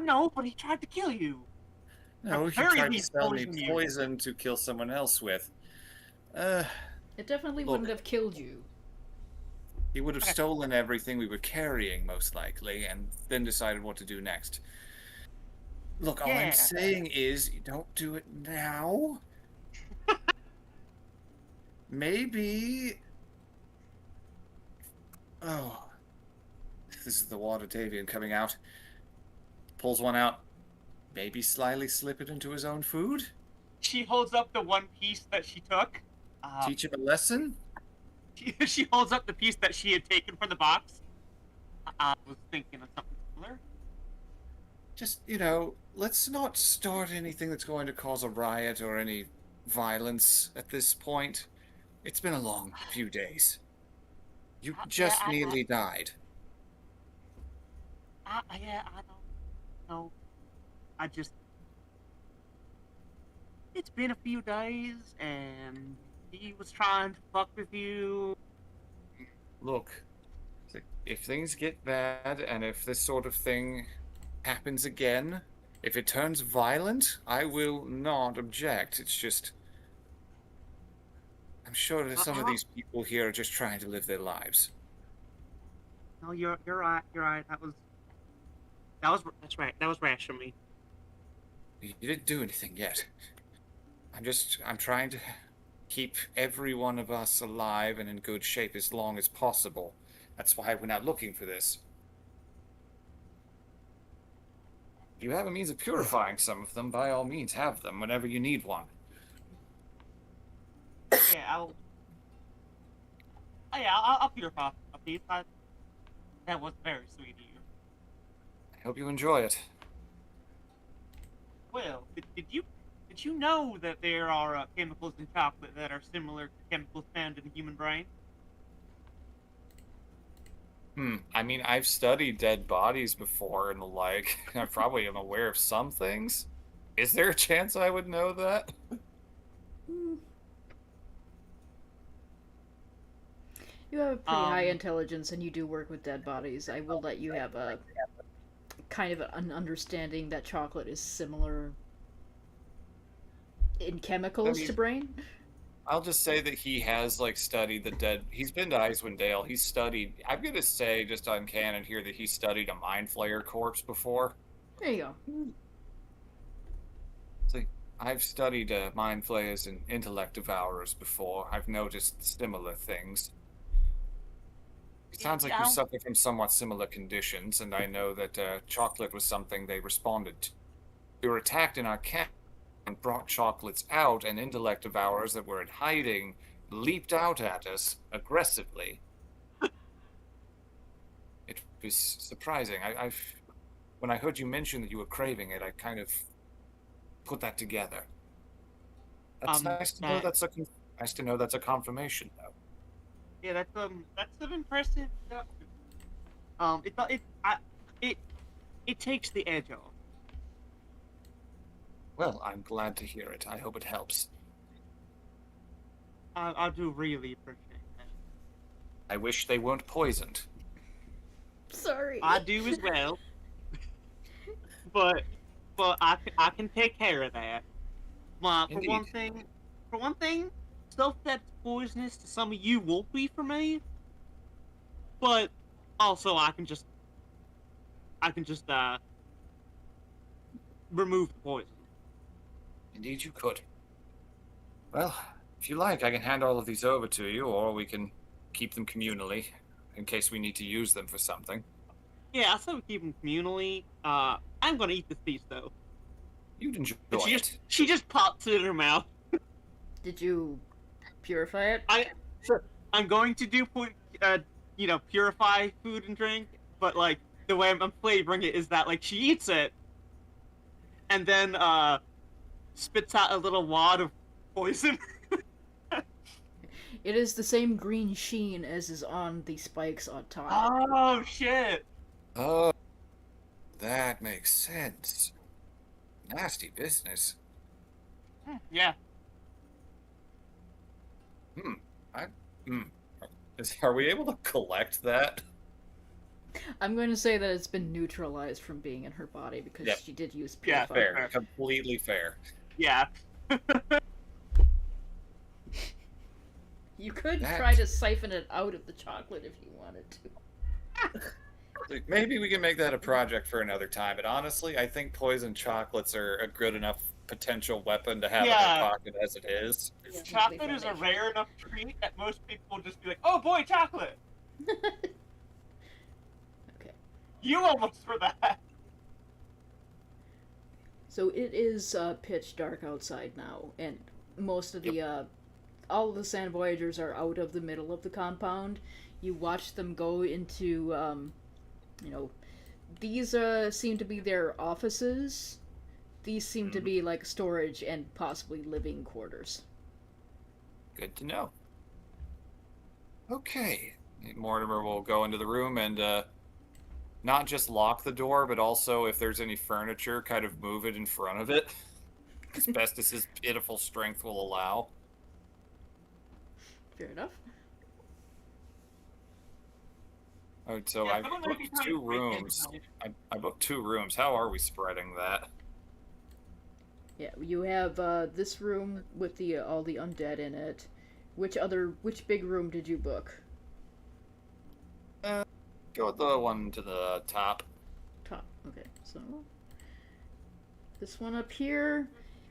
No, but he tried to kill you. No, he Very tried to least sell me poison you. poison to kill someone else with. It definitely Look. wouldn't have killed you. He would have stolen everything we were carrying, most likely, and then decided what to do next. Look, all Yeah. I'm saying is, you don't do it now. Maybe... Oh. This is the Waterdavian coming out. Pulls one out. Maybe slyly slip it into his own food? She holds up the one piece that she took. Teach him a lesson? She holds up the piece that she had taken from the box. I was thinking of something similar. Just, let's not start anything that's going to cause a riot or any violence at this point. It's been a long few days. You just nearly died. Yeah, I don't know. I just... It's been a few days, and he was trying to fuck with you. Look, if things get bad and if this sort of thing happens again, if it turns violent, I will not object. It's just... I'm sure that some of these people here are just trying to live their lives. No, you're right. You're right. That's right. That was rash of me. You didn't do anything yet. I'm trying to keep every one of us alive and in good shape as long as possible. That's why we're not looking for this. If you have a means of purifying some of them, by all means have them whenever you need one. Yeah, I'll purify a piece. That was very sweet of you. I hope you enjoy it. Well, did you know that there are chemicals in chocolate that are similar to chemicals found in the human brain? I mean, I've studied dead bodies before and the like. I probably am aware of some things. Is there a chance I would know that? You have a pretty high intelligence and you do work with dead bodies. I will let you have a kind of an understanding that chocolate is similar in chemicals to brain. I'll just say that he has, studied the dead... He's been to Icewind Dale. He's studied... I'm going to say, just on canon here, that he studied a Mind Flayer corpse before. There you go. See, I've studied Mind Flayers and Intellect Devourers before. I've noticed similar things. It sounds like you suffer from somewhat similar conditions, and I know that chocolate was something they responded to. We were attacked in our camp and brought chocolates out, and Intellect Devourers that were in hiding leaped out at us aggressively. It is surprising. When I heard you mention that you were craving it, I kind of put that together. That's nice to know. Nice to know that's a confirmation, though. Yeah, that's an impressive. It takes the edge off. Well, I'm glad to hear it. I hope it helps. I do really appreciate that. I wish they weren't poisoned. Sorry. I do as well. but I can take care of that. For one thing, stuff that's poisonous to some of you won't be for me. But also I can just remove the poison. Indeed, you could. Well, if you like, I can hand all of these over to you, or we can keep them communally, in case we need to use them for something. Yeah, I say we keep them communally. I'm gonna eat this piece though. You'd enjoy And it. she just pops it in her mouth. Did you purify it? I'm going to do purify food and drink, but like the way I'm flavoring it is that like she eats it, and then spits out a little wad of poison. It is the same green sheen as is on the spikes on top. Oh shit! Oh, that makes sense. Nasty business. Yeah. Are we able to collect that? I'm going to say that it's been neutralized from being in her body because Yep. she did use Yeah, purifier. Fair. Completely fair. Yeah. You could That- try to siphon it out of the chocolate if you wanted to. Maybe we can make that a project for another time, but honestly, I think poison chocolates are a good enough potential weapon to have in Yeah. our pocket as it is. Yeah, Chocolate lovely is a foundation. rare enough treat that most people will just be like, "Oh boy, chocolate!" Okay. You almost for that. So it is pitch dark outside now, and most of the all of the Sand Voyagers are out of the middle of the compound. You watch them go into, these seem to be their offices. These seem to be like storage and possibly living quarters. Good to know. Okay. Mortimer will go into the room and not just lock the door, but also if there's any furniture, kind of move it in front of it. As best as his pitiful strength will allow. Fair enough. Alright, so Yeah, I've someone might be booked trying two to break in rooms. now. I booked 2 rooms. How are we spreading that? Yeah, you have this room with the all the undead in it. Which big room did you book? Go with the one to the top. Top. Okay, so this one up here,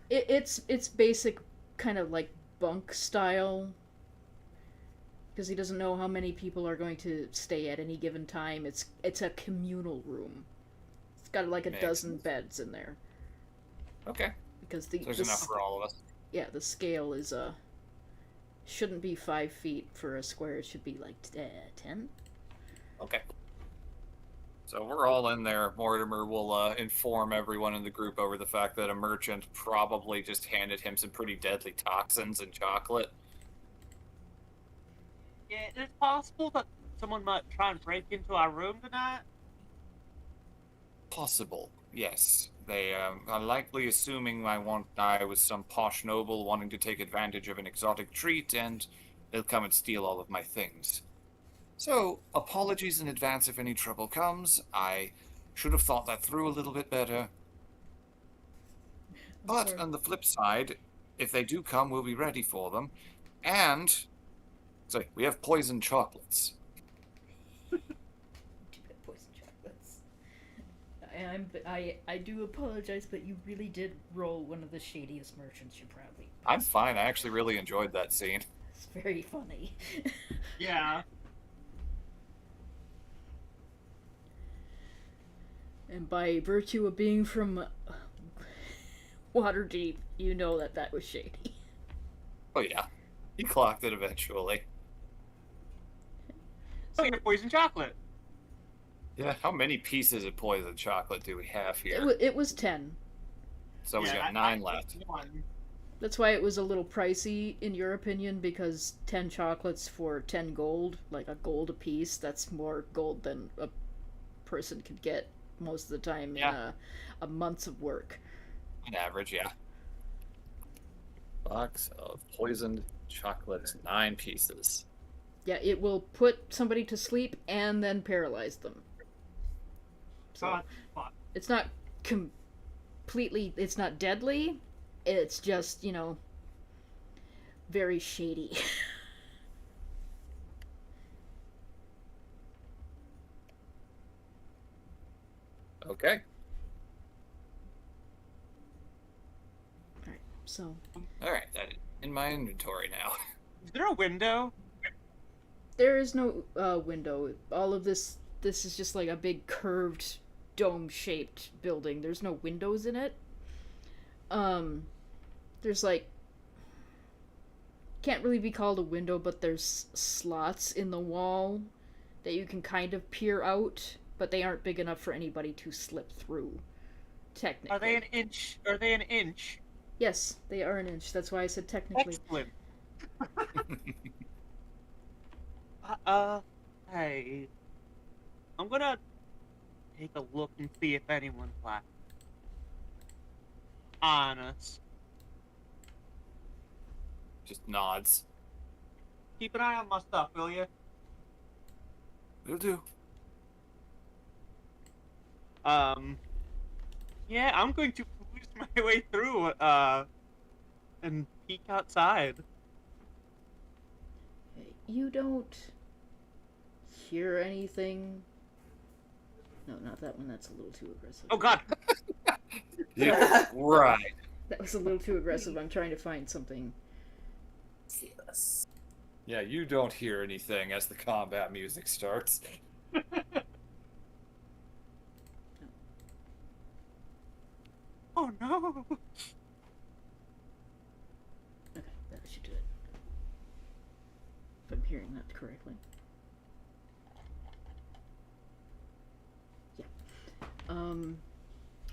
it's basic, kind of like bunk style. Because he doesn't know how many people are going to stay at any given time. It's a communal room. It's got like a Makes dozen sense. beds in there. Okay. Because There's enough for all of us. yeah, the scale is shouldn't be 5 feet for a square. It should be like 10. Okay. So we're all in there. Mortimer will inform everyone in the group over the fact that a merchant probably just handed him some pretty deadly toxins and chocolate. Yeah, it's possible that someone might try and break into our room tonight. Possible, yes. They are likely assuming I was some posh noble wanting to take advantage of an exotic treat, and they'll come and steal all of my things. So, apologies in advance if any trouble comes. I should have thought that through a little bit better. But sorry. on the flip side, if they do come, we'll be ready for them. And, so we have poison chocolates. Poison chocolates. I do apologize, but you really did roll one of the shadiest merchants you probably. I'm fine. I actually really enjoyed that scene. It's very funny. Yeah. And by virtue of being from Waterdeep, you know that was shady. Oh yeah, he clocked it eventually. Oh, you're poison chocolate. Yeah, how many pieces of poisoned chocolate do we have here? It was 10. So we got 9 left. One. That's why it was a little pricey, in your opinion, because 10 chocolates for 10 gold, like a gold a piece, that's more gold than a person could get most of the time in a month's of work. On average, yeah. Box of poisoned chocolate, 9 pieces. Yeah, it will put somebody to sleep and then paralyze them. So God, fuck. it's not completely, it's not deadly, it's just, very shady. Okay. Alright, so Alright, that in my inventory now. Is there a window? there is no window. All of this is just like a big curved dome-shaped building. There's no windows in it. There's like, can't really be called a window, but there's slots in the wall that you can kind of peer out, but they aren't big enough for anybody to slip through. Technically. Are they an inch? Are they an inch? Yes, they are an inch. That's why I said technically. Excellent. Hey. I'm gonna take a look and see if anyone's left. Honest. Just nods. Keep an eye on my stuff, will you? Will do. Yeah, I'm going to lose my way through, and peek outside. You don't hear anything. No, not that one. That's a little too aggressive. Oh god! Yeah, right. That was a little too aggressive. I'm trying to find something. Yes. Yeah, you don't hear anything as the combat music starts. Oh no! Okay, that should do it. If I'm hearing that correctly. Yeah.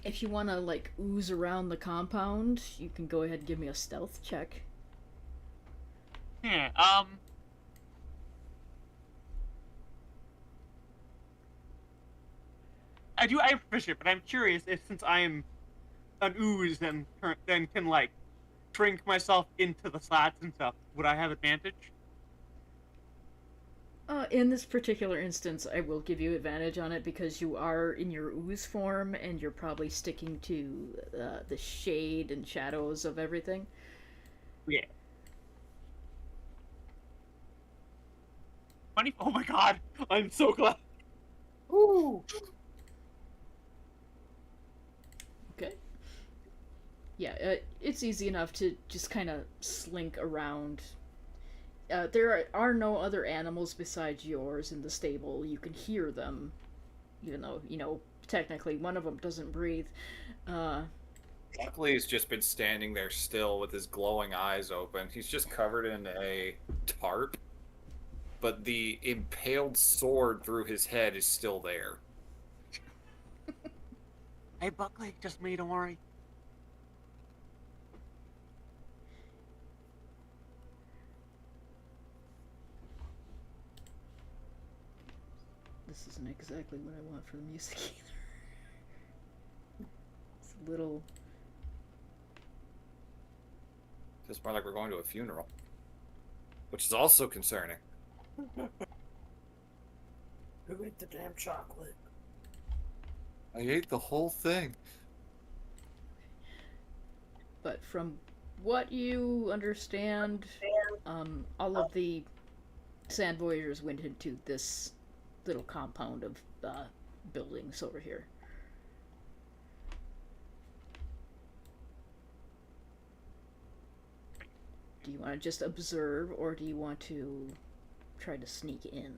If you want to, like, ooze around the compound, you can go ahead and give me a stealth check. Yeah, I am proficient, but I'm curious if, since I am an ooze and then can, like, shrink myself into the slats and stuff, would I have advantage? In this particular instance, I will give you advantage on it because you are in your ooze form and you're probably sticking to the shade and shadows of everything. Yeah. Funny. Oh my god! I'm so glad. Ooh. Okay. Yeah, it's easy enough to just kind of slink around. There are no other animals besides yours in the stable. You can hear them, even though, technically one of them doesn't breathe. Luckily, he's just been standing there still with his glowing eyes open. He's just covered in a tarp, but the impaled sword through his head is still there. Hey, Buckley, just me, don't worry. This isn't exactly what I want for the music either. It's a little... It's more like we're going to a funeral, which is also concerning. Who ate the damn chocolate? I ate the whole thing. But from what you understand, all of the Sand Voyagers went into this little compound of buildings over here. Do you want to just observe, or do you want to try to sneak in?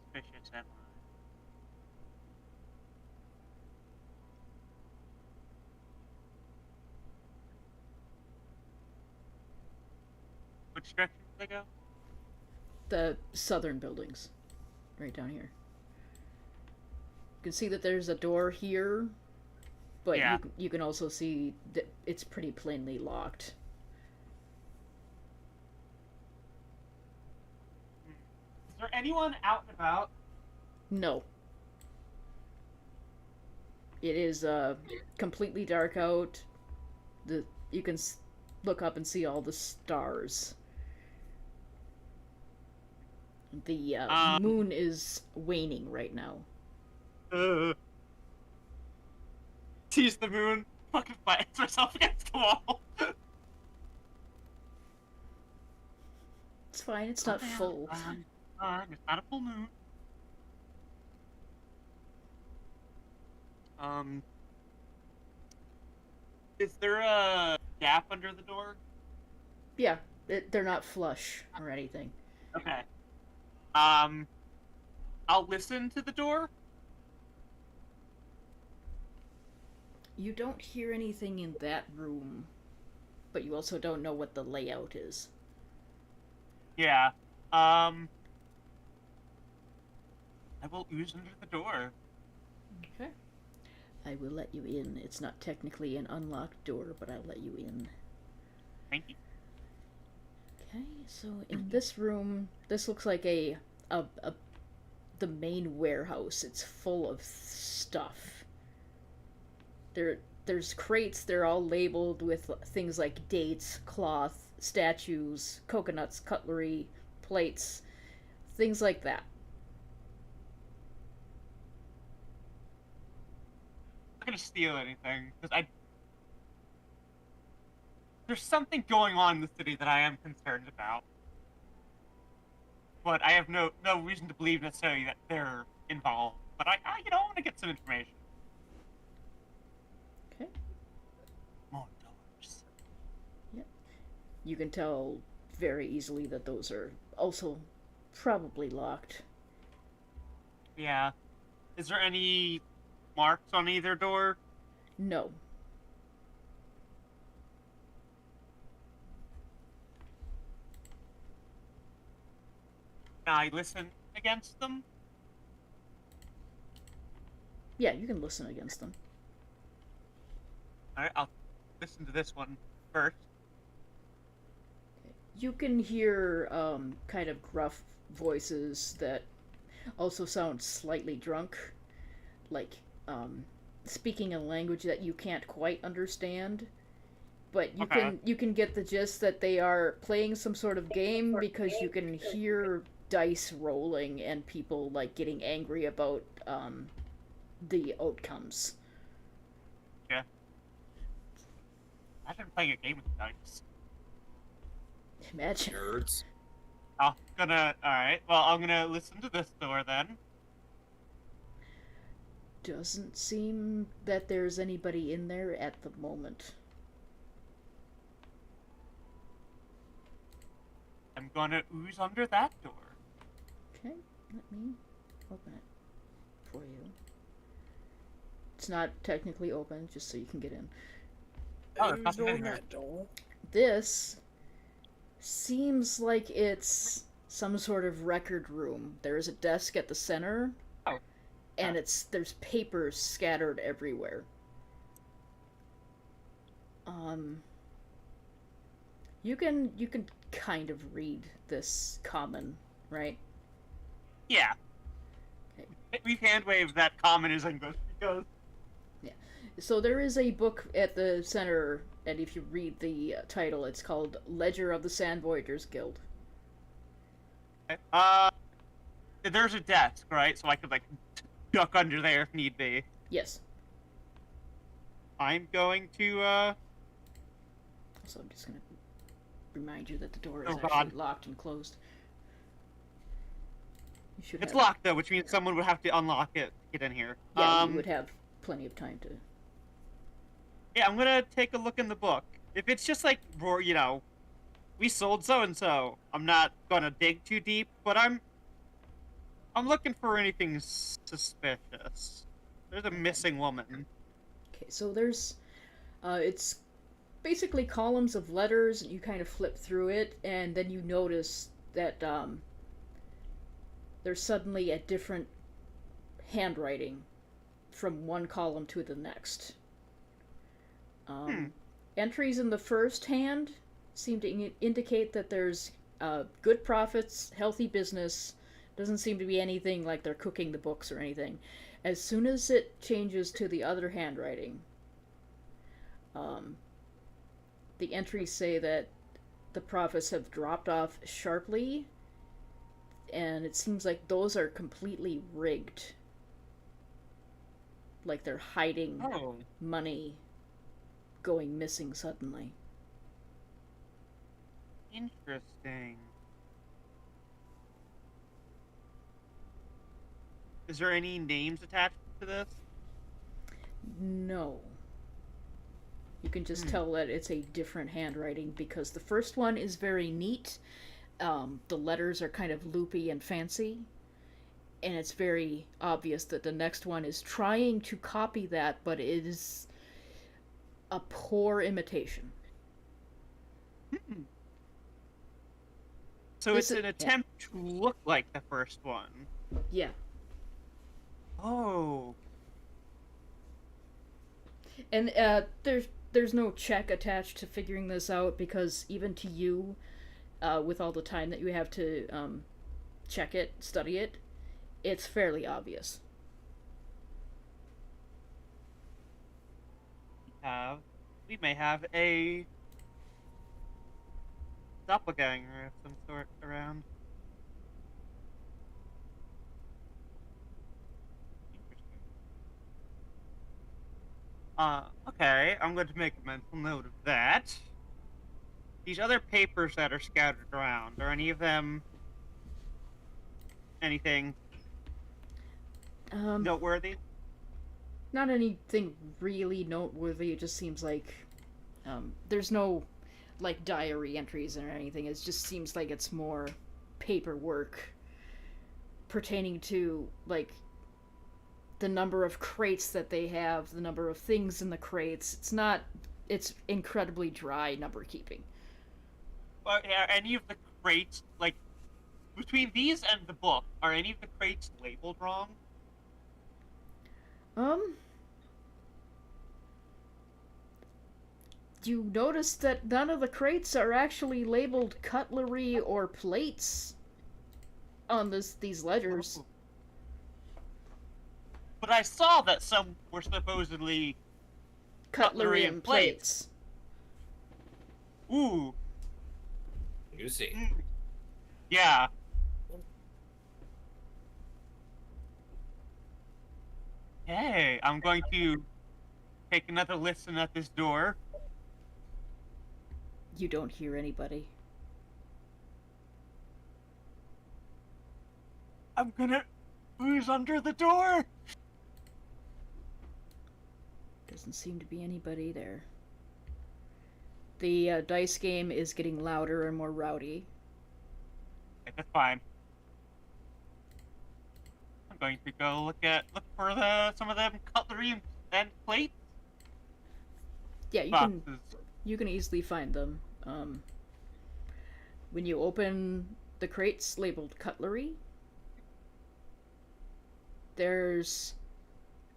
Suspicious, am I? Which direction do they go? The southern buildings, right down here. You can see that there's a door here, but Yeah. you can also see that it's pretty plainly locked. Is there anyone out and about? No. It is completely dark out. You can look up and see all the stars. The moon is waning right now. Sees the moon, fucking fights myself against the wall. It's fine. It's not full. It's not a full moon. Is there a gap under the door? Yeah, they're not flush or anything. Okay. I'll listen to the door. You don't hear anything in that room, but you also don't know what the layout is. Yeah. I will ooze under the door. Okay. I will let you in. It's not technically an unlocked door, but I'll let you in. Thank you. Okay, so in this room, this looks like the main warehouse. It's full of stuff. There's crates. They're all labeled with things like dates, cloth, statues, coconuts, cutlery, plates, things like that. I'm not gonna steal anything because there's something going on in the city that I am concerned about, but I have no reason to believe necessarily that they're involved. But I want to get some information. Okay. More doors. You can tell very easily that those are also probably locked. Yeah. Is there any marks on either door? No. Can I listen against them? Yeah, you can listen against them. Alright, I'll listen to this one first. You can hear kind of gruff voices that also sound slightly drunk, like speaking a language that you can't quite understand. But you can get the gist that they are playing some sort of game because you can hear dice rolling and people like getting angry about the outcomes. Yeah. I've been playing a game with dice. Imagine. Nerds. Alright, well, I'm gonna listen to this door then. Doesn't seem that there's anybody in there at the moment. I'm gonna ooze under that door. Okay, let me open it for you. It's not technically open, just so you can get in. Oh, there's nothing in on here. that door. This seems like it's some sort of record room. There is a desk at the center, Oh. and there's papers scattered everywhere. You can kind of read this common, right? Yeah. Okay. We've hand waved that common is English because So there is a book at the center, and if you read the title, it's called Ledger of the Sand Voyagers Guild. there's a desk, right? So I could like duck under there if need be. Yes. I'm going to So I'm just gonna remind you that the door is Oh, actually God. locked and closed. You should It's have, locked though, which means someone would have to unlock it to get in here. Yeah, you would have plenty of time to. Yeah, I'm gonna take a look in the book. If it's just like, we sold so and so, I'm not gonna dig too deep. But I'm looking for anything suspicious. There's a missing woman. Okay, so there's, it's basically columns of letters, and you kind of flip through it, and then you notice that there's suddenly a different handwriting from one column to the next. Entries in the first hand seem to indicate that there's good profits, healthy business. Doesn't seem to be anything like they're cooking the books or anything. As soon as it changes to the other handwriting, the entries say that the profits have dropped off sharply, and it seems like those are completely rigged. Like they're hiding money going missing suddenly. Interesting. Is there any names attached to this? No. You can just tell that it's a different handwriting because the first one is very neat. The letters are kind of loopy and fancy. And it's very obvious that the next one is trying to copy that, but it is a poor imitation. So it's an attempt to look like the first one. Yeah. Oh. And there's no check attached to figuring this out because even to you, with all the time that you have to check it, study it, it's fairly obvious. We may have a doppelganger of some sort around. Okay, I'm going to make a mental note of that. These other papers that are scattered around, are any of them anything noteworthy? Not anything really noteworthy. It just seems like there's no like diary entries or anything. It just seems like it's more paperwork pertaining to like the number of crates that they have, the number of things in the crates. It's incredibly dry number keeping. Are any of the crates, like, between these and the book, are any of the crates labeled wrong? You notice that none of the crates are actually labeled cutlery or plates on these ledgers. Oh. But I saw that some were supposedly Cutlery and plates. Ooh. You see. Yeah. Hey, I'm going to take another listen at this door. You don't hear anybody. I'm gonna ooze under the door. Doesn't seem to be anybody there. The dice game is getting louder and more rowdy. Okay, that's fine. I'm going to go look for some of them cutlery and plates. Yeah, Boxes. you can easily find them. When you open the crates labeled cutlery, there's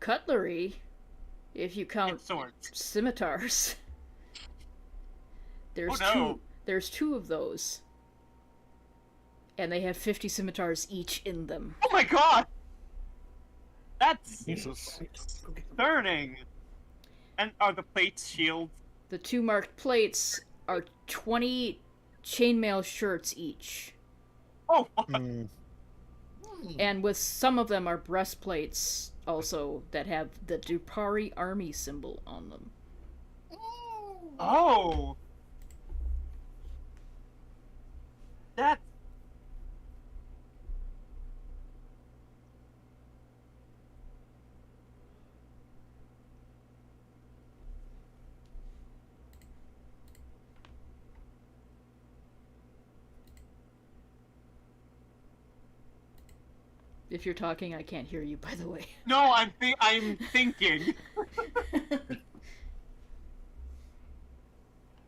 cutlery if you count And swords. scimitars. There's Oh, no. There's two of those. And they have 50 scimitars each in them. Oh my god! That's Jesus. concerning. And are the plates shields? The two marked plates are 20 chainmail shirts each. Oh, fuck. And with some of them are breastplates also that have the Dupari army symbol on them. Oh! That's... If you're talking, I can't hear you, by the way. No, I'm thinking.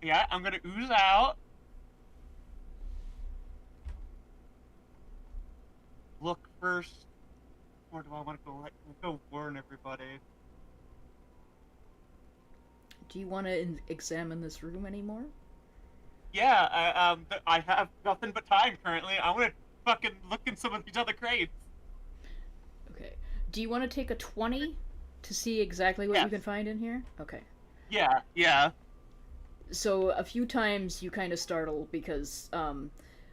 Yeah, I'm gonna ooze out. Look first. Where do I want to go? Go warn everybody. Do you want to examine this room anymore? Yeah, I have nothing but time currently. I want to fucking look in some of these other crates. Okay. Do you want to take a 20 to see exactly what you Yes. can find in here? Okay. Yeah. So a few times you kind of startle because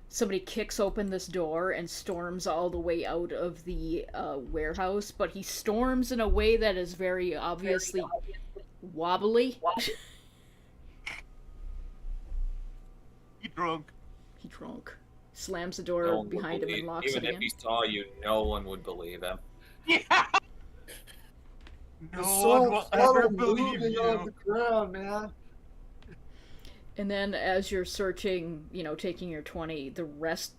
somebody kicks open this door and storms all the way out of the warehouse, but he storms in a way that is very obviously wobbly. He drunk. He drunk. Slams the No door one would behind him and believe- locks Even it if again. he saw you, no one would believe him. Yeah. No one will ever believe you. the ground, man. And then as you're searching, taking your 20, the rest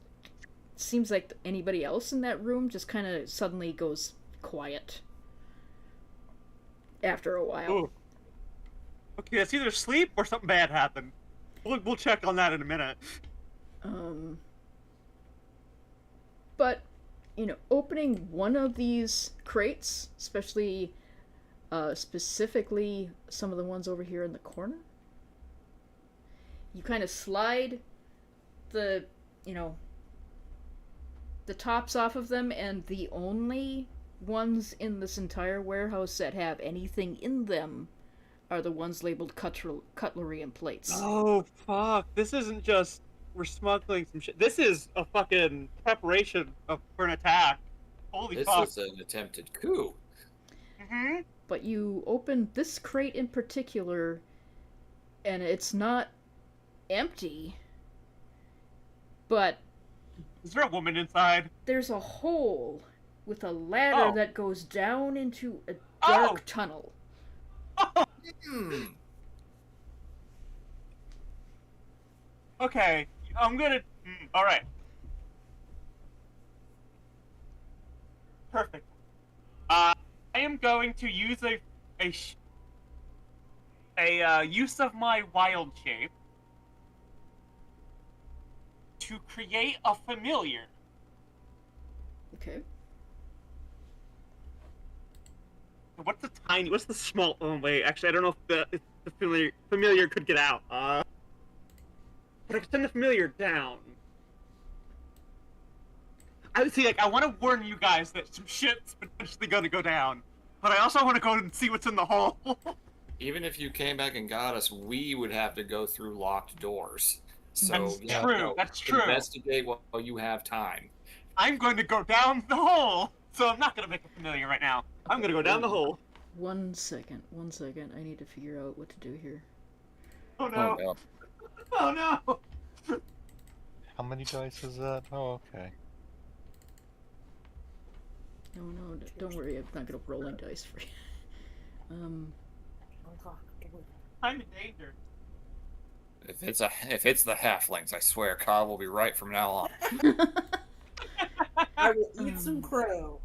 seems like anybody else in that room just kind of suddenly goes quiet after a while. Ooh. Okay, it's either sleep or something bad happened. We'll check on that in a minute. But, opening one of these crates, especially, specifically some of the ones over here in the corner, you kind of slide the tops off of them, and the only ones in this entire warehouse that have anything in them are the ones labeled cutlery and plates. Oh fuck! This isn't just we're smuggling some shit. This is a fucking preparation for an attack. Holy This fuck! is an attempted coup. Mm-hmm. But you open this crate in particular, and it's not empty, but Is there a woman inside? there's a hole with a ladder Oh. that goes down into a dark Oh. tunnel. Hmm. Okay, I'm gonna. All right. Perfect. I am going to use a use of my wild shape to create a familiar. Okay. What's the small? Oh wait, actually, I don't know if the familiar could get out. But I could send the familiar down. I would see, I want to warn you guys that some shit's potentially gonna go down, but I also want to go and see what's in the hole. Even if you came back and got us, we would have to go through locked doors. So That's yeah, true. no, That's true. Investigate while you have time. I'm going to go down the hole, so I'm not gonna make a familiar right now. I'm gonna go down the hole. 1 second. I need to figure out what to do here. Oh no! Oh, no. Oh no! How many dice is that? Oh, okay. No, don't worry. I'm not gonna roll any dice for you. I'm in danger. If it's the halflings, I swear, Kyle will be right from now on. I will eat some crow.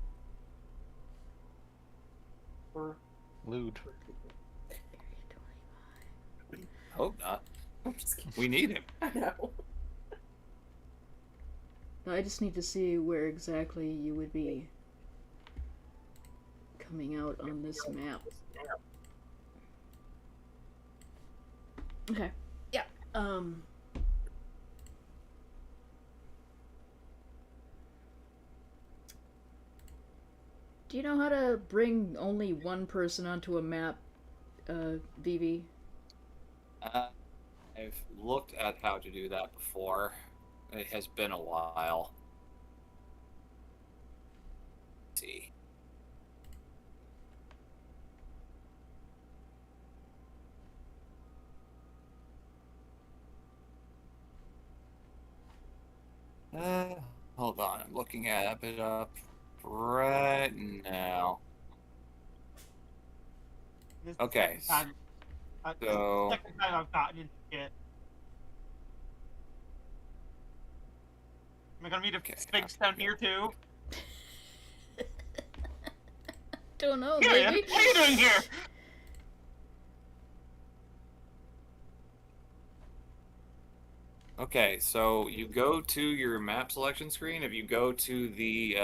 Or Lewd. Hope not. I'm just kidding. We need him. I know. I just need to see where exactly you would be coming out on this map. Okay. Yeah. Do you know how to bring only one person onto a map, Vivi? I've looked at how to do that before. It has been a while. Let's see. Hold on. I'm looking at it up right now. This is the Okay, second time- this is the so- second time I've gotten into it. Am I gonna meet a Okay, sphinx down here too? Don't know, Here I am. maybe. What are you doing here? Okay, so you go to your map selection screen. If you go to the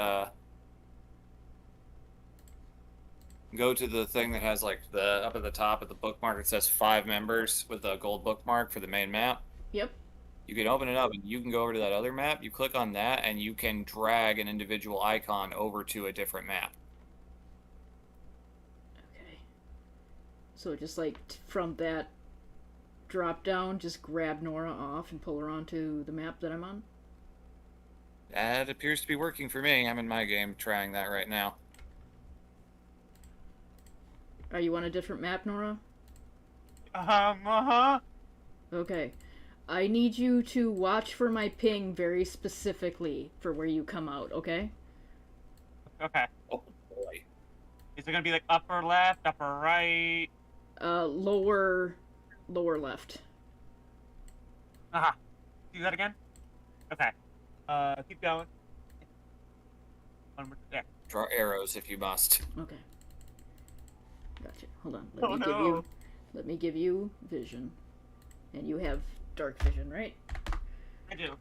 thing that has like the up at the top of the bookmark, it says 5 members with a gold bookmark for the main map. Yep. You can open it up and you can go over to that other map. You click on that and you can drag an individual icon over to a different map. Okay. So just like from that drop down, just grab Nora off and pull her onto the map that I'm on. That appears to be working for me. I'm in my game trying that right now. Are you on a different map, Nora? Uh-huh. Okay. I need you to watch for my ping very specifically for where you come out, okay? Okay. Oh boy. Is it gonna be like upper left, upper right? Lower left. Aha. Do that again? Okay. Keep going. One more, there. Draw arrows if you must. Okay. Gotcha. Hold on. Oh, no. Let me give you vision. And you have dark vision, right? I do.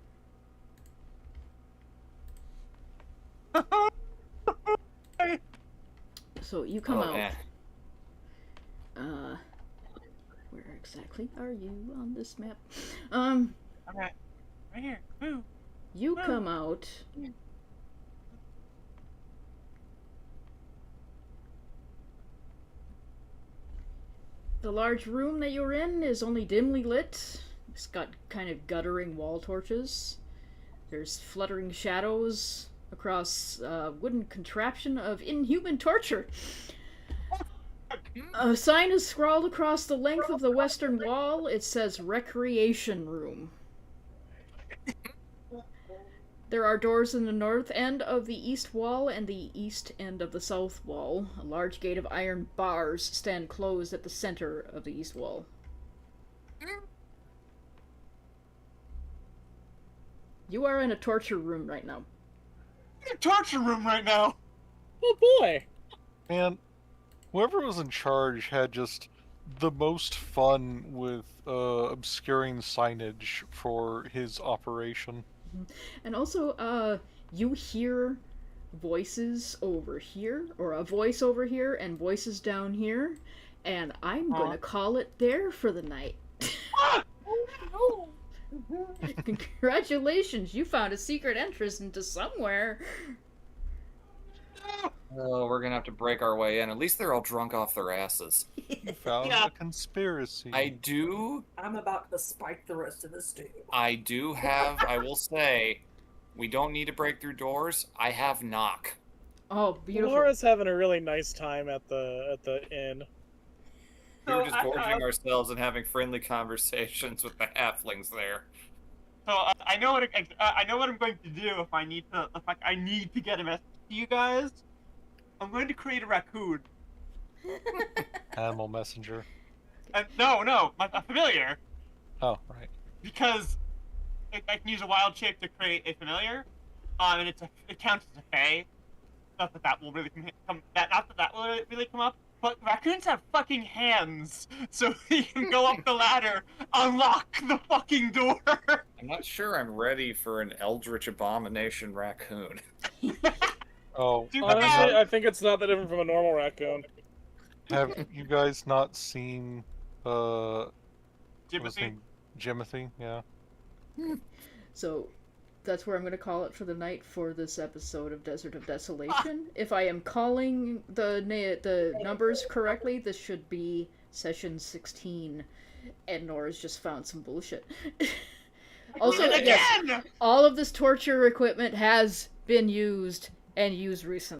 So you come out. Man. Where exactly are you on this map? Okay. Right here. Woo. You come out. The large room that you're in is only dimly lit. It's got kind of guttering wall torches. There's fluttering shadows across a wooden contraption of inhuman torture. A sign is scrawled across the length of the western wall. It says Recreation Room. There are doors in the north end of the east wall and the east end of the south wall. A large gate of iron bars stand closed at the center of the east wall. You are in a torture room right now. In a torture room right now. Oh boy! And whoever was in charge had just the most fun with obscuring signage for his operation. And also, you hear voices over here, or a voice over here, and voices down here, and I'm gonna call it there for the night. Oh, Congratulations, you found a secret entrance into somewhere. no. Oh, we're gonna have to break our way in. At least they're all drunk off their asses. You found Yeah. a conspiracy. I'm about to spike the rest of this dude. I will say, we don't need to break through doors. I have knock. Oh, beautiful. Laura's having a really nice time at the inn. We were So, just gorging ourselves and having friendly conversations with the halflings there. So I know what I'm going to do if I need to get a message to you guys. I'm going to create a raccoon. Animal messenger. No, a familiar, Oh, right. because I can use a wild shape to create a familiar, and it counts as a fae. Not that will really come up. But raccoons have fucking hands, so he can go up the ladder, unlock the fucking door. I'm not sure I'm ready for an eldritch abomination raccoon. Oh, Dude, Honestly, I think it's not that different from a normal raccoon. have you guys not seen what's his Jimothy. name? Jimothy? Yeah. So, that's where I'm going to call it for the night for this episode of Desert of Desolation. If I am calling the numbers correctly, this should be session 16, and Nora's just found some bullshit. Also, And yes, again! all of this torture equipment has been used, and used recently.